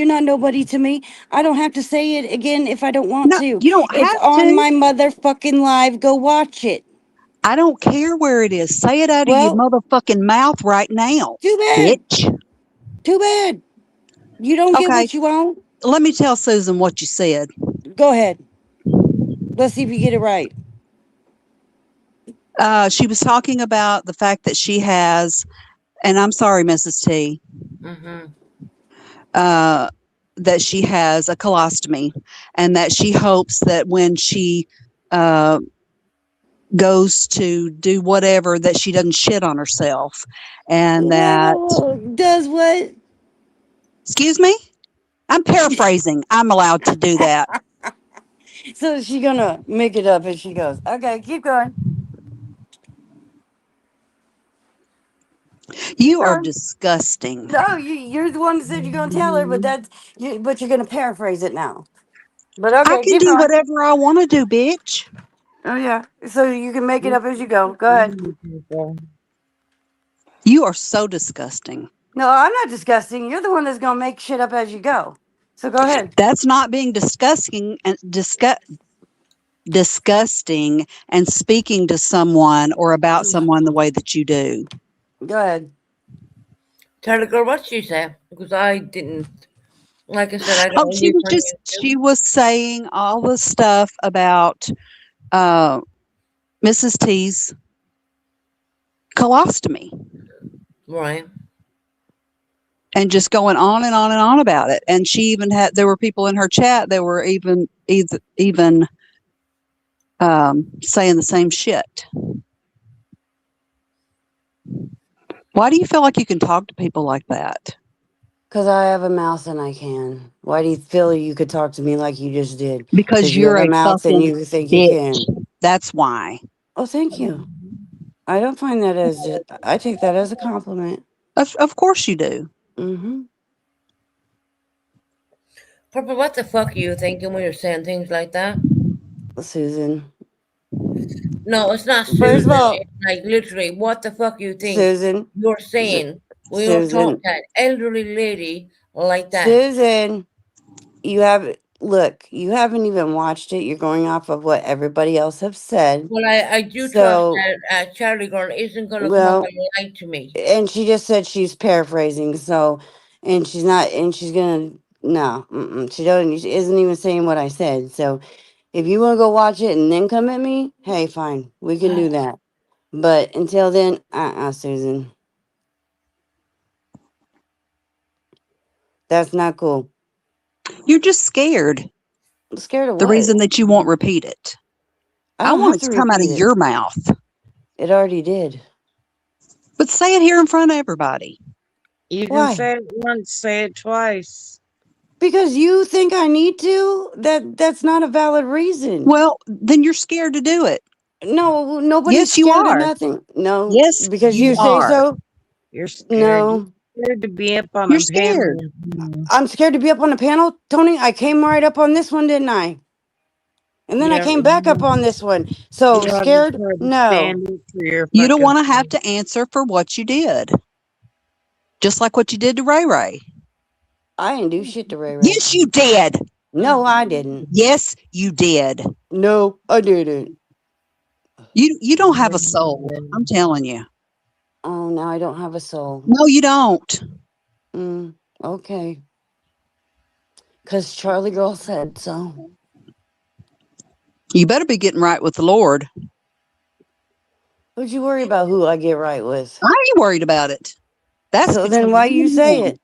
not nobody to me. I don't have to say it again if I don't want No, to. you don't It's have on to. my motherfucking live. Go watch it. I don't care where it is. Say it out of your Well, motherfucking mouth right now, too bad. bitch. Too bad. You don't get Okay. what you want. Let me tell Susan what you said. Go ahead. Let's see if you get it right. She was talking about the fact that she has, and I'm sorry, Mrs. T, that she has a colostomy, and that she hopes that when she goes to do whatever, that she doesn't shit on herself, and that. Does what? Excuse me? I'm paraphrasing. I'm allowed to do that. So she's gonna make it up as she goes. Okay, keep going. You are disgusting. No, you're the one that said you're gonna tell her, but but you're gonna paraphrase it now. But I okay, can keep do going. whatever I want to do, bitch. Oh yeah, so you can make it up as you go. Go ahead. You are so disgusting. No, I'm not disgusting. You're the one that's gonna make shit up as you go. So go ahead. That's not being disgusting and speaking to someone or about someone the way that you do. Go ahead. Tell the girl what she said, because I didn't. Like I said, I Oh, don't she use was her just YouTube. she was saying all the stuff about Mrs. T's colostomy Right. and just going on and on and on about it. And she even there were people in her chat that were even saying the same shit. Why do you feel like you can talk to people like that? Because I have a mouth and I can. Why do you feel you could talk to me like you just did? Because You have you're a a mouth and fucking you think you can. bitch. That's why. Oh, thank you. I don't find that as, I take that as a compliment. Of course you do. Mm-hmm. Purple, what the fuck are you thinking when you're saying things like that? Susan. No, it's not First Susan. of all, It's like literally, what the fuck you think Susan. you're Su- saying when you're talking Susan. to an elderly lady like that? Susan. You haven't even watched it. You're going off of what everybody else have said. Well, I do trust So, that Charlie girl isn't going to come up well, and lie to me. and she just said she's paraphrasing. So, and she's not, and she's gonna, no, she isn't even saying what I said. So, if you want to go watch it and then come at me, hey, fine, we can do that. But until then, Susan, that's not cool. You're just scared. I'm scared of The what? reason that you won't repeat it. I I don't want have it to to come out of repeat it. your mouth. It already did. But say it here in front of everybody. You can Why? say it once, say it twice. Because you think I need to? That's not a valid reason. Well, then you're scared to do it. No, nobody's Yes, you scared of are. nothing. No, Yes, because you you say are. so. You're scared. No, You're scared to be up on You're a panel. scared. I'm scared to be up on a panel, Tony. I came right up on this one, didn't I? And then I Yeah, came back up on this one. So you ought to scared? try to No. stand up for your You don't fucking want to have to answer for what you did. Just like what you did to Ray Ray. I didn't do shit to Ray Ray. Yes, you did. No, I didn't. Yes, you did. No, I didn't. You don't have a soul. I'm telling you. Oh, now I don't have a soul. No, you don't. Okay. Because Charlie Girl said so. You better be getting right with the Lord. Who'd you worry about who I get right with? I ain't worried about it. That's So between then why you you and say him. it?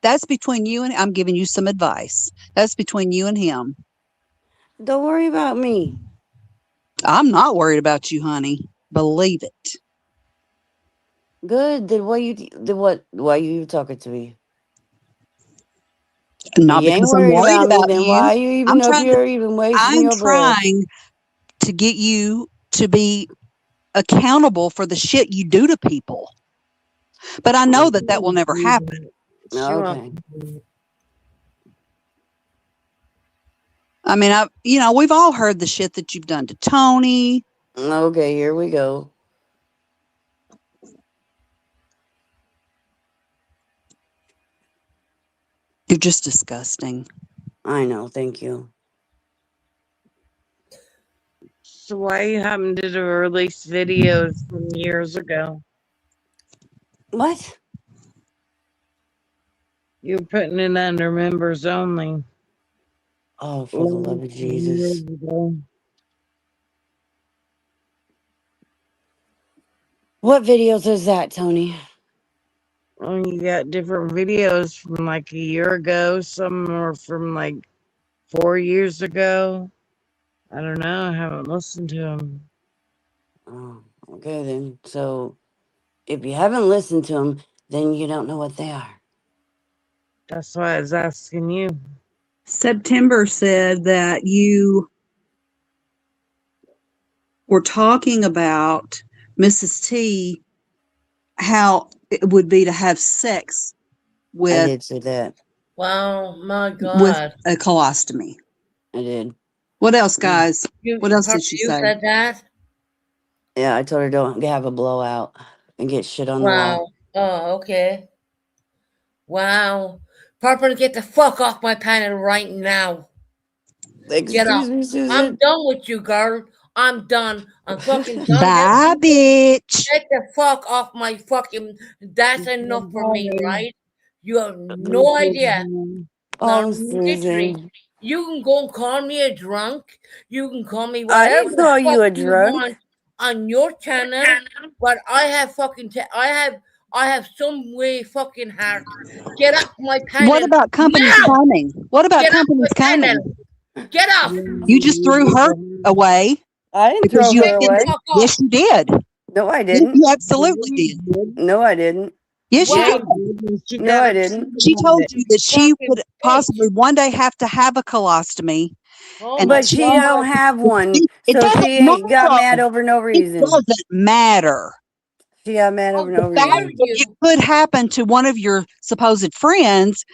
That's between you and I'm giving you some advice. That's between you and him. Don't worry about me. I'm not worried about you, honey. Believe it. Good. Then why you talking to me? Not You ain't because I'm worried worried about me, about then you. why you even up here even wasting I'm your breath? trying to get you to be accountable for the shit you do to people. But I know that will never happen. Okay. I mean, we've all heard the shit that you've done to Tony. Okay, here we go. You're just disgusting. I know, thank you. So why you happen to release videos from years ago? What? You're putting it under members only. Oh, for the love of Jesus. What videos is that, Tony? Oh, you got different videos from like a year ago. Some are from like 4 years ago. I don't know. I haven't listened to them. Oh, okay then. So, if you haven't listened to them, then you don't know what they are. That's why I was asking you. September said that you were talking about Mrs. T, how it would be to have sex I with did say that. Wow, my with God. a colostomy. I did. What else, guys? You, What else Purple, did she you say? said that? Yeah, I told her don't have a blowout and get shit on the wall. Wow. Oh, okay. Wow. Purple, get the fuck off my panel right now. Get off. Excuse me, I'm Susan. done with you, girl. I'm done. I'm fucking done. Bye, bitch. Get the fuck off my fucking. That's enough for me, right? You have no idea. Oh, Not literally. Susan. You can go and call me a drunk. You can call me I whatever didn't the call you fuck a you drunk. want on your channel, but I have fucking. I have some way fucking heart. Get off my panel. What about companies now? coming? What about Get off companies my panel. coming? Get off. You just threw her away I didn't because throw you. her Get the away. fuck off. Yes, you did. No, I Yes, didn't. you absolutely did. No, I didn't. Yes, you Well, did. No, I didn't. She told you that she fucking would bitch. possibly one day have to have a colostomy, Oh and my But she God. don't have one, it so doesn't she ain't got mad matter. over no It reason. doesn't matter. She got mad over no How dare reason. you? It could happen to one of your supposed friends,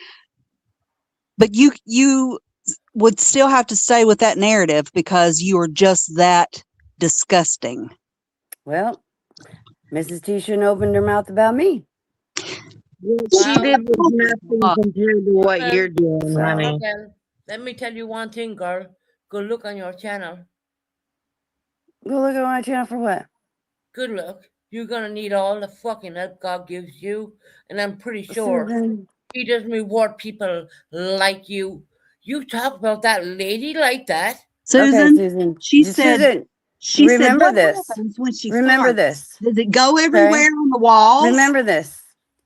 but you would still have to stay with that narrative because you are just that disgusting. Well, Mrs. T shouldn't opened her mouth about me. What she Well, did was nothing compared to what well, you're doing, honey. well, let me tell you one thing, girl. Go look on your channel. Go look at my channel for what? Good luck. You're gonna need all the fucking help God gives you, and I'm pretty sure Susan. He doesn't reward people like you. You talk about that lady like that. Okay, Susan, Susan. she said, Susan, she said, remember what this. happens when she Remember farts? this. Does it go everywhere on the walls? Remember this,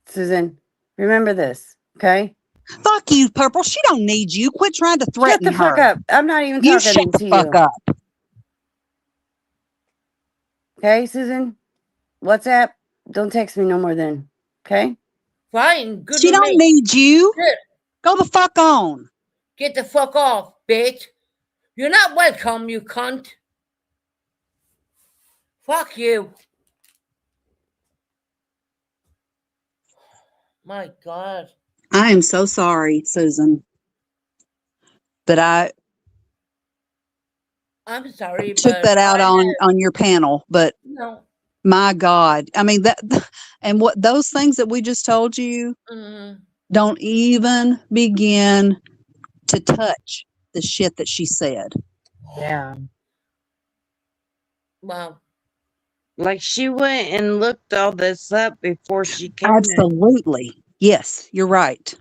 Susan. Remember this. Okay? Fuck you, Purple. She don't need you. Quit trying to Shut threaten the fuck her. up. I'm not even You shut talking the to fuck you. up. Okay, Susan? WhatsApp. Don't text me no more then. Okay? Fine, good She with don't me. need you. Good. Go the fuck on. Get the fuck off, bitch. You're not welcome, you cunt. Fuck you. My God. I am so sorry, Susan, that I I'm sorry, took but that out I on your panel. But no. my God, I mean that, and what those things that we just told you don't even begin to touch the shit that she said. Yeah. Wow. Like she went and looked all this up before she came in. Absolutely. Yes, you're right.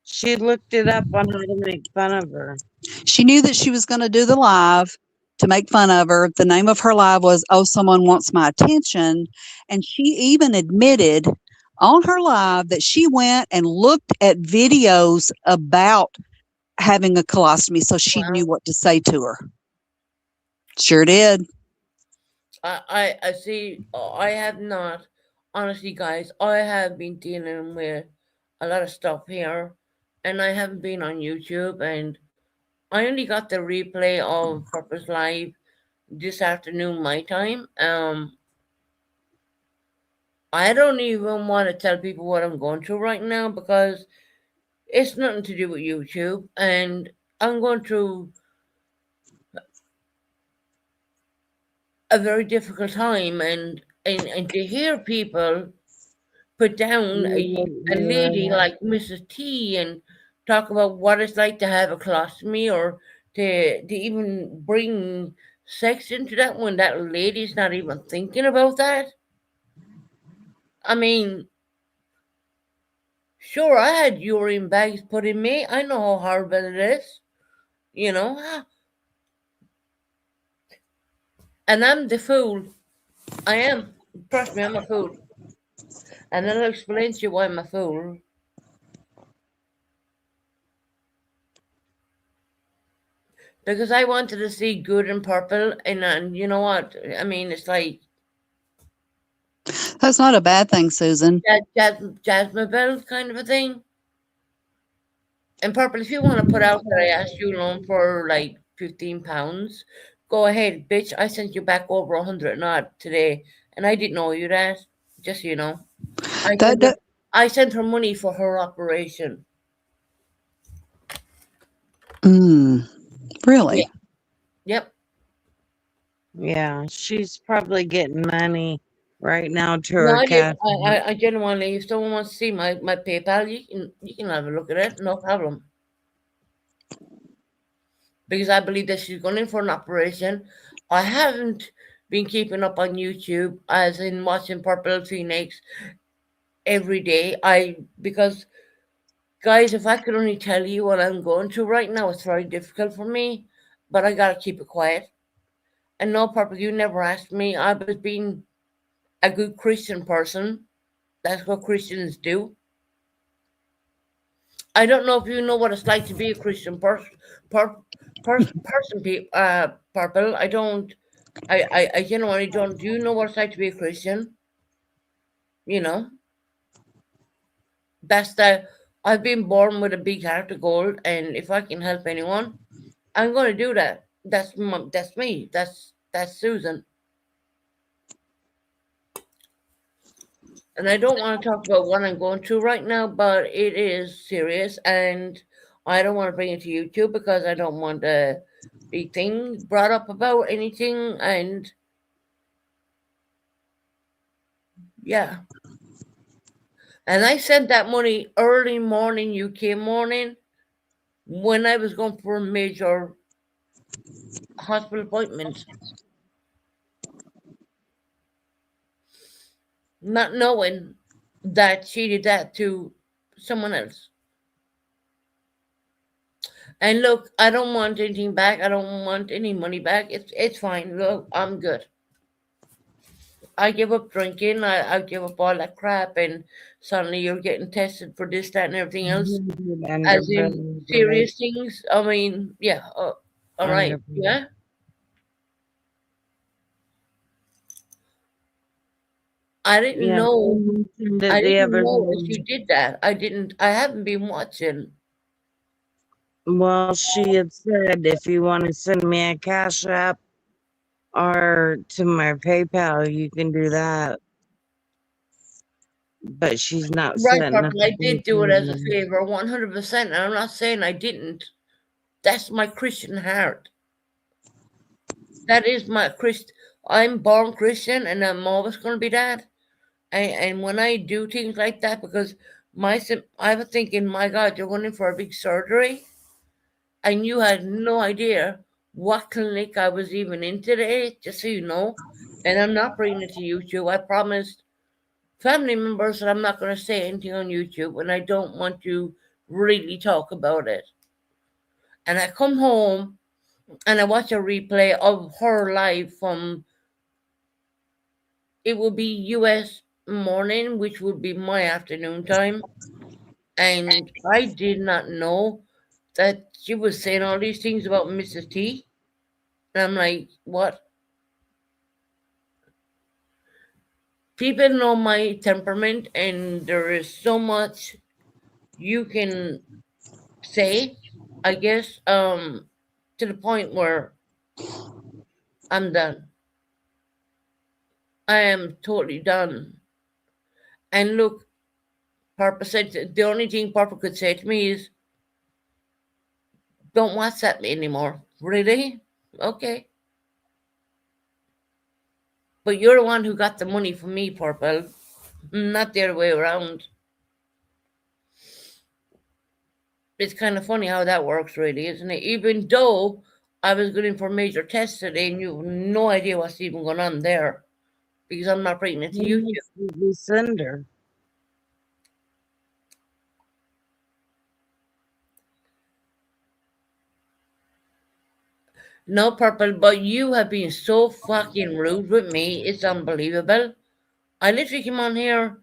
She looked it up on how to make fun of her. She knew that she was going to do the live to make fun of her. The name of her live was Oh, Someone Wants My Attention. And she even admitted on her live that she went and looked at videos about having a colostomy so she knew what to say to her. Sure did. I see. I have not. Honestly, guys, I have been dealing with a lot of stuff here, and I haven't been on YouTube, and I only got the replay of Purpose Live this afternoon, my time. I don't even want to tell people what I'm going through right now because it's nothing to do with YouTube, and I'm going through a very difficult time, and to hear people put down a lady like Mrs. T and talk about what it's like to have a colostomy or to even bring sex into that when that lady's not even thinking about that. I mean, sure, I had urine bags put in me. I know how horrible it is, you know. And I'm the fool. I am. Trust me, I'm a fool. And I'll explain to you why I'm a fool. Because I wanted to see good in Purple, and you know what? I mean, it's like That's not a bad thing, Susan. Jasmine Bell kind of a thing. And Purple, if you want to put out that I asked you loan for like £15, go ahead, bitch. I sent you back over 100 and odd today, and I didn't know you that. Just so you know, I sent her money for her operation. Really? Yep. Yeah, she's probably getting money right now to No, her cash. I genuinely, if someone wants to see my PayPal, you can have a look at it, no problem. Because I believe that she's going in for an operation. I haven't been keeping up on YouTube, as in watching Purple Phoenix every day. Because guys, if I could only tell you what I'm going through right now, it's very difficult for me, but I gotta keep it quiet. And no, Purple, you never asked me. I was being a good Christian person. That's what Christians do. I don't know if you know what it's like to be a Christian person, Purple. I don't. I genuinely don't. Do you know what it's like to be a Christian? You know, that's the. I've been born with a big heart of gold, and if I can help anyone, I'm going to do that. That's me. That's Susan. And I don't want to talk about what I'm going through right now, but it is serious, and I don't want to bring it to YouTube because I don't want a big thing brought up about anything. And yeah, and I sent that money early morning UK morning when I was going for a major hospital appointment, not knowing that she did that to someone else. And look, I don't want anything back. I don't want any money back. It's fine. Look, I'm good. I give up drinking. I give up all that crap, and suddenly you're getting tested for this, that, and everything else. As in serious things. I mean, yeah. All right. Yeah. I didn't know. I didn't know if you did that. I haven't been watching. Well, she had said if you want to send me a Cash App or to my PayPal, you can do that. But she's not Right, sent Purple. I did do it as a nothing. favor, 100%. And I'm not saying I didn't. That's my Christian heart. That is my Christ. I'm born Christian, and I'm always going to be that. And when I do things like that, because I was thinking, my God, you're going in for a big surgery, and you had no idea what clinic I was even in today, just so you know. And I'm not bringing it to YouTube. I promised family members that I'm not going to say anything on YouTube, and I don't want to really talk about it. And I come home and I watch a replay of her live from, it would be US morning, which would be my afternoon time. And I did not know that she was saying all these things about Mrs. T. And I'm like, what? People know my temperament, and there is so much you can say, I guess, to the point where I'm done. I am totally done. And look, Papa said the only thing Papa could say to me is, don't WhatsApp me anymore. Really? Okay. But you're the one who got the money from me, Purple, not the other way around. It's kind of funny how that works, really, isn't it? Even though I was going for major tests today, and you have no idea what's even going on there, because I'm not bringing it to YouTube. You send her. No, Purple, but you have been so fucking rude with me. It's unbelievable. I literally came on here,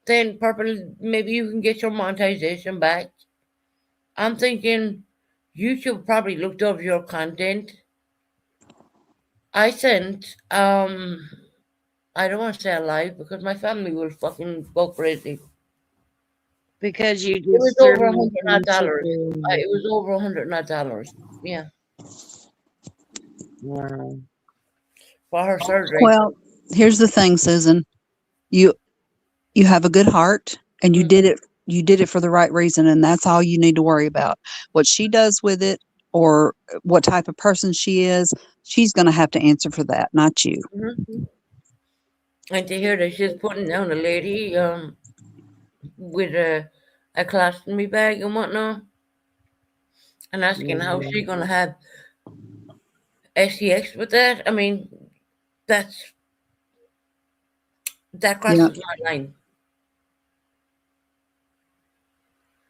then Purple, maybe you can get your monetization back. I'm thinking YouTube probably looked over your content. I sent, I don't want to say a lie because my family will fucking go crazy. Because you It was just over certainly $100. should do. It was over $100. Yeah, Wow. for her surgery. Well, here's the thing, Susan. You have a good heart, and you did it for the right reason, and that's all you need to worry about. What she does with it, or what type of person she is, she's going to have to answer for that, not you. Mhm. And to hear that she's putting down a lady with a colostomy bag and whatnot, and asking how she Mm, gonna have SEX with that. I mean, that Yeah, crosses my line.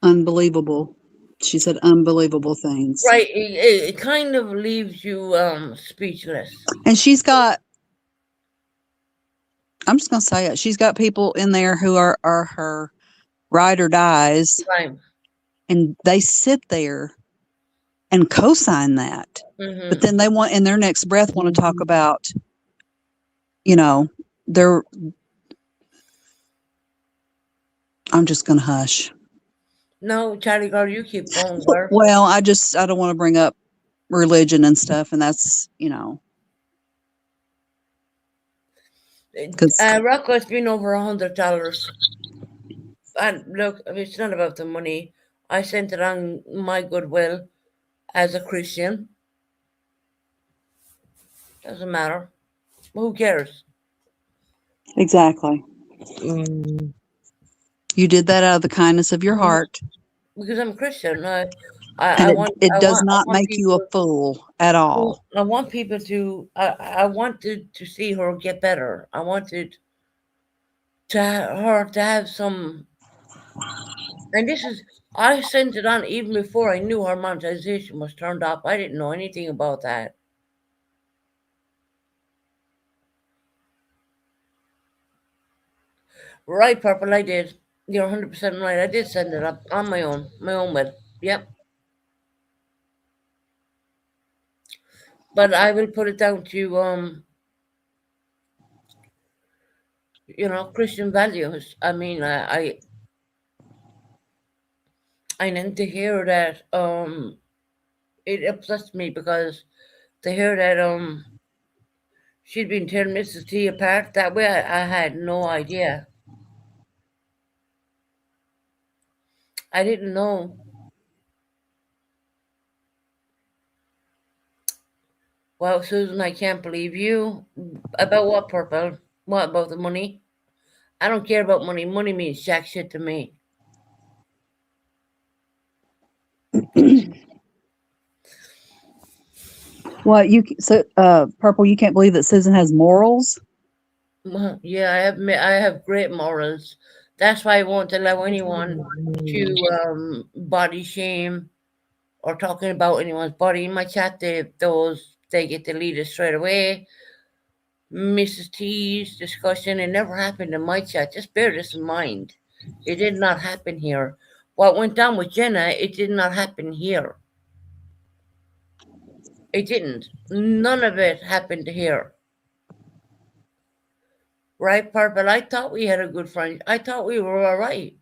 unbelievable. She said unbelievable things. Right. It kind of leaves you speechless. And she's got, I'm just going to say it, she's got people in there who are her ride or dies, Right. and they sit there and co-sign that. Mm-hmm. But then they want, in their next breath, want to talk about, you know, their, I'm just going to hush. No, Charlie girl, you keep going, girl. Well, I don't want to bring up religion and stuff, and that's, you know, because Rocco's been over $100. And look, I mean, it's not about the money. I sent it on my goodwill as a Christian. Doesn't matter. Who cares? exactly, mm, you did that out of the kindness of your heart, Because I'm a Christian. and I want. it I does want. I not want make you a people. fool at all. I want people to. I wanted to see her get better. I wanted her to have some. And this is. I sent it on even before I knew her monetization was turned off. I didn't know anything about that. Right, Purple, I did. You're 100% right. I did send it up on my own web. Yep. But I will put it down to Christian values. I mean, I need to hear that it upsets me because to hear that she'd been tearing Mrs. T apart that way, I had no idea. I didn't know. Well, Susan, I can't believe you. About what, Purple? What about the money? I don't care about money. Money means jack shit to me. What Purple, you can't believe that Susan has morals? Yeah, I have great morals. That's why I won't allow anyone to mm, body shame or talking about anyone's body in my chat. They get deleted straight away. Mrs. T's discussion, it never happened in my chat. Just bear this in mind. It did not happen here. What went down with Jenna, it did not happen here. It didn't. None of it happened here. Right, Purple? I thought we had a good friend. I thought we were all right.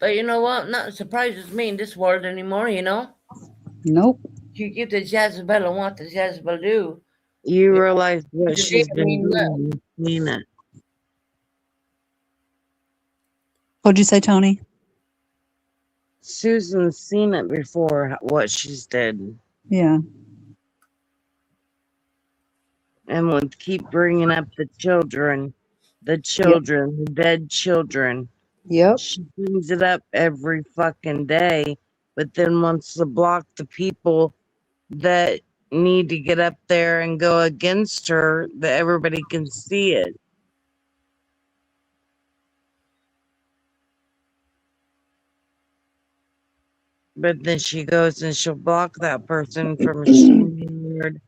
But you know what? Nothing surprises me in this world anymore, Nope. You give the Jezebel and what the Jezebel do. you realize what Today, she's been doing, Nina. What'd you say, Tony? Susan's seen it before, what she's did. Yeah. And would keep bringing up the children, the dead children. Yep. She brings it up every fucking day, but then wants to block the people that need to get up there and go against her, that everybody can see it. But then she goes and she'll block that person from StreamYard,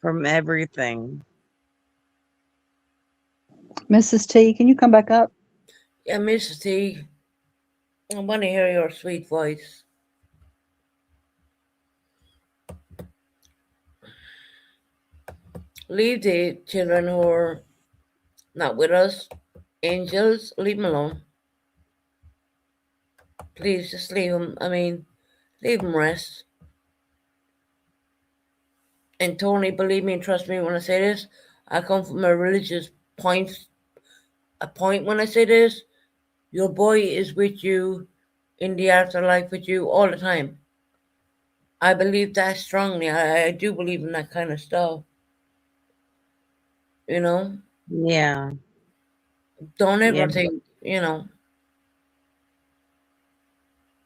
from everything. Mrs. T, can you come back up? Yeah, Mrs. T, I want to hear your sweet voice. Leave the children who are not with us. Angels, leave them alone. Please, just leave them. I mean, leave them rest. And Tony, believe me and trust me when I say this, I come from a religious point when I say this. Your boy is with you in the afterlife with you all the time. I believe that strongly. I do believe in that kind of stuff. You know, Yeah. don't ever Yeah. think, you know.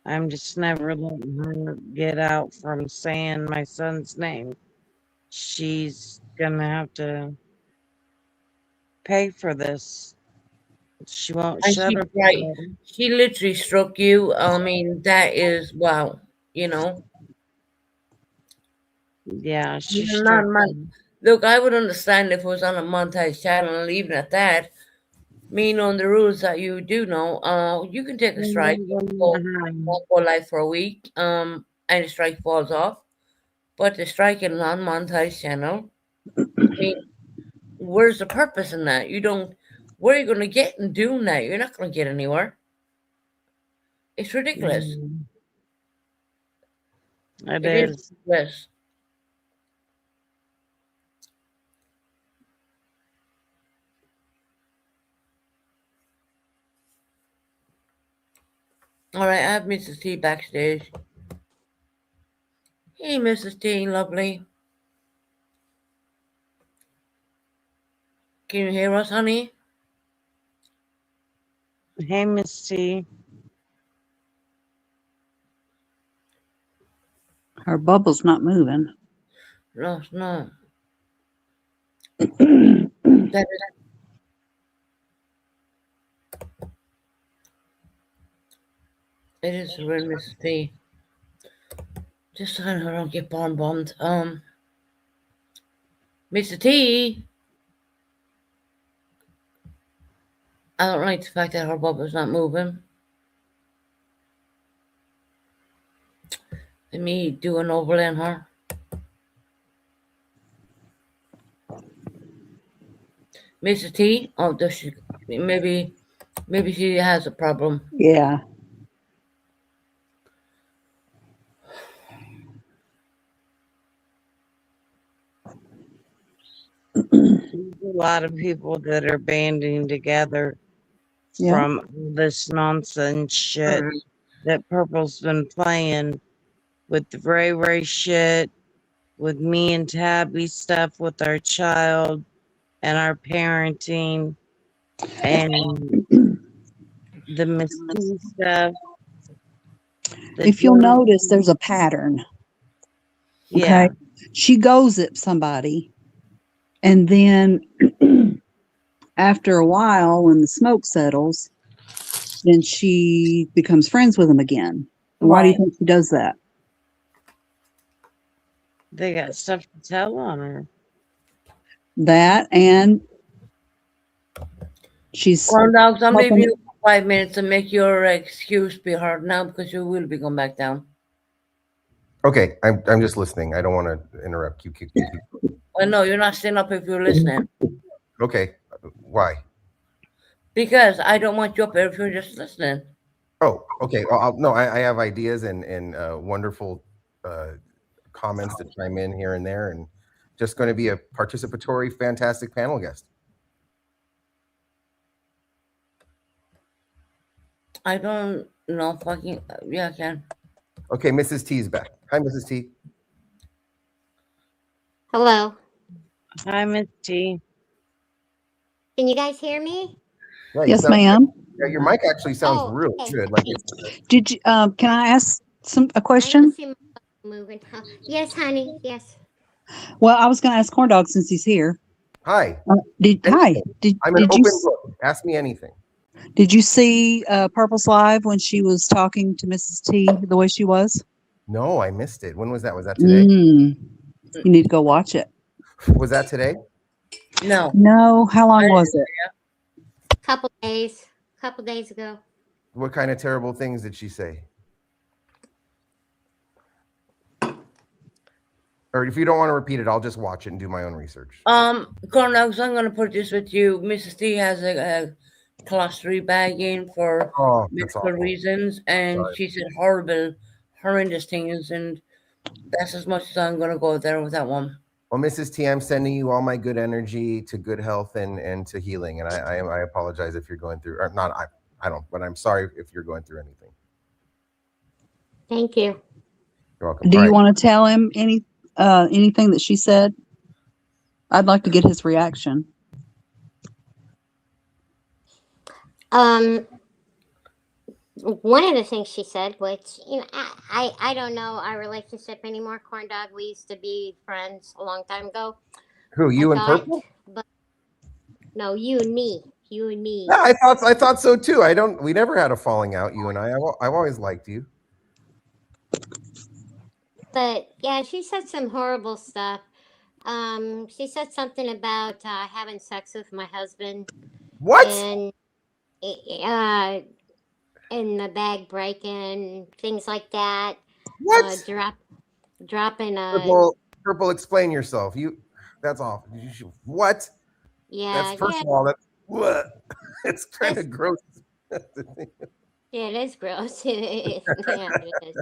I'm just never letting her get out from saying my son's name. She's gonna have to pay for this. She won't And shut she her right, mouth. she literally struck you. I mean, that is wow. You know, Yeah, she you're struck not man. me. Look, I would understand if it was on a montage channel, and even at that, me knowing the rules that you do know, you can take a strike, won't go live for a week, and the strike falls off. But the strike in non-montage channel, I mean, where's the purpose in that? You don't. Where are you going to get in doing that? You're not going to get anywhere. It's ridiculous. It It is is. ridiculous. All right, I have Mrs. T backstage. Hey, Mrs. T, lovely. Can you hear us, honey? Hey, Miss T. Her bubble's not moving. No, it's not. That is, it is the real Mrs. T. Just so I don't get bombed. Mr. T. I don't like the fact that her bubble's not moving. Let me do an overlay on her. Mrs. T. Oh, does she? Maybe she has a problem. Yeah. There's a lot of people that are banding together Yeah. from all this nonsense shit that Purple's been playing with the Ray Ray shit, with me and Tabby stuff with our child and our parenting and the Misty stuff. If you'll notice, there's a pattern. Yeah. Okay. She goes at somebody, and then after a while, when the smoke settles, then she becomes friends with them again. Why do you Right. think she does that? They got stuff to tell on her. That, and she's Well, dogs, I'm helping- leaving you for 5 minutes to make your excuse be heard now because you will be going back down. Okay, I'm just listening. I don't want to interrupt you. Well, no, you're not staying up if you're listening. Okay, why? Because I don't want you up there if you're just listening. Oh, okay. Well, no, I have ideas and wonderful comments to chime in here and there, and just going to be a participatory, fantastic panel guest. I don't know fucking. Yeah, I can. Okay, Mrs. T's back. Hi, Mrs. T. Hello. Hi, Miss T. Can you guys hear me? Yeah, you Yes, sound- ma'am. Yeah, your mic actually sounds Oh, real okay. good. Like it's, Did you? Can I ask a I question? can see my phone moving. Huh. Yes, honey. Yes. Well, I was going to ask Corn Dog since he's here. hi, Did I'm an did open you book. Ask me anything. did you see Purple's live when she was talking to Mrs. T the way she was? No, I missed it. When was that? Was that today? You need to go watch it. Was that today? No. No, how long was it? Couple days ago. What kind of terrible things did she say? Or if you don't want to repeat it, I'll just watch it and do my own research. Corn dogs, I'm gonna put this with you. Mrs. T has a colostomy bag in for Oh, that's medical awful. reasons, and Sorry. she said horrible, horrendous things, and that's as much as I'm gonna go there with that one. Well, Mrs. T, I'm sending you all my good energy to good health and to healing. And I apologize if you're going through, or not, I don't, but I'm sorry if you're going through anything. Thank you. You're welcome. Do All you right. want to tell him anything that she said? I'd like to get his reaction. Um, one of the things she said, which I don't know our relationship anymore. Corn dog, we used to be friends a long time ago. Who, I you and thought, Purple? but no, you and me, Yeah, I thought so too. We never had a falling out, you and I. I've always liked you. But yeah, she said some horrible stuff. She said something about having sex with my husband What? and uh, and the bag breaking, things like that. What? Dropping Purple, explain yourself. That's awful. What? That's, yeah, first of all, that's what? It's kind that's of gross. yeah, it is gross. Yeah, it is.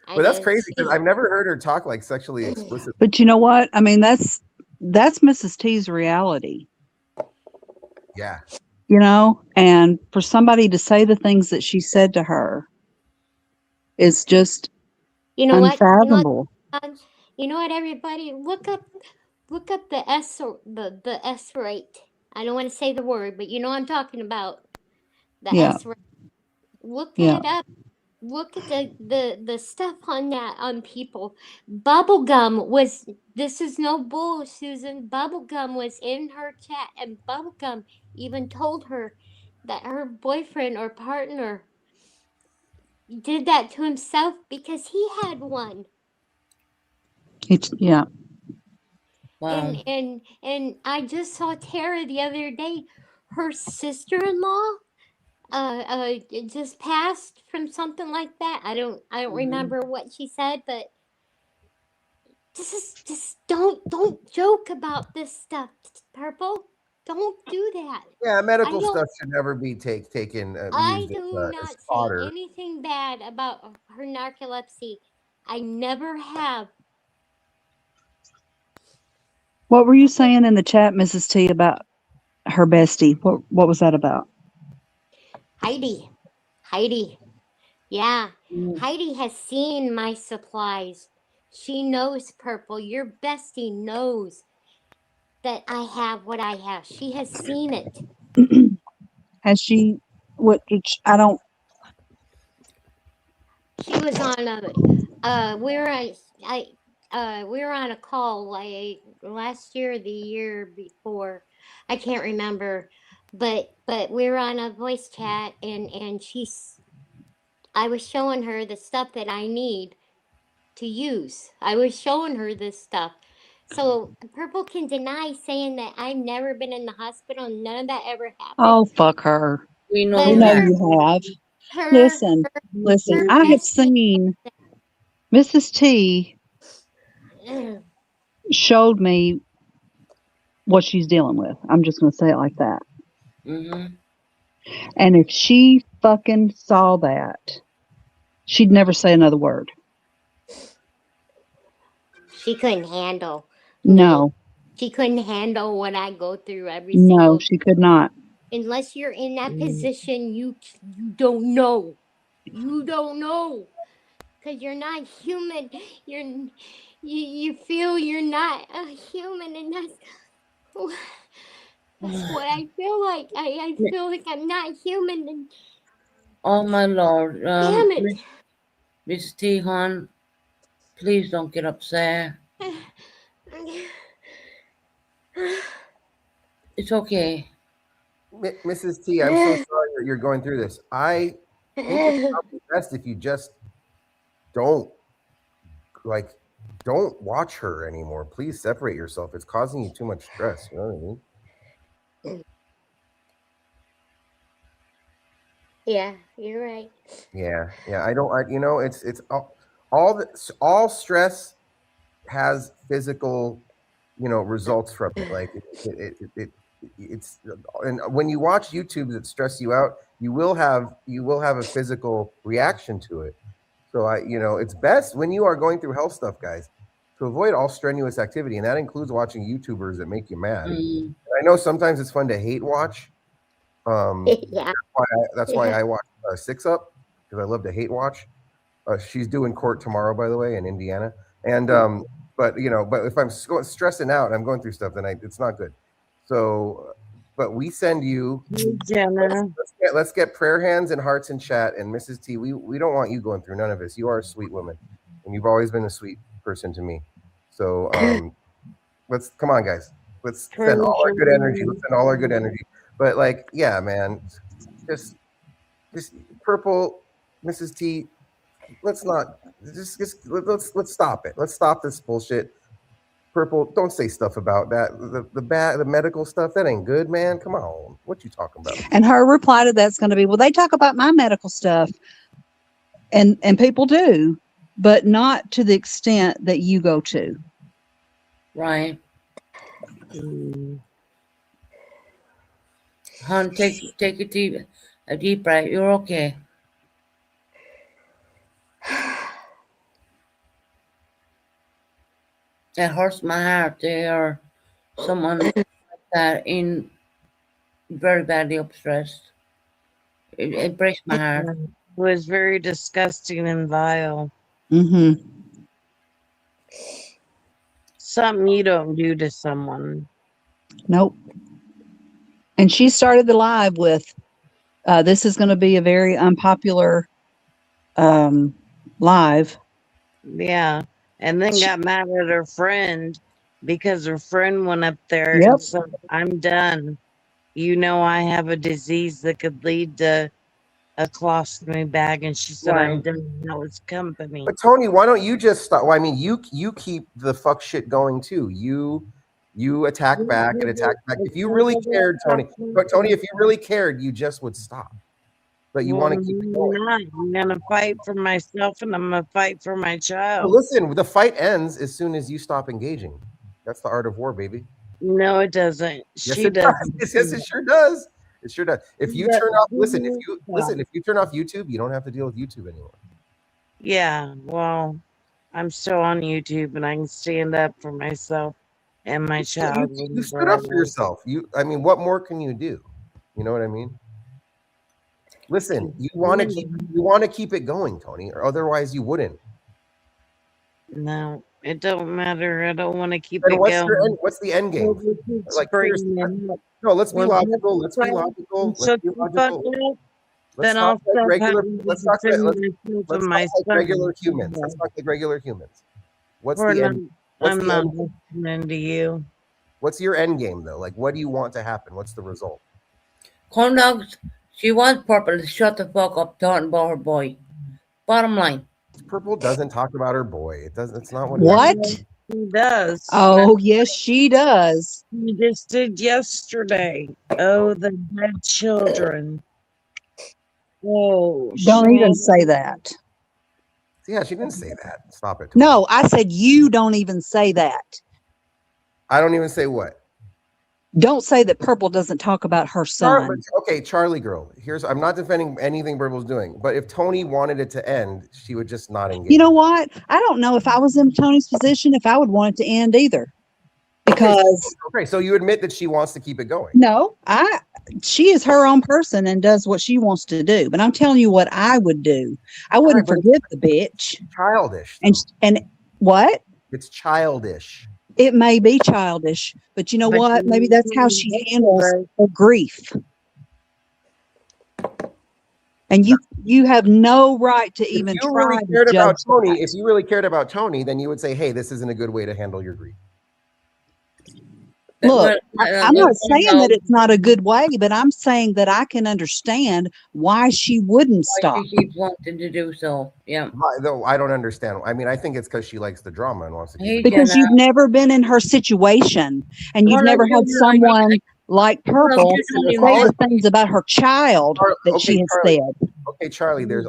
I But that's know. crazy because I've never heard her talk like sexually explicit. But you know what? I mean, that's Mrs. T's reality, Yeah. you know? And for somebody to say the things that she said to her is just You know what? unfathomable. You know what? Everybody, look up the S or the S rate. I don't want to say the word, but you know what I'm talking about. The Yeah. S rate. Look Yeah. that up. Look at the stuff on that on people. Bubblegum was, this is no bull, Susan. Bubblegum was in her chat, and Bubblegum even told her that her boyfriend or partner did that to himself because he had one. Yeah. Wow. And I just saw Tara the other day. Her sister-in-law just passed from something like that. I don't remember what she said, but just don't joke about this stuff, Purple. Don't do that. Yeah, medical don't- stuff should never be taken I used do as not say fodder. anything bad about her narcolepsy. I never have. What were you saying in the chat, Mrs. T, about her bestie? What was that about? Heidi. Yeah. Mm. Heidi has seen my supplies. She knows, Purple. Your bestie knows that I have what I have. She has seen it. Has she? What? I don't. She was on we were on a call like last year or the year before. I can't remember. But we were on a voice chat, and I was showing her the stuff that I need to use. I was showing her this stuff. So Purple can deny saying that I've never been in the hospital. None of that ever happened. Oh, fuck her. We know But We know that. you have. her Listen. I have seen Mrs. T showed me what she's dealing with. I'm just going to say it like that. Mm-hmm. And if she fucking saw that, she'd never say another word. She couldn't handle. No. She couldn't handle what I go through every No, single. she could not. Unless you're in that position, you don't know. You don't know, because you're not human. You feel you're not a human, and that's what I feel like. I feel like I'm not human. And Oh my Lord. damn it. Mrs. T. Hon, please don't get upset. It's okay. Mrs. T, I'm so sorry that you're going through this. I think it's probably best if you just don't watch her anymore. Please separate yourself. It's causing you too much stress. You know what I mean? Yeah, you're right. Yeah. It's all stress has physical, results from it. Like it's and when you watch YouTube that stress you out, you will have a physical reaction to it. So it's best when you are going through health stuff, guys, to avoid all strenuous activity, and that includes watching YouTubers that make you mad. Mm. I know sometimes it's fun to hate watch. Yeah. That's why I watch Six Up, because I love to hate watch. She's due in court tomorrow, by the way, in Indiana. And but if I'm stressing out and I'm going through stuff, then it's not good. So but we send you. Jenna. Let's get prayer hands and hearts in chat. And Mrs. T, we don't want you going through none of this. You are a sweet woman, and you've always been a sweet person to me. So let's come on, guys. Let's send all our good energy. Let's send all our good energy. But like, yeah, man, just Purple, Mrs. T. Let's not let's stop it. Let's stop this bullshit. Purple, don't say stuff about that. The medical stuff, that ain't good, man. Come on. What you talking about? And her reply to that's going to be, well, they talk about my medical stuff. And people do, but not to the extent that you go to. Right. Hon, take a deep breath. You're okay. It hurts my heart to hear someone like that in very badly upstressed. It breaks my heart. It was very disgusting and vile. Mm-hmm. Something you don't do to someone. Nope. And she started the live with, this is going to be a very unpopular live. Yeah. And then got mad at her friend because her friend went up there Yep. and said, I'm done. You know, I have a disease that could lead to a colostomy bag. And she said, I'm Right. done. That was company. But Tony, why don't you just stop? Well, I mean, you keep the fuck shit going too. You attack back and attack back. If you really cared, Tony, but Tony, if you really cared, you just would stop. But you want to keep it going. I'm gonna fight for myself and I'm gonna fight for my Well, child. listen, the fight ends as soon as you stop engaging. That's the art of war, baby. No, it doesn't. Yes, She it does. doesn't. Yes, it sure does. It sure does. If you Yeah. turn off, if you turn off YouTube, you don't have to deal with YouTube anymore. Yeah, well, I'm still on YouTube and I can stand up for myself and my child. You stood up for yourself. I mean, what more can you do? You know what I mean? Listen, you want to keep it going, Tony, or otherwise you wouldn't. No, it don't matter. I don't want to keep And it going. what's the end game? Like, seriously, Bringing it up. no, let's be Well, logical. Let's be logical. Let's Shut be the fuck logical. up. Let's Then I'll talk like stop regular. having Let's to talk defend like myself let's and talk my like son. regular humans. Let's talk like regular humans. What's We're the not- end? What's I'm the not end? listening to you. What's your end game though? Like, what do you want to happen? What's the result? Corn dogs, she wants Purple to shut the fuck up talking about her boy. Bottom line. Purple doesn't talk about her boy. It doesn't. It's not what. What? He does. Oh, yes, she does. He just did yesterday. Oh, the dead children. Oh, Don't even Shannon. say that. Yeah, she didn't say that. Stop it. No, I said you don't even say that. I don't even say what. Don't say that Purple doesn't talk about her son. Okay, Charlie girl. I'm not defending anything Purple's doing, but if Tony wanted it to end, she would just not engage. You know what? I don't know if I was in Tony's position if I would want it to end either. Because Okay, so you admit that she wants to keep it going. no, she is her own person and does what she wants to do. But I'm telling you what I would do. I wouldn't Right, but forgive the bitch. Childish. And what? It's childish. It may be childish, but you know But what? you Maybe that's how she handles her grief. And you have no right to even If you try really to cared about judge Tony, that. if you really cared about Tony, then you would say, "Hey, this isn't a good way to handle your grief." Look, I'm not saying no, that it's not a good way, but I'm saying that I can understand why she wouldn't stop. she keeps wanting to do so. Yeah. Though I don't understand. I mean, I think it's because she likes the drama and wants to. Hey, Keep it Because Jenna. you've never been in her situation and you've Well, never had someone like Purple you don't say even- the things about her child that she has Charlie. said. Okay, Charlie, there's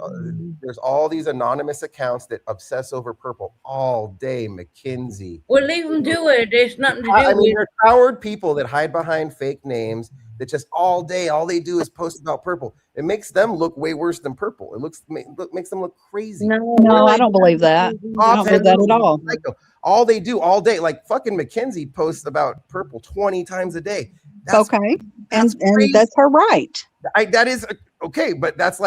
all these anonymous accounts that obsess over Purple all day. McKinsey. Well, leave them do it. There's nothing to do I mean, with they're coward people that hide behind fake names that just all day, all they do is post about Purple. It makes them look way worse than Purple. It makes them look crazy. No, I don't believe that. I don't believe that at all. Psycho. All they do all day, like fucking McKinsey posts about Purple 20 times a day. That's, Okay. that's And crazy. that's her right. that is okay, but that's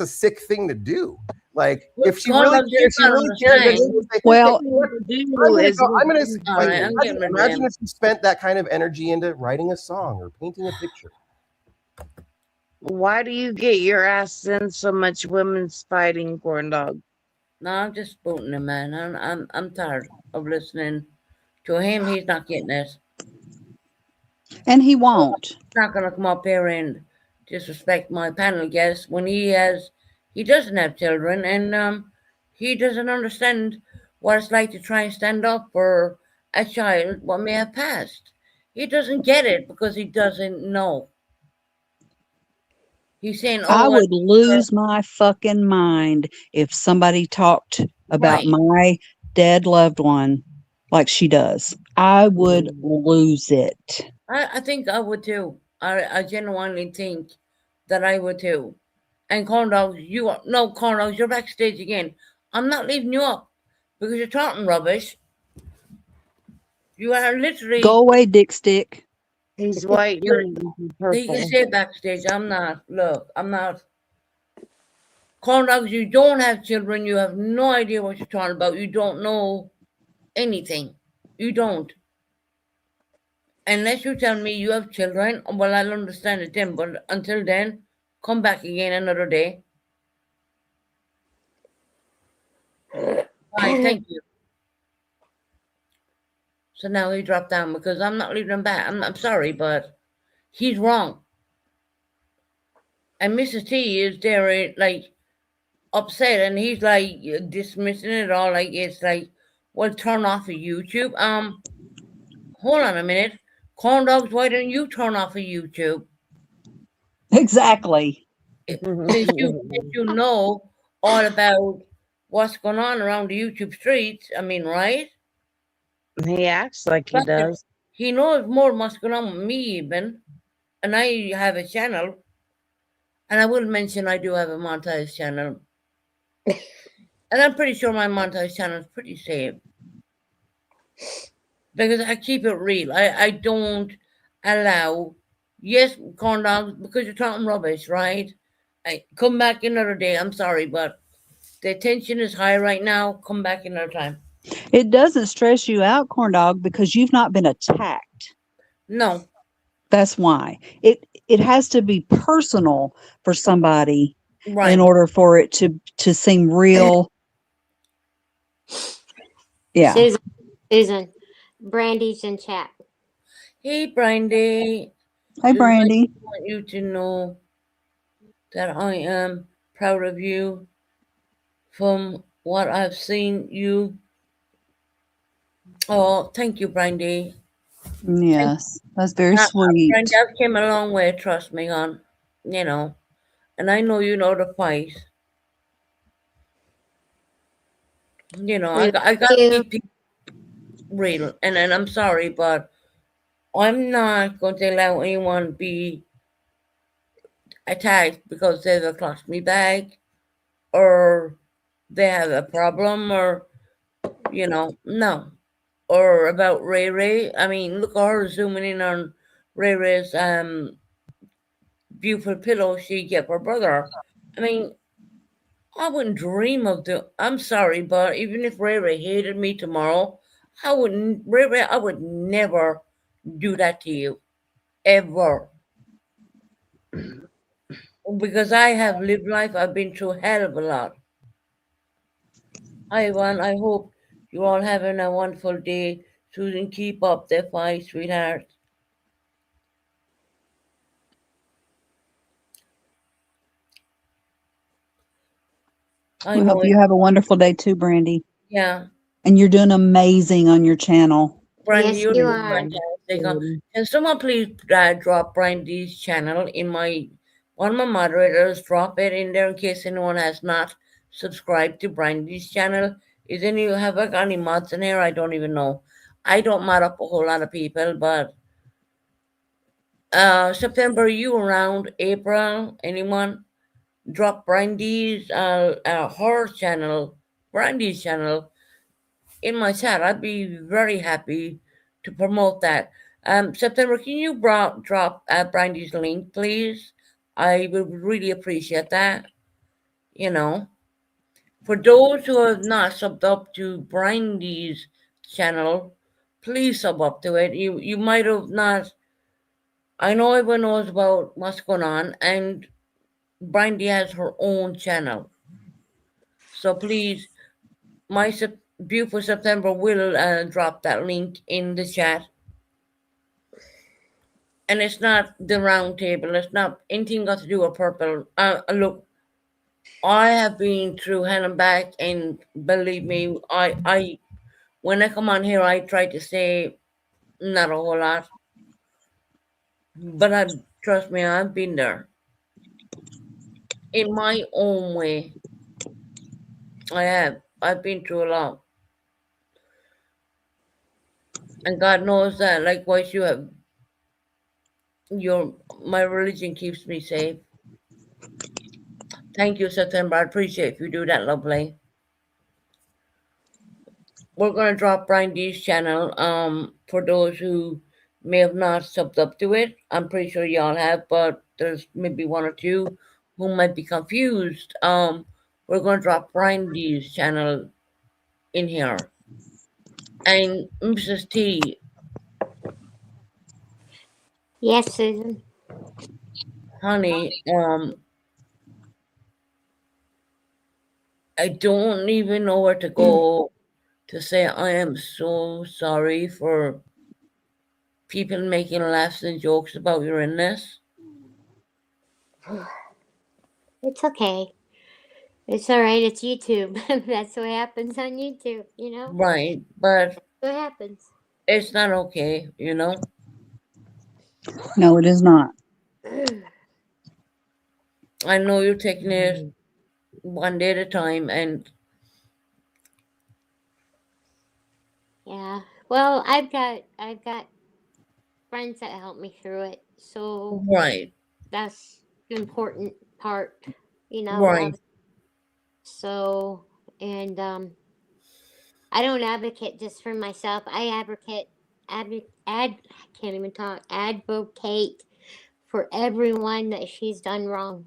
a sick thing to do. Like, Well, if she really Condogs, you cared, gotta then understand. she would say, Well, "You know what? do I'm gonna is go. I'm gonna we- All like. right, I'm getting rid of Imagine them. if you spent that kind of energy into writing a song or painting a picture. why do you get your ass in so much women's fighting, corn dog? No, I'm just booting him, man. I'm tired of listening to him. He's not getting it. and he won't. He's not gonna come up here and disrespect my panel guest when he doesn't have children, and he doesn't understand what it's like to try and stand up for a child what may have passed. He doesn't get it because he doesn't know. He's saying, I "Oh, well, would lose my fucking mind if somebody talked about right." my dead loved one like she does. I would lose it. I think I would too. I genuinely think that I would too. And corn dogs, corn dogs, you're backstage again. I'm not leaving you up because you're talking rubbish. You are literally, Go away, Dick Stick. He's white You're- and you purple. can say backstage. I'm not. Look, I'm not. Corn dogs, you don't have children. You have no idea what you're talking about. You don't know anything. You don't. Unless you tell me you have children, well, I'll understand it then. But until then, come back again another day. Bye, thank you. So now he dropped down because I'm not leaving him back. I'm sorry, but he's wrong. And Mrs. T is there, like, upset, and he's like dismissing it all. Like, it's like, well, turn off of YouTube. Hold on a minute. Corn dogs, why don't you turn off of YouTube? Exactly. Since you know all about what's going on around the YouTube streets, I mean, right? He acts like he But does. he knows more what's going on with me even. And I have a channel. And I will mention I do have a montage channel. And I'm pretty sure my montage channel is pretty safe. Because I keep it real. I don't allow, yes, corn dogs, because you're talking rubbish, right? I come back another day. I'm sorry, but the tension is high right now. Come back another time. It doesn't stress you out, corn dog, because you've not been attacked. No. That's why. It has to be personal for somebody Right. in order for it to seem real. Yeah. Susan, Brandy's in chat. Hey, Brandy. Hey, Brandy. I want you to know that I am proud of you from what I've seen you. Oh, thank you, Brandy. Yes, that's very sweet. Brandy, I've came a long way, trust me, on, and I know you know the fight. I got to keep people real, and I'm sorry, but I'm not going to allow anyone be attacked because they've clocked me back or they have a problem or, no. Or about Ray Ray. I mean, look at her zooming in on Ray Ray's beautiful pillow she get for her brother. I mean, I wouldn't dream of I'm sorry, but even if Ray Ray hated me tomorrow, I would never do that to you. Ever. Because I have lived life, I've been through a hell of a lot. Hi, everyone. I hope you're all having a wonderful day. Susan, keep up the fight, sweetheart. We hope you have a wonderful day too, Brandy. Yeah. And you're doing amazing on your channel. Brandy, Yes, you're you doing are. fantastic. Can someone please drop Brandy's channel in one of my moderators, drop it in there in case anyone has not subscribed to Brandy's channel. Have I got any mods in here? I don't even know. I don't mod up a whole lot of people, but September, you around? April, anyone? Drop Brandy's horror channel, Brandy's channel in my chat. I'd be very happy to promote that. September, can you drop Brandy's link, please? I would really appreciate that. For those who have not subbed up to Brandy's channel, please sub up to it. You might have not. I know everyone knows about what's going on, and Brandy has her own channel. So please, my beautiful September will drop that link in the chat. And it's not the round table. It's not anything got to do with purple. Look, I have been through hell and back, and believe me, I when I come on here, I try to say not a whole lot, but trust me, I've been there in my own way. I have. I've been through a lot, and God knows that. Likewise, you have. My religion keeps me safe. Thank you, September. I appreciate if you do that, lovely. We're gonna drop Brian D's channel. For those who may have not subbed up to it, I'm pretty sure y'all have, but there's maybe one or two who might be confused. We're gonna drop Brian D's channel in here. And Mrs. T, Yes, Susan. honey, I don't even know where to go to say I am so sorry for people making laughs and jokes about your illness. It's okay. It's all right. It's YouTube. That's what happens on YouTube, you know? Right, but What happens? it's not okay, you know? No, it is not. I know you're taking it one day at a time, and Yeah. Well, I've got friends that help me through it. So right, that's the important part, you know. right. So, and I don't advocate just for myself. I can't even talk. Advocate for everyone that she's done wrong.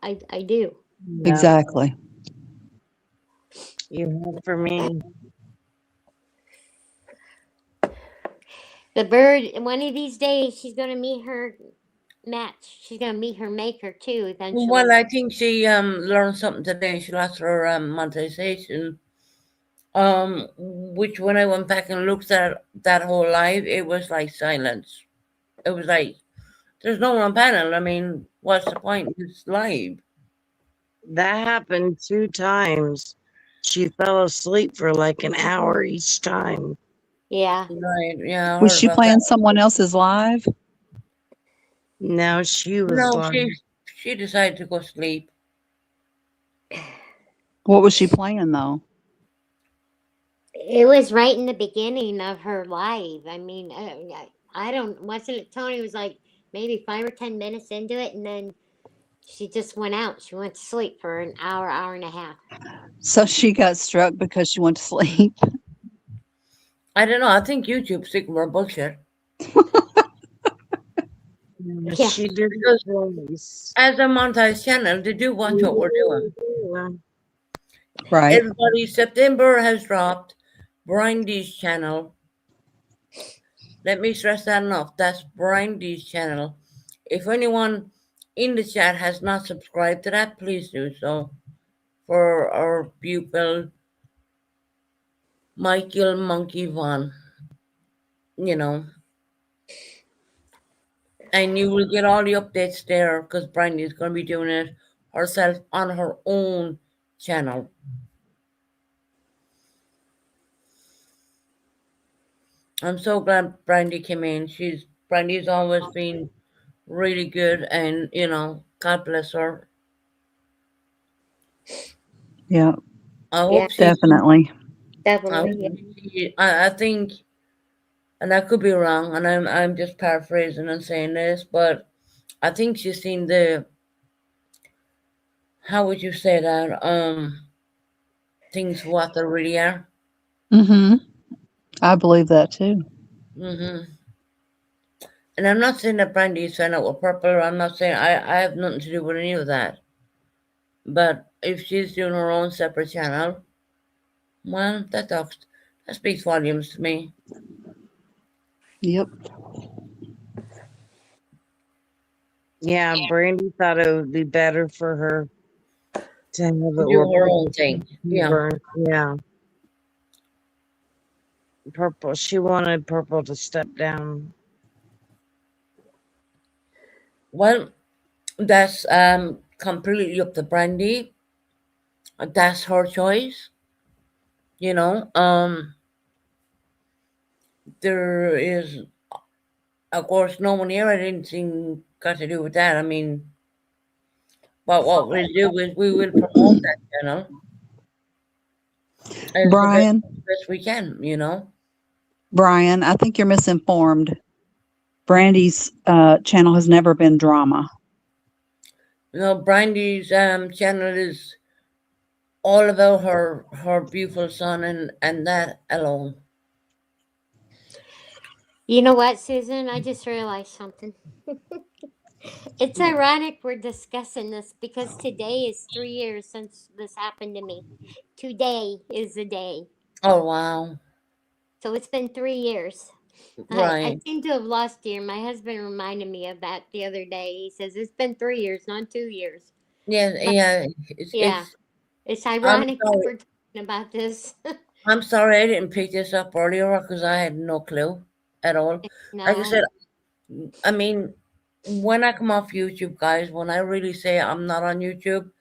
I do. Yeah, Exactly. you have for me. The bird, one of these days, she's gonna meet her match. She's gonna meet her maker too. Eventually. Well, I think she learned something today. She lost her monetization. Which when I went back and looked at that whole live, it was like silence. It was like there's no one on panel. I mean, what's the point? It's live. That happened 2 times. She fell asleep for like an hour each time. Yeah. Right? Yeah. I Was heard she about playing that. someone else's live? No, she was No, like, she decided to go sleep. What was she playing though? It was right in the beginning of her live. I mean, I don't. Wasn't it? Tony was like maybe 5 or 10 minutes into it, and then she just went out. She went to sleep for an hour, hour and a half. So she got struck because she went to sleep. I don't know. I think YouTube's sick more bullshit. Yeah. she did Because voice. as a monetized channel, they do watch what we're doing. Yeah. Right. Everybody, September has dropped Brian D's channel. Let me stress that enough. That's Brian D's channel. If anyone in the chat has not subscribed to that, please do so. For our pupil, Michael Monkey Von, you know. And you will get all the updates there because Brian is going to be doing it herself on her own channel. I'm so glad Brandy came in. Brandy's always been really good, and you know, God bless her. Yeah, I hope Yeah. she. definitely. Definitely. I think, and I could be wrong, and I'm just paraphrasing and saying this, but I think she's seen the. How would you say that? Things for what they really are. Mm-hmm. I believe that too. Mm-hmm. And I'm not saying that Brandy is signed up with Purple. I'm not saying I have nothing to do with any of that. But if she's doing her own separate channel, well, that speaks volumes to me. Yep. Yeah, Brandy thought it would be better for her to have it Do where her Purple own thing. can Yeah. burn. Yeah. Purple. She wanted Purple to step down. Well, that's completely up to Brandy. That's her choice. You know, there is, of course, no one here. I didn't think got to do with that. I mean, but what we'll do is we will promote that channel as Brian, the best we can. You know. Brian, I think you're misinformed. Brandy's channel has never been drama. No, Brandy's channel is all about her beautiful son and that alone. You know what, Susan? I just realized something. It's ironic we're discussing this because today is 3 years since this happened to me. Today is the day. Oh wow. So it's been 3 years. I Right. seem to have lost year. My husband reminded me of that the other day. He says it's been 3 years, not 2 years. Yeah, But yeah. yeah, it's I'm ironic that sorry. we're talking about this. I'm sorry I didn't pick this up earlier because I had no clue at all. Like I No. said, I mean, when I come off YouTube, guys, when I really say I'm not on YouTube,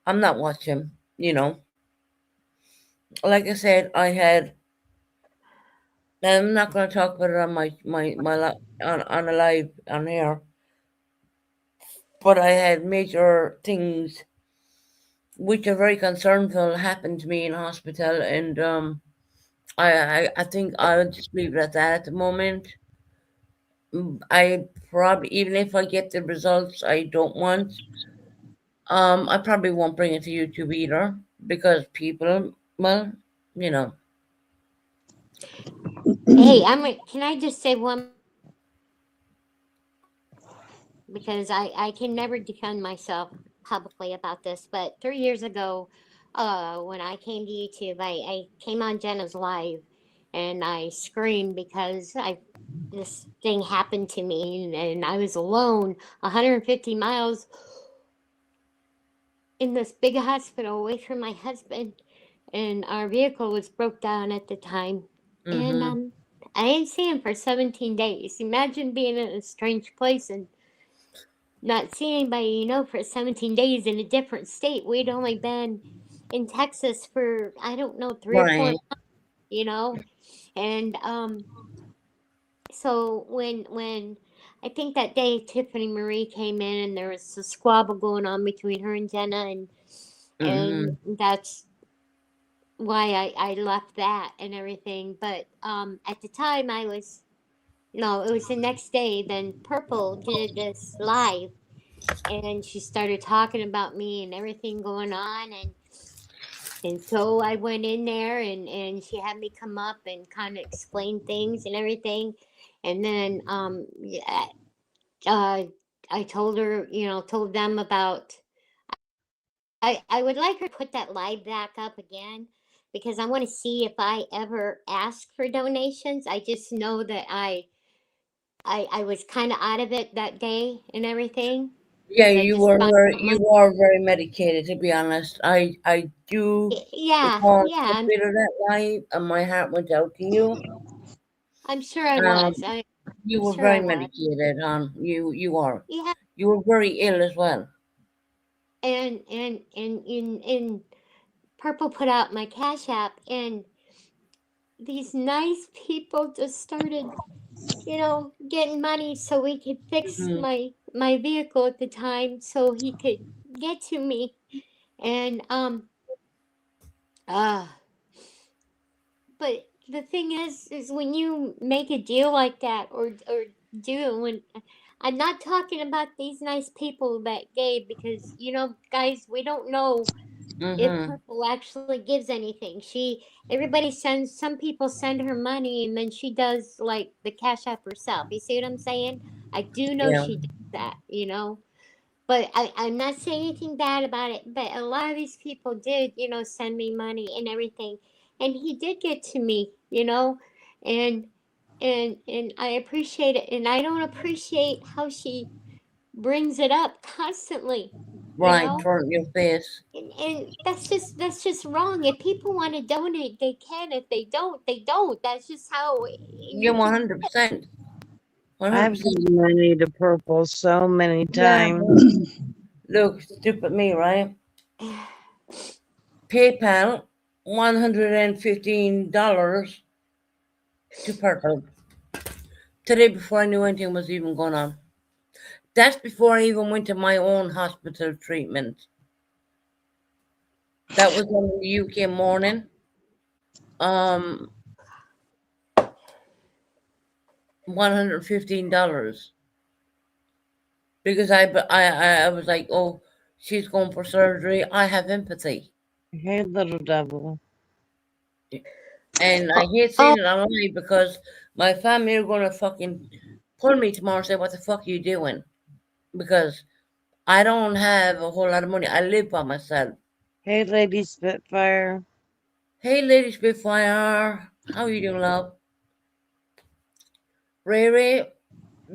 I'm not watching. You know, like I said, I'm not going to talk about it on on a live on here, but I had major things which are very concernful happened to me in hospital, and I think I'll just leave it at that at the moment. I probably, even if I get the results I don't want, I probably won't bring it to YouTube either because people, well, you know. Hey, can I just say one? Because I can never defend myself publicly about this, but 3 years ago, when I came to YouTube, I came on Jenna's live and I screamed because this thing happened to me and I was alone 150 miles in this big hospital away from my husband, and our vehicle was broke down at the time. And Mm-hmm. I didn't see him for 17 days. Imagine being in a strange place and not seeing anybody, for 17 days in a different state. We'd only been in Texas for, I don't know, 3 or 4 Right. months. And so when I think that day Tiffany Marie came in and there was a squabble going on between her and Jenna, and Mm-hmm. that's why I left that and everything. But at the time it was the next day. Then Purple did this live, and she started talking about me and everything going on, and so I went in there, and she had me come up and kind of explain things and everything, and then yeah, I told her, told them about. I would like her to put that live back up again because I want to see if I ever ask for donations. I just know that I was kind of out of it that day and everything Yeah, because I just found out you are very medicated, to be honest. I do yeah, recall a yeah. bit of that live, and my heart went out to you. I'm sure I Um, was. I'm you were sure I very was. medicated, you are. Yeah, You were very ill as well. and Purple put out my Cash App, and these nice people just started, getting money so we could fix Mm-hmm. my vehicle at the time so he could get to me. And uh but the thing is when you make a deal like that, or do it, when I'm not talking about these nice people that gave, because guys, we don't know if Mm-hmm. Purple actually gives anything. Everybody sends, some people send her money and then she does like the Cash App herself. You see what I'm saying? I do know Yeah. she does that, But I'm not saying anything bad about it. But a lot of these people did, send me money and everything, and he did get to me, and and I appreciate it, and I don't appreciate how she brings it up constantly, you Right, know. throw it in your face. And that's just wrong. If people want to donate, they can. If they don't, they don't. That's just how Yeah, you can. 100%. I've 100%. given money to Purple so many Yeah, times. but look, stupid me, right? PayPal, $115 to Purple. Today, before I knew anything was even going on. That's before I even went to my own hospital treatment. That was in the UK morning. $115 because I was like, oh, she's going for surgery. I have empathy, Hey, little devil. and I hate saying it online because my family are gonna fucking pull me tomorrow and say, "What the fuck are you doing?" Because I don't have a whole lot of money. I live by myself. Hey, Lady Spitfire. Hey, Lady Spitfire, how you doing, love? Ray,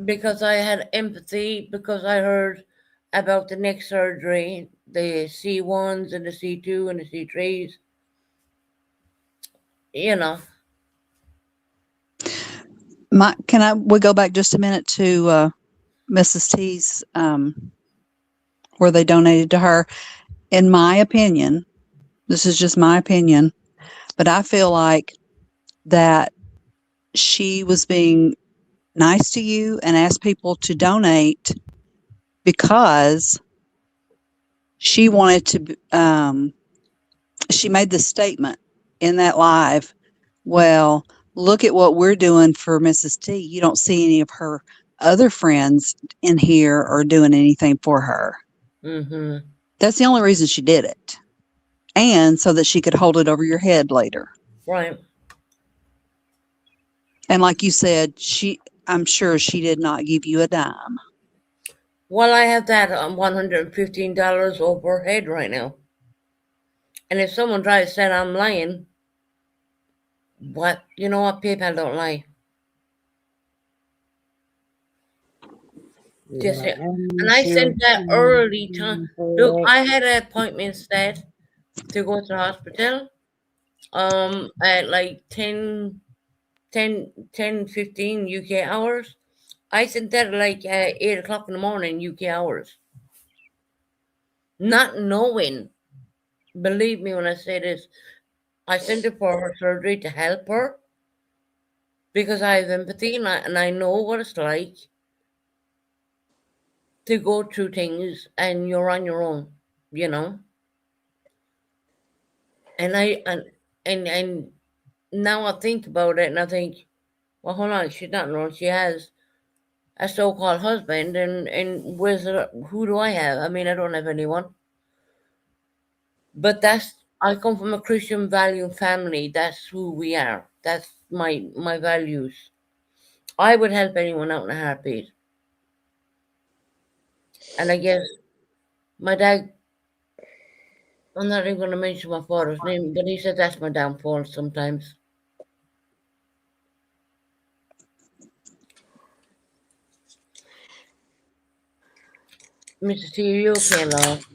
because I had empathy because I heard about the neck surgery, the C1s and the C2 and the C3s. You know, We go back just a minute to Mrs. T's, where they donated to her. In my opinion, this is just my opinion, but I feel like that she was being nice to you and asked people to donate because she wanted to, she made the statement in that live, well, look at what we're doing for Mrs. T. You don't see any of her other friends in here or doing anything for her. mm-hmm. That's the only reason she did it. And so that she could hold it over your head later. Right. And like you said, I'm sure she did not give you a dime. Well, I have that $115 over her head right now. And if someone tries to say I'm lying, what? You know what? PayPal don't lie. Just Yeah, and I sent that early time. Look, I had an appointment set to go to the hospital at like 10:15 UK hours. I sent that like at 8 o'clock in the morning UK hours. Not knowing, believe me when I say this, I sent it for her surgery to help her because I have empathy and I know what it's like to go through things and you're on your own, you know. And and now I think about it and I think, well, hold on, she's not alone. She has a so-called husband, and who do I have? I mean, I don't have anyone. But I come from a Christian value family. That's who we are. That's my values. I would help anyone out in a heartbeat. And I guess my dad, I'm not even going to mention my father's name, but he said that's my downfall sometimes. Mrs. T, are you okay, love?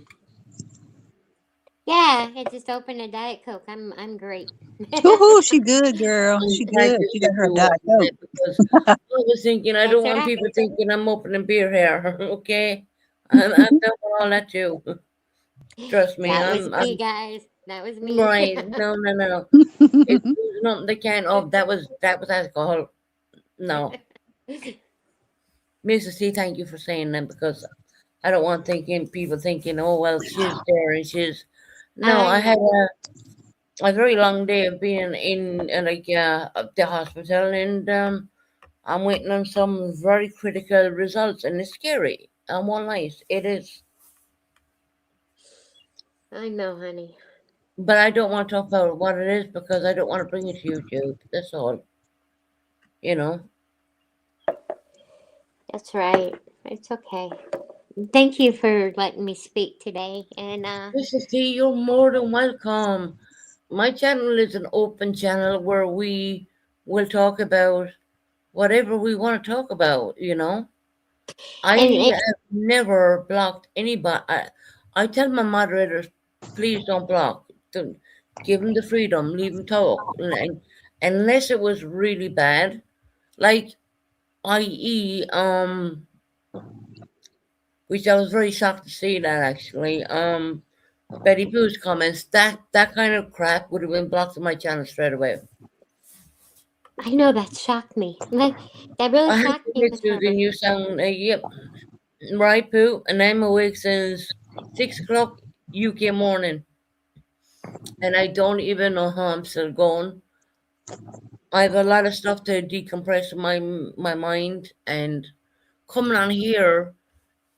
Yeah, I just opened a Diet Coke. I'm great. Woohoo, she good, girl. She Thank good. you She for got her you Diet opening Coke. it because I was thinking I don't That's want right. people thinking I'm opening beer here. Okay, I'm done with all that too. Trust me, That was me, I'm guys. That was me. right. No. It's not the can of that was alcohol. No, Mrs. C, thank you for saying that because I don't want people thinking, oh well, she's there and she's. No, I I had know. a very long day of being in the hospital, and I'm waiting on some very critical results, and it's scary. I won't lie, it is. I know, honey. But I don't want to talk about what it is because I don't want to bring it to YouTube. That's all. You know. That's right. It's okay. Thank you for letting me speak today. And Mrs. T, you're more than welcome. My channel is an open channel where we will talk about whatever we want to talk about, you know. I and have never blocked anybody. I tell my moderators, please don't block. Don't, give them the freedom, leave them talk. And unless it was really bad, like i.e., which I was very shocked to see that actually. Betty Boo's comments, that kind of crap would have been blocked on my channel straight away. I know that shocked me. That really I have shocked to me admit, with Susan, her. you sound, yep, right, Pooh, and I'm awake since 6 o'clock UK morning, and I don't even know how I'm still going. I have a lot of stuff to decompress in my mind, and coming on here,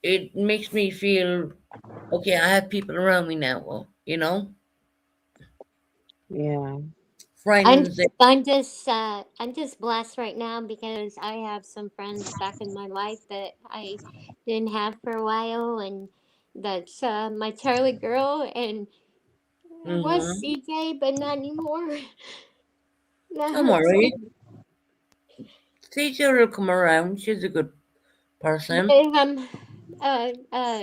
it makes me feel, okay, I have people around me now, you know, Yeah. I'm friends. I'm just blessed right now because I have some friends back in my life that I didn't have for a while, and that's my Charlie girl and was Mm-hmm. CJ, but not anymore. That Don't hurts worry, me. teacher will come around. She's a good But person.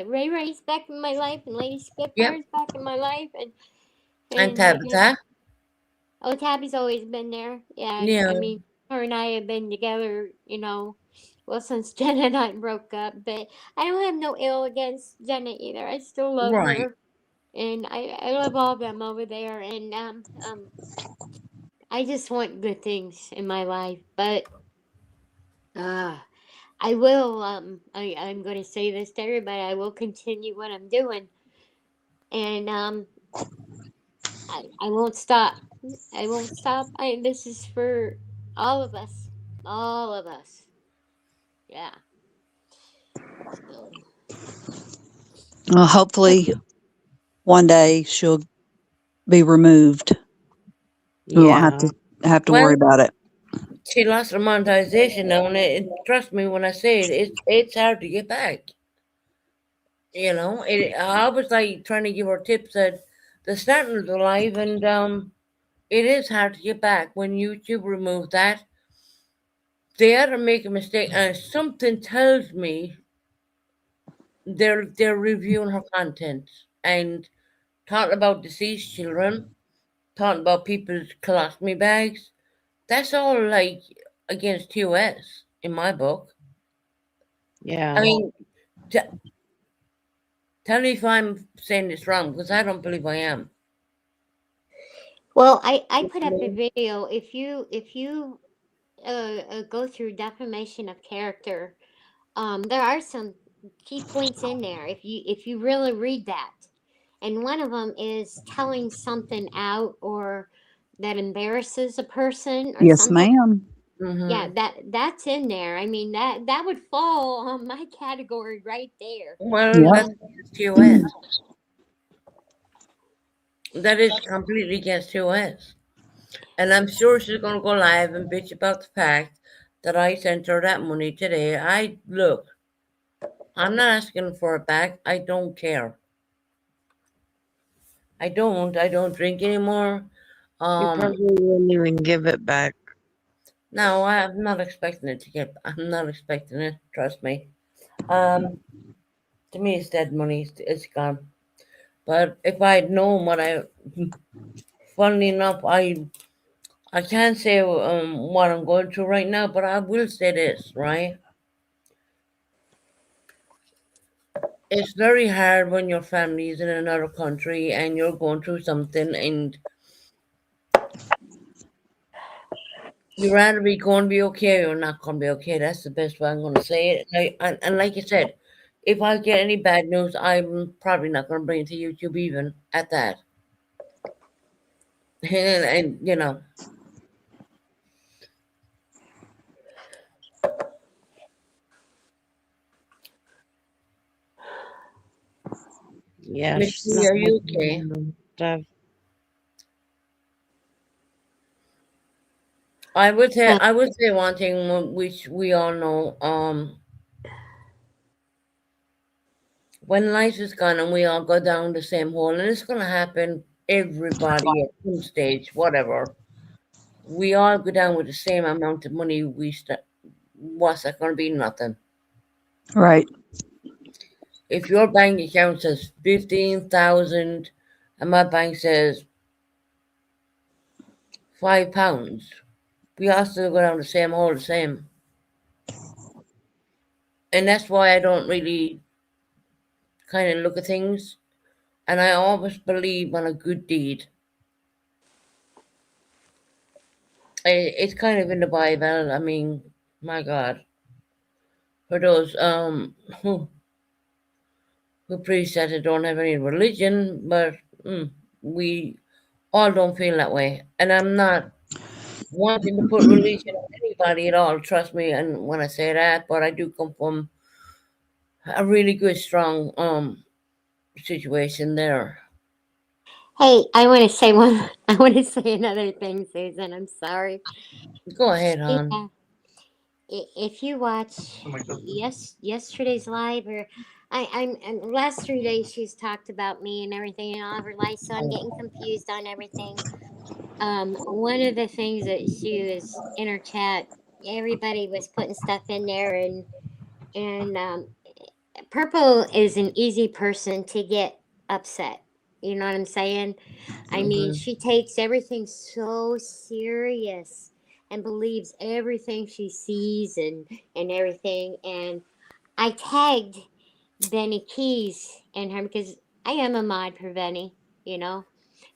Ray Ray's back in my life, and Lady Yep, Spitfire's back in my life, and and Tabitha. oh, Tabby's always been there. Yeah, Yeah, I mean, her and I have been together, well, since Jenna and I broke up. But I don't have no ill against Jenna either. I still love right. her, and I love all of them over there. And I just want good things in my life. But uh, I will. I'm going to say this to everybody. I will continue what I'm doing, and I won't stop. I won't stop. This is for all of us. All of us. Yeah. So, Hopefully, one day she'll be removed. We won't Yeah. have to worry Well, about it. she lost her monetization now, and trust me when I say it, it's hard to get back. You know, I was like trying to give her tips that the starting of the live, and it is hard to get back when YouTube removed that. They had to make a mistake, and something tells me they're reviewing her content and talking about deceased children, talking about people's colostomy bags. That's all like against TOS in my book. I Yeah. mean, t- tell me if I'm saying this wrong because I don't believe I am. well, I put up a video. If you go through defamation of character, there are some key points in there. If you really read that, and one of them is telling something out or that embarrasses a person or Yes, something. ma'am. Yeah, Hmm. that's in there. I mean, that would fall on my category right there. Well, Yep. that's against TOS. That is completely against TOS. And I'm sure she's going to go live and bitch about the fact that I sent her that money today. Look, I'm not asking for it back. I don't care. I don't drink anymore. You Um, probably wouldn't even give it back. no, I'm not expecting it to get. I'm not expecting it. Trust me. Um, to me, it's dead money. It's gone. But if I'd known what funnily enough, I can't say what I'm going through right now, but I will say this, right? It's very hard when your family is in another country and you're going through something, and you'd rather be going to be okay or not going to be okay. That's the best way I'm going to say it. And like you said, if I get any bad news, I'm probably not going to bring it to YouTube even at that. And you know, Yeah, Miss she's Lee, not are you okay? liking stuff. Uh, I would say one thing which we all know. when life is gone and we all go down the same hole, and it's going to happen, everybody at some stage, whatever, we all go down with the same amount of money. What's that going to be? Nothing. Right. If your bank account says 15,000 and my bank says £5, we all still go down the same hole, the same. And that's why I don't really kind of look at things. And I always believe on a good deed. It's kind of in the Bible. I mean, my God. For those who preach that they don't have any religion, but we all don't feel that way. And I'm not wanting to put religion on anybody at all, trust me, and when I say that, but I do come from a really good, strong situation there. Hey, I want to say one. I want to say another thing, Susan. I'm sorry. Go ahead, hon. Yeah. If you watch yesterday's live, or I'm last 3 days, she's talked about me and everything and all of her life, so I'm getting confused on everything. One of the things that she was in her chat, everybody was putting stuff in there, and Purple is an easy person to get upset. You know what I'm saying? I mean, she takes everything so serious and believes everything she sees and everything. And I tagged Benny Keys and her because I am a mod for Benny, you know.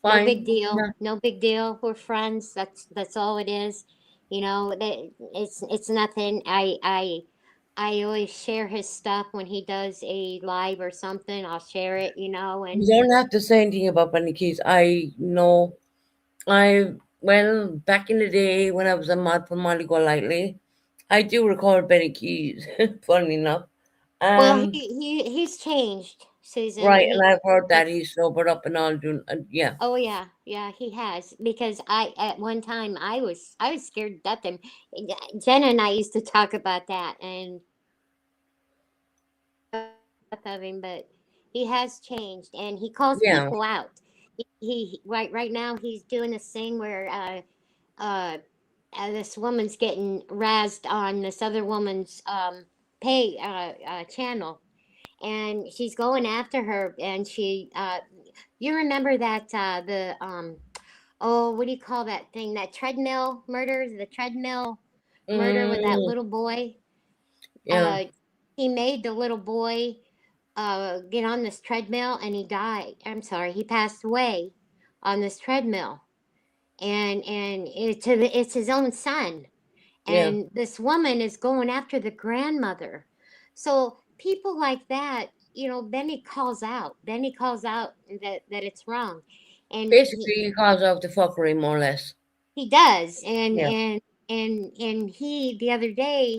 No Fine. big deal. Yeah. No big deal. We're friends. That's all it is. You know, it's nothing. I always share his stuff when he does a live or something. I'll share it, you know, and You don't have to say anything about Benny Keys. I know. Well, back in the day when I was a mod for Molly Golightly, I do record Benny Keys. Funny enough. well, he's changed, Susan. Right, and I've heard that he's sobered up and all. Yeah. Oh yeah, he has. Because I at one time I was scared to death. And Jenna and I used to talk about that and of him, but he has changed and he calls Yeah. people out. He right now he's doing this thing where this woman's getting razzed on this other woman's pay channel, and she's going after her, and she you remember that the oh, what do you call that thing, that treadmill murder, the treadmill murder with that little boy? Yeah. He made the little boy get on this treadmill and he died. I'm sorry, he passed away on this treadmill, and it's his own son. Yeah. And this woman is going after the grandmother. So people like that, you know, Benny calls out that it's wrong, and Basically, he calls out the fuckery, more or less. he does. And Yeah. and he, the other day,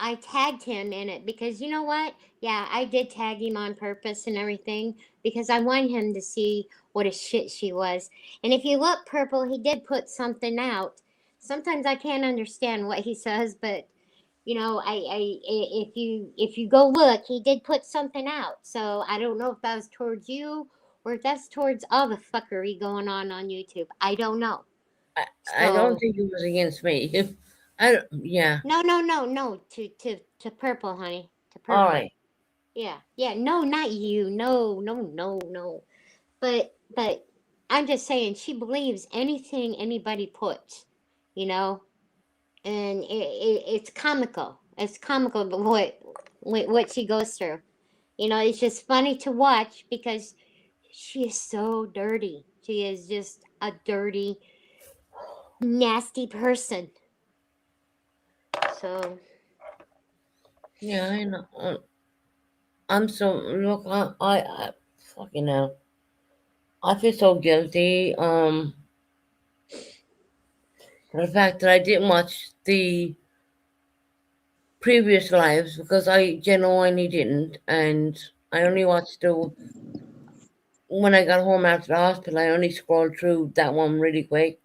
I tagged him in it because you know what? Yeah, I did tag him on purpose and everything because I wanted him to see what a shit she was. And if you look, Purple, he did put something out. Sometimes I can't understand what he says, but you know, if you go look, he did put something out. So I don't know if that was towards you or if that's towards all the fuckery going on YouTube. I don't know. I don't So think it was against me. Yeah. no, to Purple, honey, to Purple. All right. Yeah, no, not you. No. But I'm just saying she believes anything anybody puts, you know, and it's comical. It's comical what she goes through. You know, it's just funny to watch because she is so dirty. She is just a dirty, nasty person. So Yeah, I know. I'm so look. I fucking hell. I feel so guilty. For the fact that I didn't watch the previous lives because I genuinely didn't, and I only watched the when I got home after the hospital. I only scrolled through that one really quick,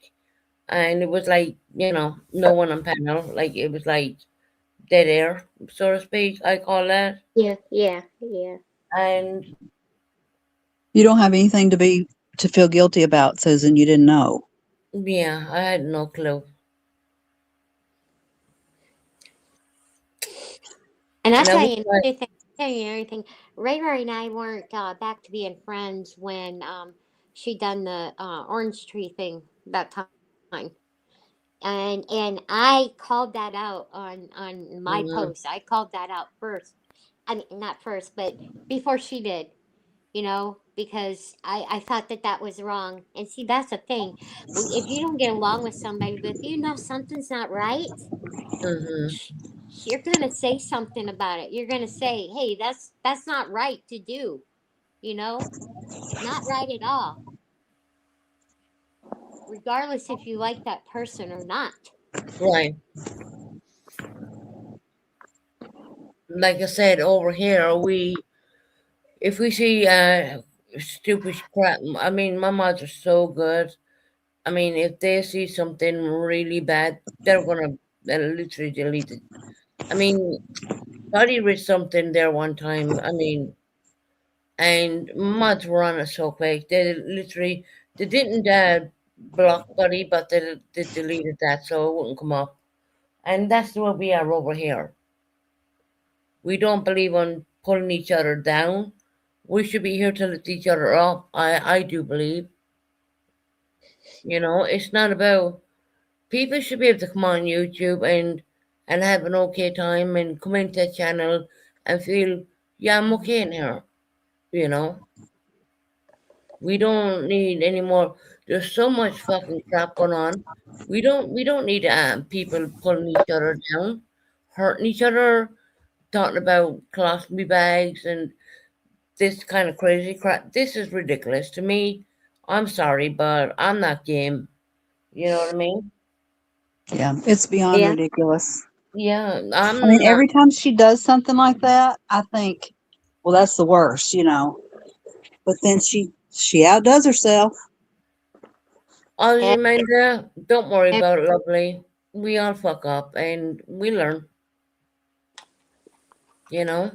and it was like no one on panel. Like it was like dead air, so to speak. I call that. Yeah. And You don't have anything to feel guilty about, Susan. You didn't know. yeah, I had no clue. And I'll And I tell was you like, another thing. Tell you anything. Ray Ray and I weren't back to being friends when she done the orange tree thing that time. And I called that out on my mm, post. I called that out first. I mean, not first, but before she did. Because I thought that that was wrong. And see, that's the thing. If you don't get along with somebody, but if you know something's not right, mm-hmm, you're gonna say something about it. You're gonna say, "Hey, that's not right to do." You know, not right at all. Regardless if you like that person or not. right. Like I said, over here, if we see stupid crap, I mean, my mods are so good. I mean, if they see something really bad, they're gonna literally delete it. I mean, Buddy read something there one time. I mean, and mods were on it so quick. They didn't block Buddy, but they deleted that so it wouldn't come up. And that's what we are over here. We don't believe on pulling each other down. We should be here to lift each other up. I do believe. It's not about people should be able to come on YouTube and have an okay time and come into the channel and feel, yeah, I'm okay in here. You know, we don't need any more. There's so much fucking crap going on. We don't need people pulling each other down, hurting each other, talking about colostomy bags and this kind of crazy crap. This is ridiculous to me. I'm sorry, but I'm not game. You know what I mean? Yeah, it's beyond Yeah. ridiculous. Yeah, I mean, I'm not. every time she does something like that, I think, well, that's the worst, you know. But then she outdoes herself. And, Amanda, don't worry and about it, lovely. We all fuck up and we learn, you know.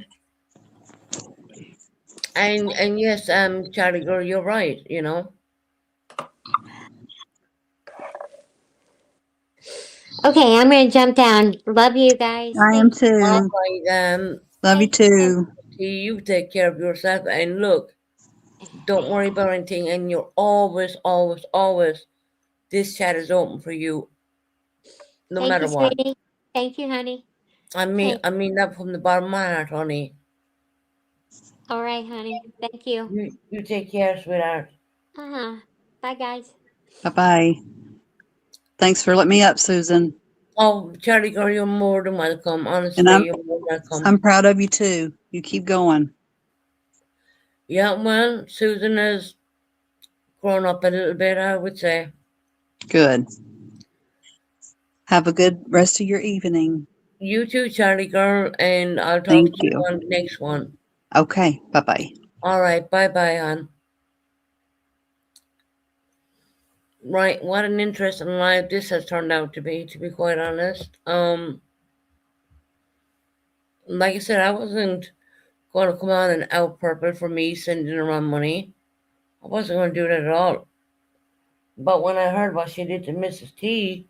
And yes, Charlie girl, you're right, you know. okay, I'm gonna jump down. Love you guys. I am Thank you. All too. right, Love you Thank you. too. you take care of yourself and look, don't worry about anything, and you're always, always, always. This chat is open for you, no Thank you, matter what. sweetie. Thank you, honey. I mean, Okay. I mean that from the bottom of my heart, honey. All right, honey. Thank you. You take care, sweetheart. Bye, guys. Bye bye. Thanks for letting me up, Susan. Oh, Charlie girl, you're more than welcome. And Honestly, you're more than welcome. I'm proud of you too. You keep going. Yeah, well, Susan has grown up a little bit, I would say. Good. Have a good rest of your evening. You too, Charlie girl, and I'll talk Thank to you you. on the next one. Okay. Bye bye. All right, bye, hon. Right, what an interesting life this has turned out to be quite honest. Like I said, I wasn't going to come on and out purple for me sending around money. I wasn't going to do that at all. But when I heard what she did to Mrs. T,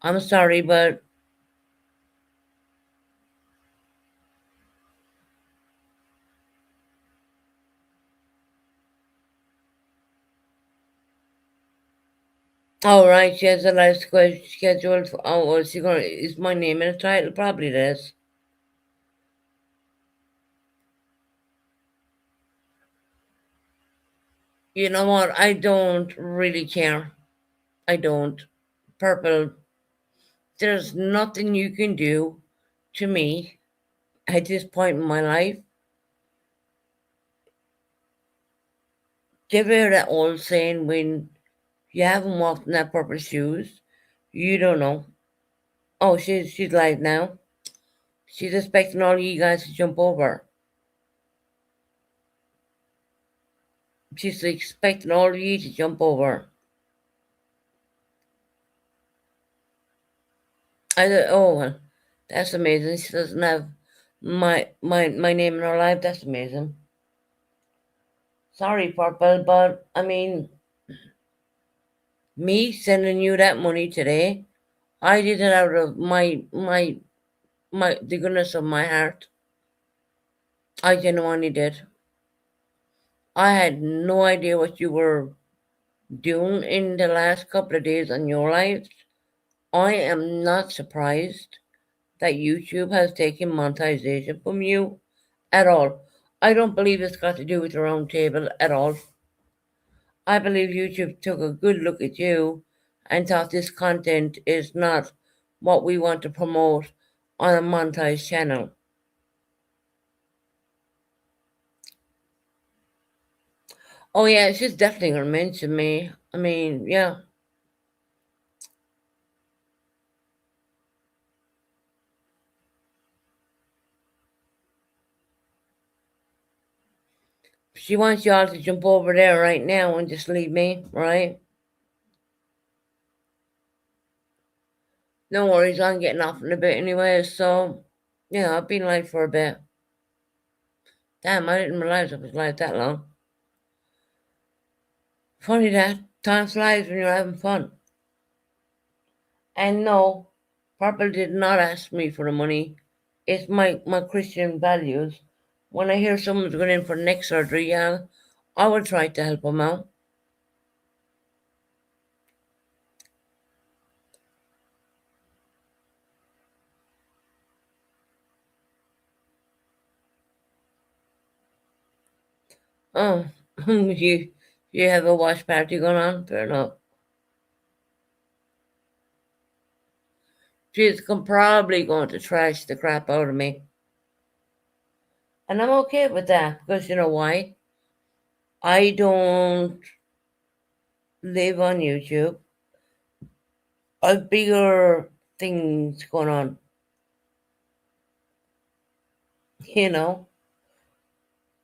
I'm sorry, but all right, she has a live scheduled. Oh, is she going? Is my name in the title? Probably it is. You know what? I don't really care. I don't. Purple. There's nothing you can do to me at this point in my life. Give her that old saying when you haven't walked in that purple shoes, you don't know. Oh, she's live now. She's expecting all you guys to jump over. She's expecting all of you to jump over. Oh, That's amazing. She doesn't have my name in her life. That's amazing. Sorry, Purple, but I mean, me sending you that money today, I did it out of the goodness of my heart. I genuinely did. I had no idea what you were doing in the last couple of days on your lives. I am not surprised that YouTube has taken monetization from you at all. I don't believe it's got to do with the round table at all. I believe YouTube took a good look at you and thought this content is not what we want to promote on a monetized channel. Oh yeah, she's definitely gonna mention me. I mean, yeah. She wants y'all to jump over there right now and just leave me, right? No worries, I'm getting off in a bit anyway, so yeah, I've been live for a bit. Damn, I didn't realize I was live that long. Funny that time flies when you're having fun. And no, Purple did not ask me for the money. It's my Christian values. When I hear someone's going in for neck surgery, yeah, I will try to help them out. Oh, you have a watch party going on? Fair enough. She's probably going to trash the crap out of me. And I'm okay with that because you know why? I don't live on YouTube. I have bigger things going on. You know?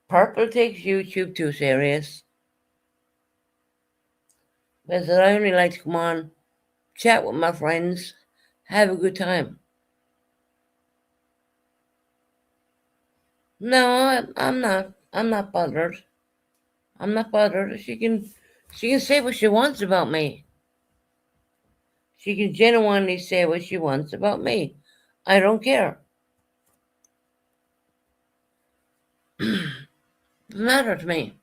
Purple takes YouTube too serious. Because I only like to come on, chat with my friends, have a good time. No, I'm not. I'm not bothered. I'm not bothered. She can say what she wants about me. She can genuinely say what she wants about me. I don't care. Doesn't matter to me.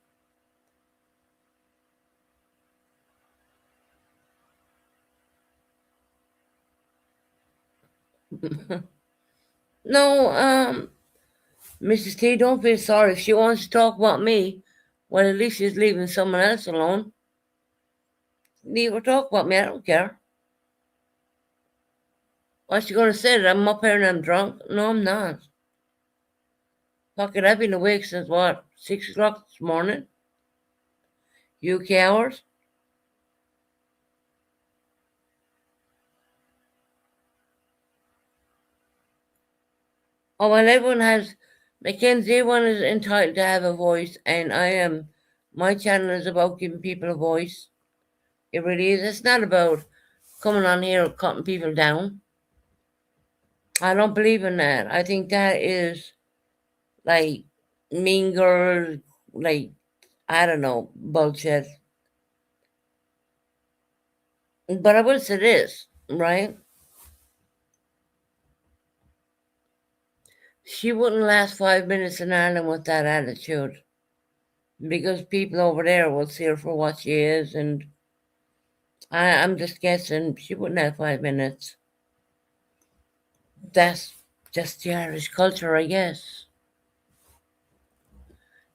No, Mrs. T, don't feel sorry. If she wants to talk about me, well, at least she's leaving someone else alone. Leave her talk about me. I don't care. What's she going to say? That I'm up here and I'm drunk? No, I'm not. Fuck it, I've been awake since what? 6 o'clock this morning? UK hours? Oh, well, everyone has, Mackenzie, everyone is entitled to have a voice, and my channel is about giving people a voice. It really is. It's not about coming on here and cutting people down. I don't believe in that. I think that is like mean girl, like, I don't know, bullshit. But I will say this, right? She wouldn't last 5 minutes in Ireland with that attitude because people over there will see her for what she is, and I'm just guessing she wouldn't have 5 minutes. That's just the Irish culture, I guess.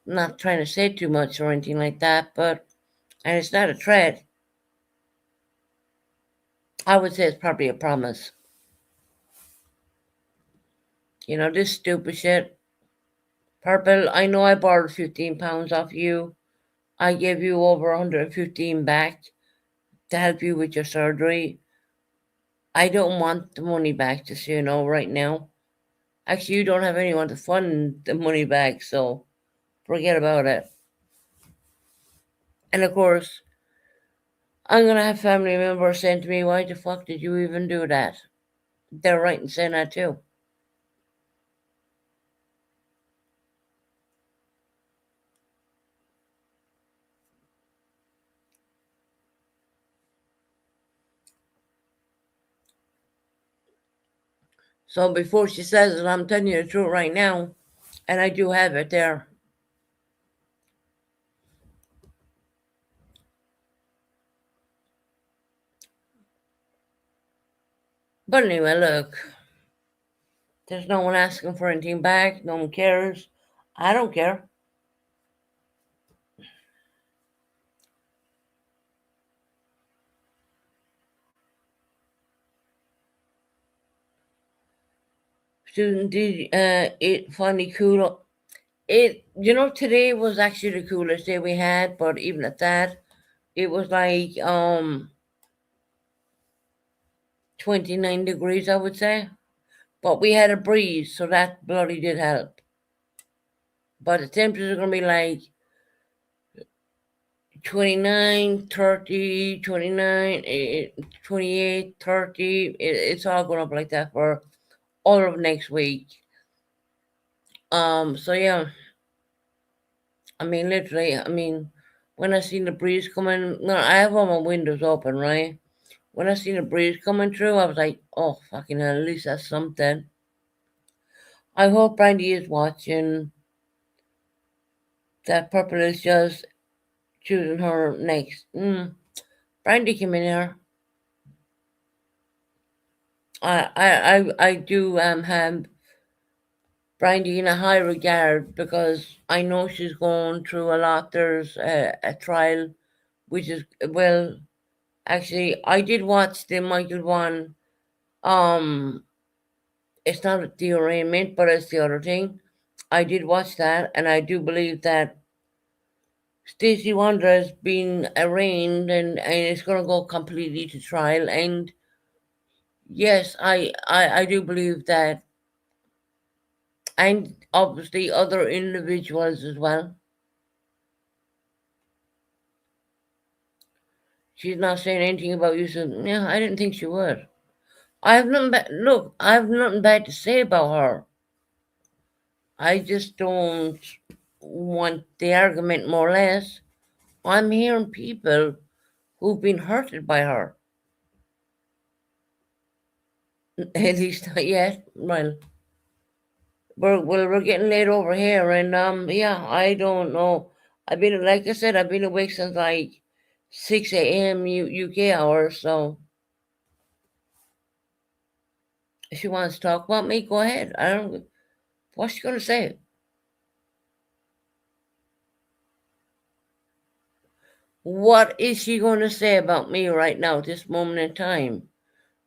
Not trying to say too much or anything like that, but, and it's not a threat. I would say it's probably a promise. You know, this stupid shit. Purple, I know I borrowed £15 off you. I gave you over 115 back to help you with your surgery. I don't want the money back, just so you know, right now. Actually, you don't have anyone to fund the money back, so forget about it. And of course, I'm going to have family members saying to me, why the fuck did you even do that? They're right in saying that too. So before she says it, I'm telling you the truth right now. And I do have it there. But anyway, look. There's no one asking for anything back. No one cares. I don't care. Student did it finally cool. It, you know, today was actually the coolest day we had, but even at that, it was like 29 degrees, I would say. But we had a breeze, so that bloody did help. But the temperatures are gonna be like 29, 30, 29, 28, 30. It's all going up like that for all of next week. So yeah. I mean, literally, I mean, when I seen the breeze coming, no, I have all my windows open, right? When I seen the breeze coming through, I was like, oh, fucking hell, at least that's something. I hope Brandy is watching. That Purple is just choosing her next. Brandy came in here. I do have Brandy in a high regard because I know she's going through a lot. There's a trial, which is, well, actually, I did watch the Michael one. It's not the arraignment, but it's the other thing. I did watch that, and I do believe that Stacey Wonder has been arraigned, and it's going to go completely to trial. And yes, I do believe that, and obviously other individuals as well. She's not saying anything about you. So yeah, I didn't think she would. I have nothing bad. Look, I have nothing bad to say about her. I just don't want the argument, more or less. I'm hearing people who've been hurted by her. At least not yet. Well, we're getting late over here, and yeah, I don't know. I've been, like I said, I've been awake since like 6 a.m. UK hours. So if she wants to talk about me, go ahead. I don't. What's she gonna say? What is she gonna say about me right now, this moment in time?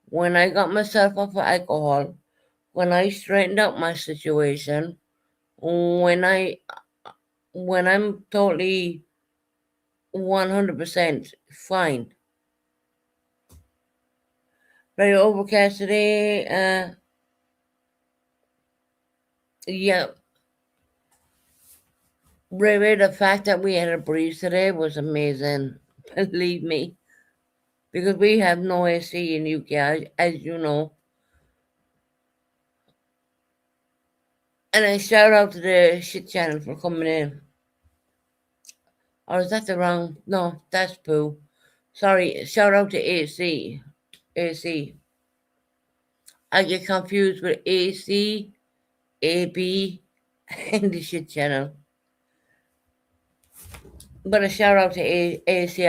When I got myself off of alcohol, when I straightened out my situation, when I'm totally 100% fine. Very overcast today. Yeah. Really, the fact that we had a breeze today was amazing. Believe me. Because we have no AC in UK, as you know. And I shout out to the shit channel for coming in. Or is that the wrong? No, that's Pooh. Sorry, shout out to AC. AC. I get confused with AC, AB, and the shit channel. But a shout out to AC. AC,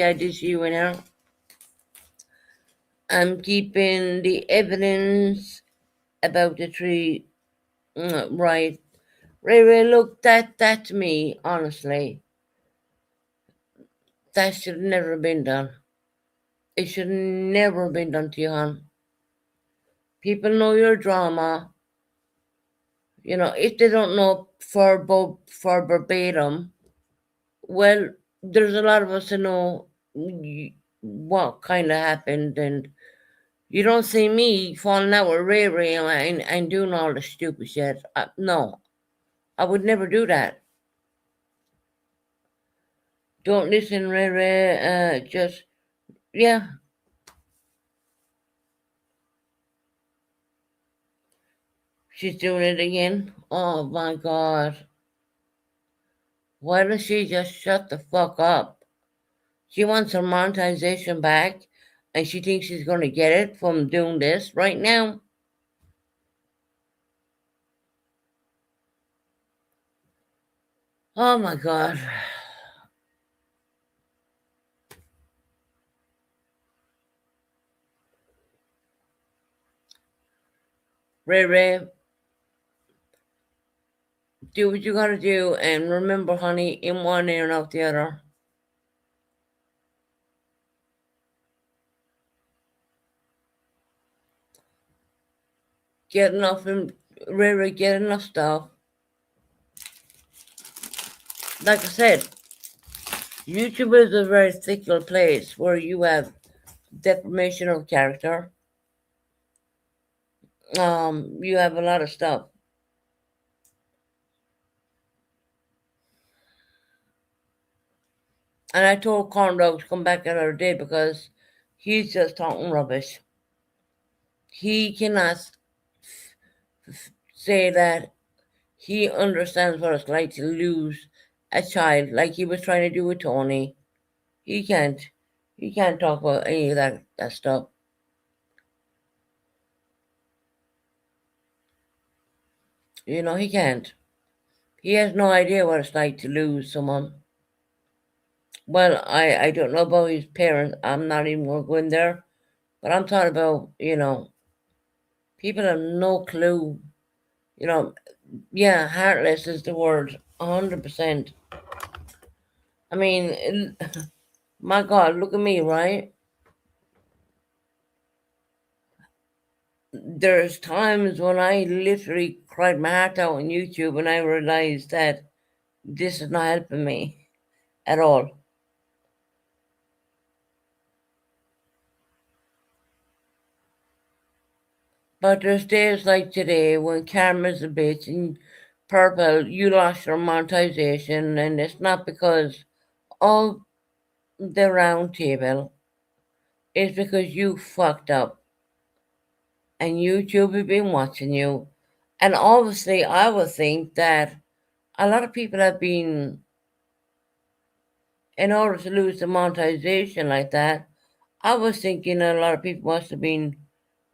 I did see you in there. I'm keeping the evidence about the tree right. Ray, look, that to me, honestly, that should never have been done. It should never have been done to you, hon. People know your drama. You know, if they don't know for verbatim, well, there's a lot of us who know what kind of happened, and you don't see me falling out with Ray and doing all the stupid shit. No, I would never do that. Don't listen, Ray. Just, yeah. She's doing it again. Oh my God. Why does she just shut the fuck up? She wants her monetization back, and she thinks she's going to get it from doing this right now. Oh my God. Ray Ray, do what you gotta do, and remember, honey, in one ear and out the other. Get enough, Ray Ray, get enough stuff. Like I said, YouTube is a very fickle place where you have deformation of character. You have a lot of stuff. And I told Corn Dog to come back another day because he's just talking rubbish. He cannot say that he understands what it's like to lose a child like he was trying to do with Tony. He can't. He can't talk about any of that stuff. You know, he can't. He has no idea what it's like to lose someone. Well, I don't know about his parents. I'm not even going to go in there. But I'm talking about, you know, people have no clue. You know, yeah, heartless is the word, 100%. I mean, my God, look at me, right? There's times when I literally cried my heart out on YouTube and I realized that this is not helping me at all. But there's days like today when Karma's a bitch and Purple, you lost your monetization, and it's not because of the round table. It's because you fucked up. And YouTube has been watching you. And obviously, I would think that a lot of people have been, in order to lose the monetization like that, I was thinking a lot of people must have been,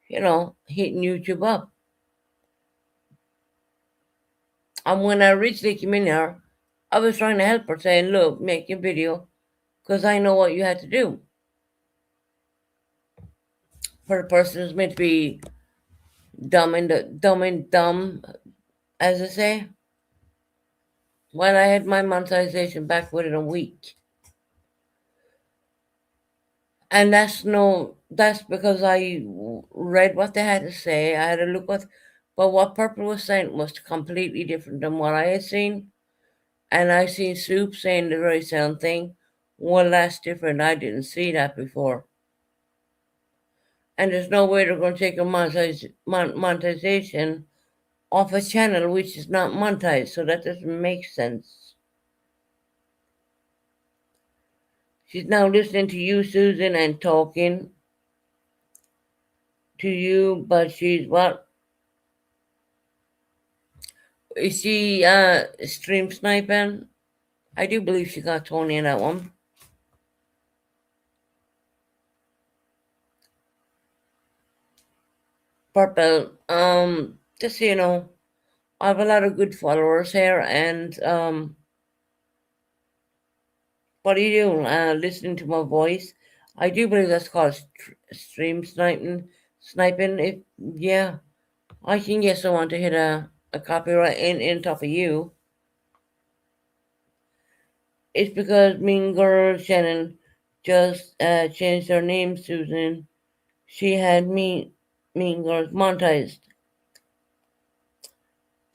you know, hitting YouTube up. And when I originally came in here, I was trying to help her, saying, look, make your video, because I know what you had to do. For the person who's meant to be dumb and dumb, as I say. Well, I had my monetization back within a week. And that's because I read what they had to say. I had a look but what Purple was saying was completely different than what I had seen. And I seen Soup saying the very same thing. Well, that's different. I didn't see that before. And there's no way they're going to take a monetization off a channel which is not monetized. So that doesn't make sense. She's now listening to you, Susan, and talking to you, but she's what? Is she stream sniping? I do believe she got Tony in that one. Purple, just so you know, I have a lot of good followers here, and what are you doing? Listening to my voice. I do believe that's called stream sniping. Sniping. Yeah, I can get someone to hit a copyright in top of you. It's because Mean Girl Shannon just changed her name, Susan. She had Mean Girls monetized.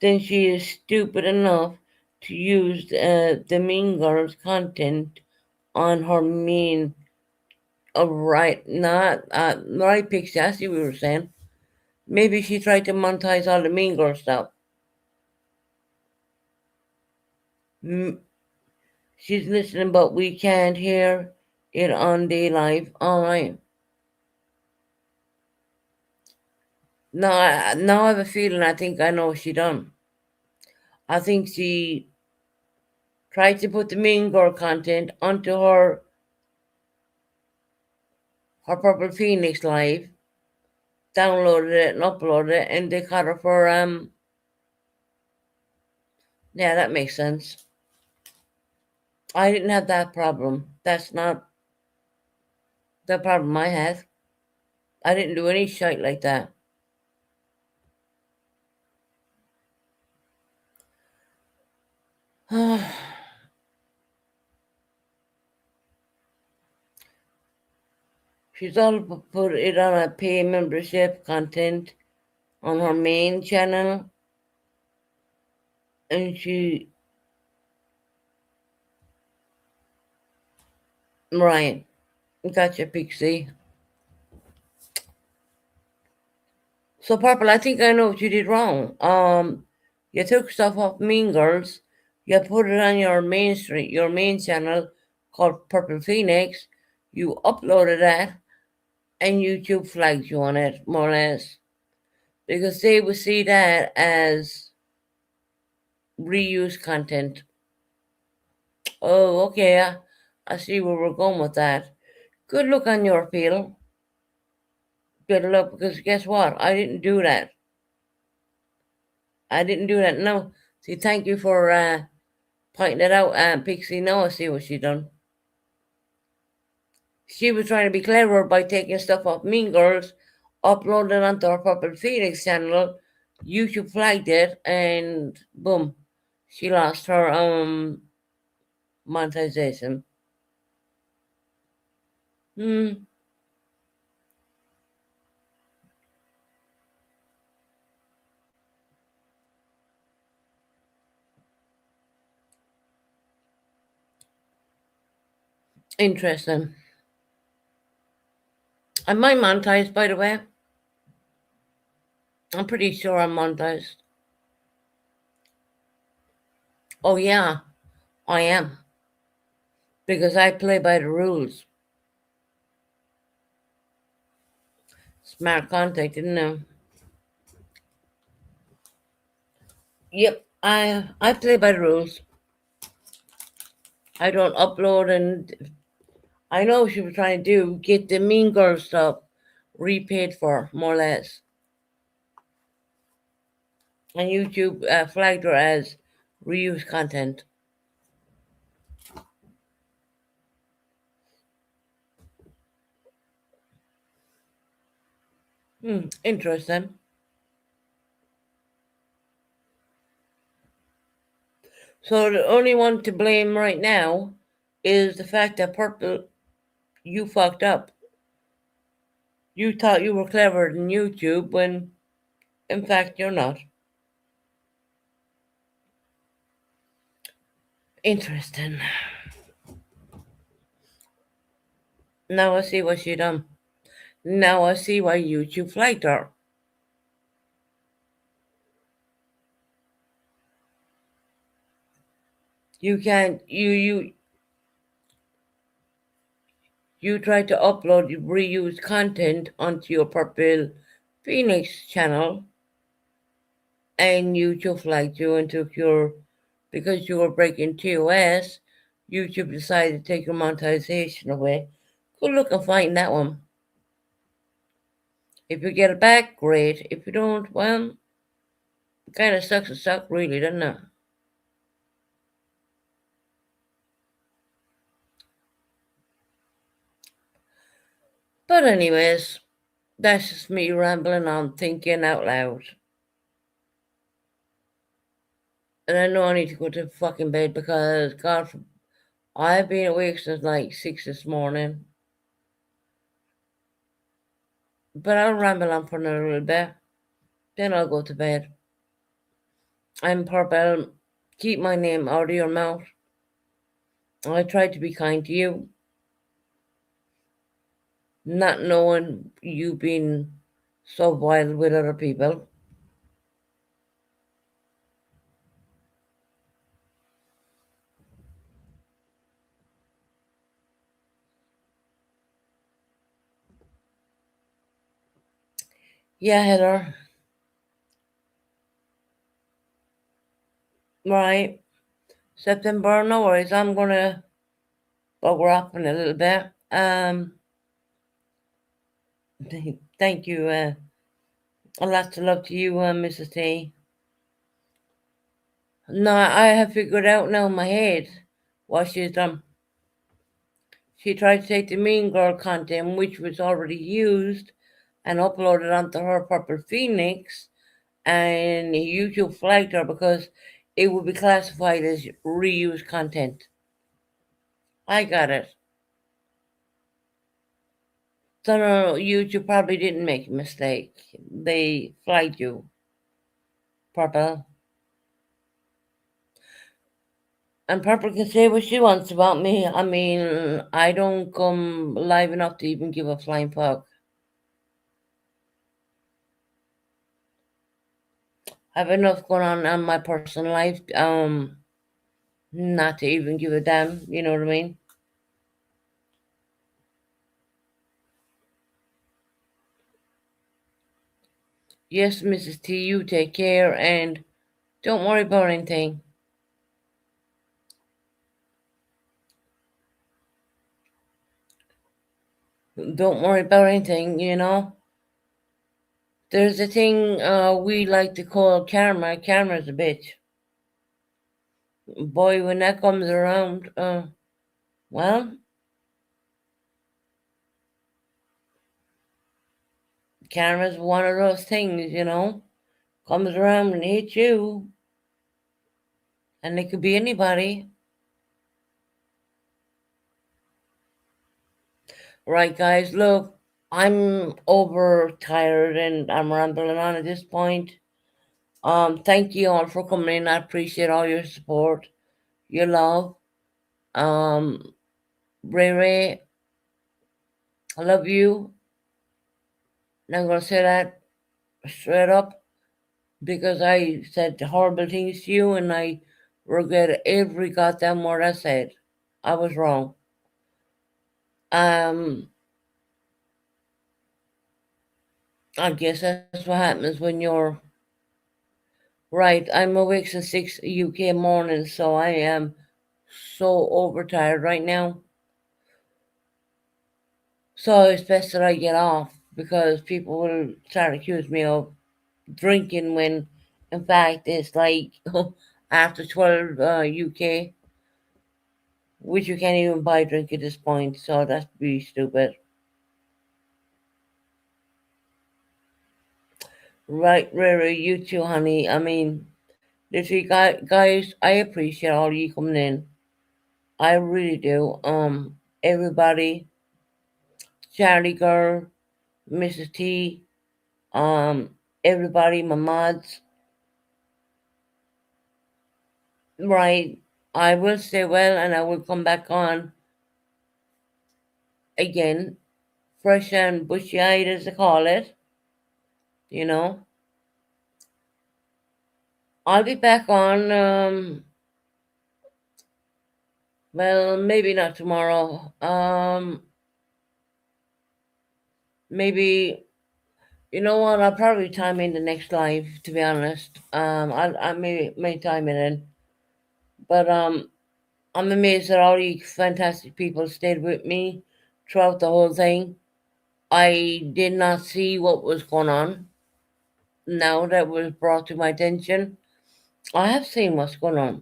Then she is stupid enough to use the Mean Girls content on her mean. Right, not right, Pixie. I see what you were saying. Maybe she tried to monetize all the Mean Girl stuff. She's listening, but we can't hear it on day live. All right. Now I have a feeling. I think I know what she done. I think she tried to put the Mean Girl content onto her Purple Phoenix live, downloaded it and uploaded it, and they caught her for yeah, that makes sense. I didn't have that problem. That's not the problem I had. I didn't do any shit like that. She's all put it on a pay membership content on her main channel. And she, Ryan, gotcha, Pixie. So, Purple, I think I know what you did wrong. You took stuff off Mean Girls, you put it on your main channel called Purple Phoenix. You uploaded that, and YouTube flagged you on it, more or less, because they would see that as reuse content. Oh, okay. I see where we're going with that. Good luck on your appeal. Good luck, because guess what? I didn't do that. No. See, thank you for pointing it out, Pixie. Now I see what she done. She was trying to be clever by taking stuff off Mean Girls, uploading it onto her Purple Phoenix channel. YouTube flagged it, and boom, she lost her monetization. Interesting. Am I monetized, by the way? I'm pretty sure I'm monetized. Oh, yeah, I am. Because I play by the rules. Smart contact, didn't I? Yep, I play by the rules. I don't upload, and I know what she was trying to do, get the Mean Girl stuff repaid for, more or less. And YouTube flagged her as reuse content. Interesting. So the only one to blame right now is the fact that Purple, you fucked up. You thought you were cleverer than YouTube when, in fact, you're not. Interesting. Now I see what she done. Now I see why YouTube flagged her. You can't, you tried to upload reused content onto your Purple Phoenix channel, and YouTube flagged you and took because you were breaking TOS, YouTube decided to take your monetization away. Go look and find that one. If you get it back, great. If you don't, well, it kind of sucks to suck, really, doesn't it? But anyways, that's just me rambling on, thinking out loud. And I know I need to go to fucking bed because, God, I've been awake since like 6 this morning. But I'll ramble on for another little bit. Then I'll go to bed. I'm Purple. Keep my name out of your mouth. I try to be kind to you. Not knowing you being so wild with other people. Yeah, Heather. Right. September, no worries. I'm gonna bugger up in a little bit. Thank you. A lot of love to you, Mrs. T. No, I have figured out now in my head what she's done. She tried to take the Mean Girl content, which was already used, and upload it onto her Purple Phoenix, and YouTube flagged her because it would be classified as reused content. I got it. So no, YouTube probably didn't make a mistake. They flagged you, Purple. And Purple can say what she wants about me. I mean, I don't come live enough to even give a flying fuck. I have enough going on in my personal life, not to even give a damn, you know what I mean? Yes, Mrs. T, you take care and don't worry about anything. Don't worry about anything, you know? There's a thing we like to call karma. Karma's a bitch. Boy, when that comes around, well, karma's one of those things, you know? Comes around and hits you. And it could be anybody. Right, guys, look, I'm overtired and I'm rambling on at this point. Thank you all for coming in. I appreciate all your support, your love. Ray Ray, I love you. And I'm gonna say that straight up because I said horrible things to you and I regret every goddamn word I said. I was wrong. I guess that's what happens when you're right. I'm awake since 6 UK morning, so I am so overtired right now. So it's best that I get off because people will start to accuse me of drinking when in fact it's like after 12 UK, which you can't even buy drink at this point, so that's pretty stupid. Right, Riri, you too, honey. I mean, literally, guys, I appreciate all you coming in. I really do. Everybody, Charlie Girl, Mrs. T, everybody, my mods. Right, I will stay well and I will come back on again, fresh and bushy eyed as they call it. You know, I'll be back on. Well, maybe not tomorrow. Maybe you know what? I'll probably time in the next live. To be honest, I may time it in, but I'm amazed that all you fantastic people stayed with me throughout the whole thing. I did not see what was going on. Now that was brought to my attention, I have seen what's going on.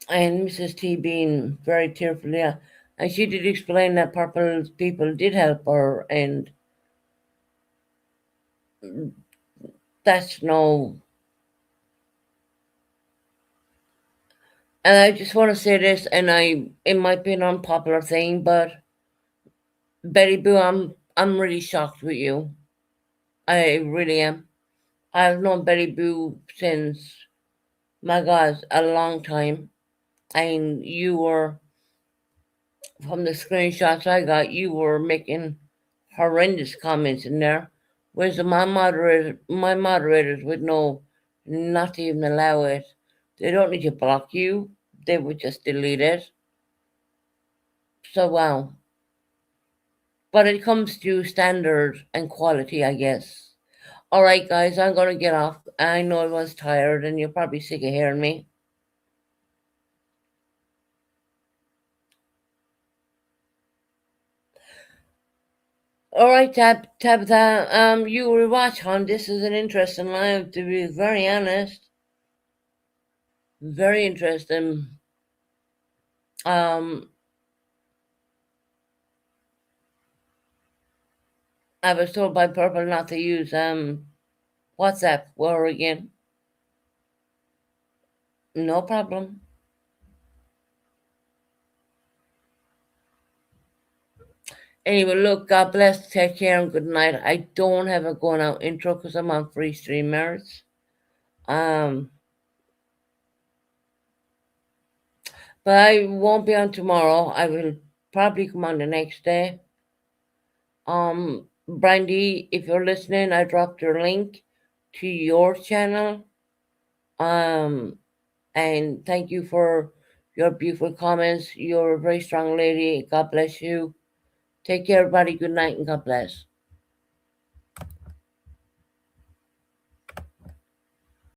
And Mrs. T being very tearful, yeah. And she did explain that Purple people did help her, and that's no. And I just want to say this, and it might be an unpopular thing, but Betty Boo, I'm really shocked with you. I really am. I've known Betty Boo since, my God, a long time. And you were, from the screenshots I got, you were making horrendous comments in there. Whereas my moderators would know not to even allow it. They don't need to block you. They would just delete it. So wow. But it comes to standard and quality, I guess. All right, guys, I'm gonna get off. I know I was tired, and you're probably sick of hearing me. All right, Tabitha. You will watch, hon. This is an interesting live, to be very honest. Very interesting. I was told by Purple not to use WhatsApp. Where again? No problem. Anyway, look, God bless, take care, and good night. I don't have a going out intro because I'm on free streamers. But I won't be on tomorrow. I will probably come on the next day. Brandy, if you're listening, I dropped your link to your channel. And thank you for your beautiful comments. You're a very strong lady. God bless you. Take care, everybody. Good night and God bless.